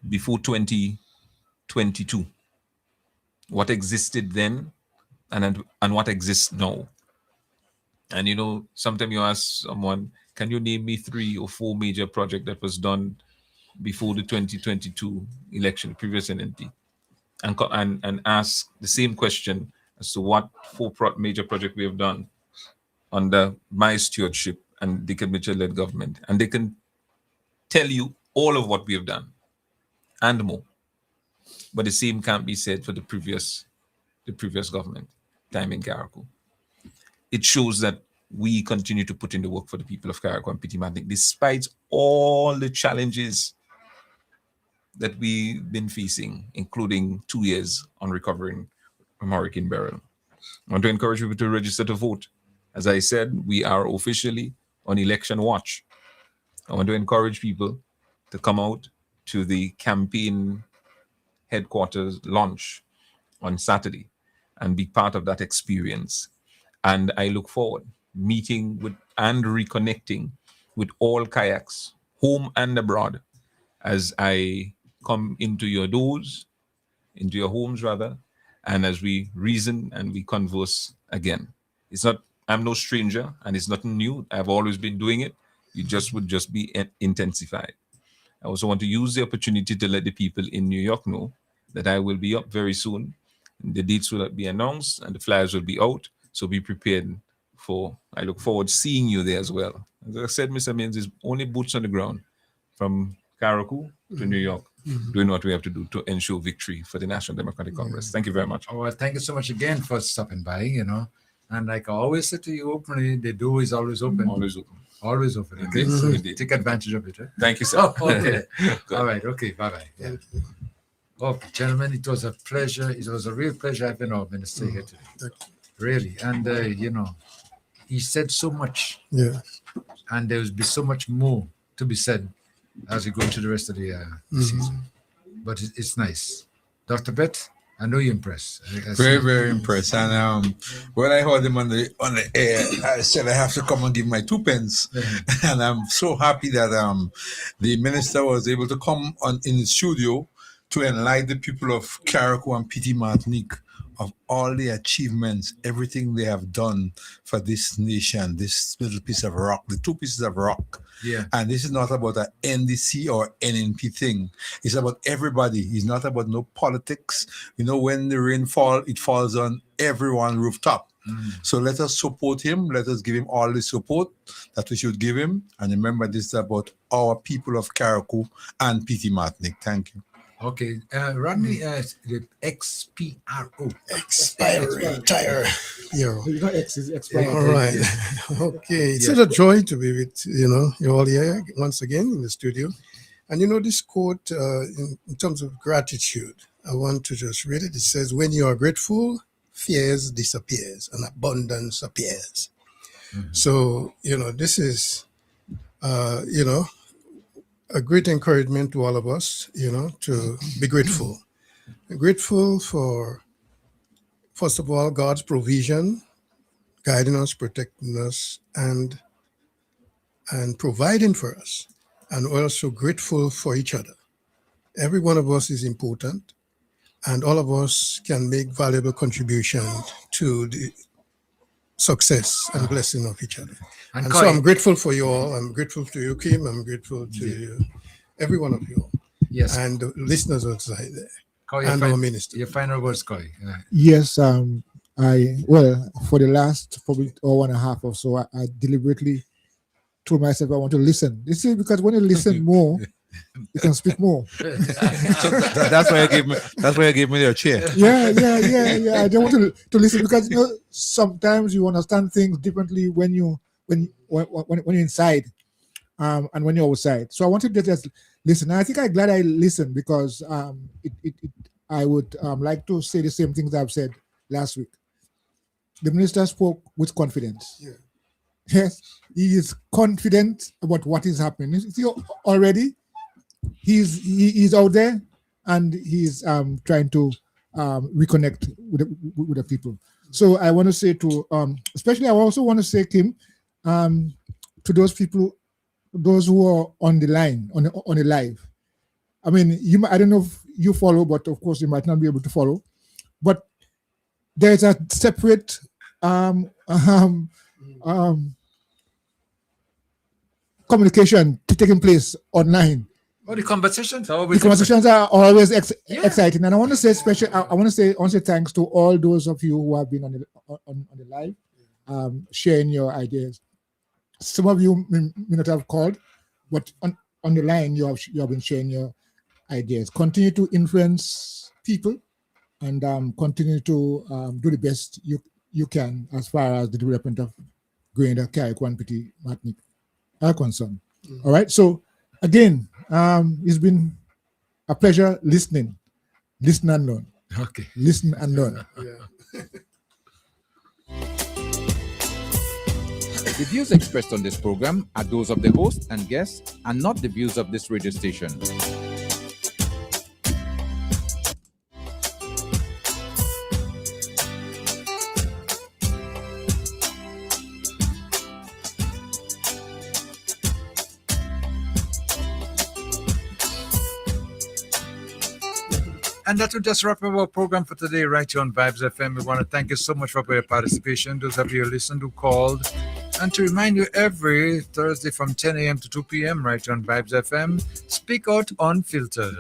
before 2022, what existed then and what exists now. And you know, sometimes you ask someone, can you name me 3 or 4 major projects that was done before the 2022 election, previous NNP, and ask the same question as to what 4 major projects we have done under my stewardship and Dickon Mitchell-led government, and they can tell you all of what we have done and more. But the same can't be said for the previous government time in Carriacou. It shows that we continue to put in the work for the people of Carriacou and Petit Martinique, despite all the challenges that we've been facing, including 2 years on recovering from Hurricane Beryl. I want to encourage people to register to vote. As I said, we are officially on election watch. I want to encourage people to come out to the campaign headquarters launch on Saturday and be part of that experience. And I look forward meeting with and reconnecting with all kayaks, home and abroad, as I come into your doors, into your homes rather, and as we reason and we converse again. I'm no stranger, and it's nothing new. I've always been doing it. It would just be intensified. I also want to use the opportunity to let the people in New York know that I will be up very soon. The dates will be announced and the flyers will be out. So be prepared I look forward to seeing you there as well. As I said, Mr. Means is only boots on the ground from Carriacou to New York, doing what we have to do to ensure victory for the National Democratic Congress. Thank you very much. Oh, well, thank you so much again for stopping by, And like I always say to you openly, the door is always open. Always open. Always open. Okay? Indeed. Take advantage of it. Eh? Thank you, sir. Okay. All right. Okay. Bye-bye. Yeah. Oh, gentlemen, it was a pleasure. It was a real pleasure having our minister here today. Really. And, he said so much. Yeah. And there will be so much more to be said as we go into the rest of the season. But it's nice. Dr. Bett, I know you're impressed. Very, very impressed. And when I heard him on the air, I said I have to come and give my 2 pence. And I'm so happy that the minister was able to come in the studio to enlighten the people of Carriacou and Petit Martinique of all the achievements, everything they have done for this nation, this little piece of rock, the 2 pieces of rock. Yeah. And this is not about an NDC or NNP thing. It's about everybody. It's not about no politics. When the rain falls, it falls on everyone rooftop. So let us support him. Let us give him all the support that we should give him. And remember, this is about our people of Carriacou and Petit Martinique. Thank you. Okay, Rodney, the XPRO. Expiry tire. Expire. All right. Okay. It's a joy to be with you all here once again in the studio. And this quote in terms of gratitude, I want to just read it. It says, when you are grateful, fears disappears and abundance appears. So, this is a great encouragement to all of us, to be grateful. Grateful for, first of all, God's provision, guiding us, protecting us, and providing for us. And also grateful for each other. Every one of us is important, and all of us can make valuable contributions to the success and blessing of each other. And so I'm grateful for you all. I'm grateful to you, Kim. I'm grateful to you, every one of you all. Yes. And the listeners outside there. Koi, and our minister. Your final words, Koi. Yes, for the last probably hour and a half or so, I deliberately told myself I want to listen. This is because when you listen more, you can speak more. So that's why you gave me their chair. Yeah. I don't want to listen because sometimes you understand things differently when you're inside, and when you're outside. So I wanted to just listen. And I think I'm glad I listened because I would like to say the same things I've said last week. The minister spoke with confidence. Yeah. Yes, he is confident about what is happening. You see, already he's out there and he's trying to reconnect with the people. So I want to say to especially I also want to say, Kim, to those people, those who are on the line, on the live. I mean, I don't know if you follow, but of course you might not be able to follow. But there's a separate communication taking place online. Oh, the conversations are always exciting, and I want to say I want to say thanks to all those of you who have been on the live, sharing your ideas. Some of you may not have called, but on the line you have been sharing your ideas. Continue to influence people, and continue to do the best you can as far as the development of Greater Carrick and Petit Martinique are concerned. All right. So again, it's been a pleasure listening. Listen and learn. Okay. Listen and learn. The views expressed on this program are those of the host and guests and not the views of this radio station. And that will just wrap up our program for today right here on Vibes FM. We want to thank you so much for your participation, those of you who listened, who called. And to remind you, every Thursday from 10 a.m. to 2 p.m. right here on Vibes FM, Speak Out Unfiltered.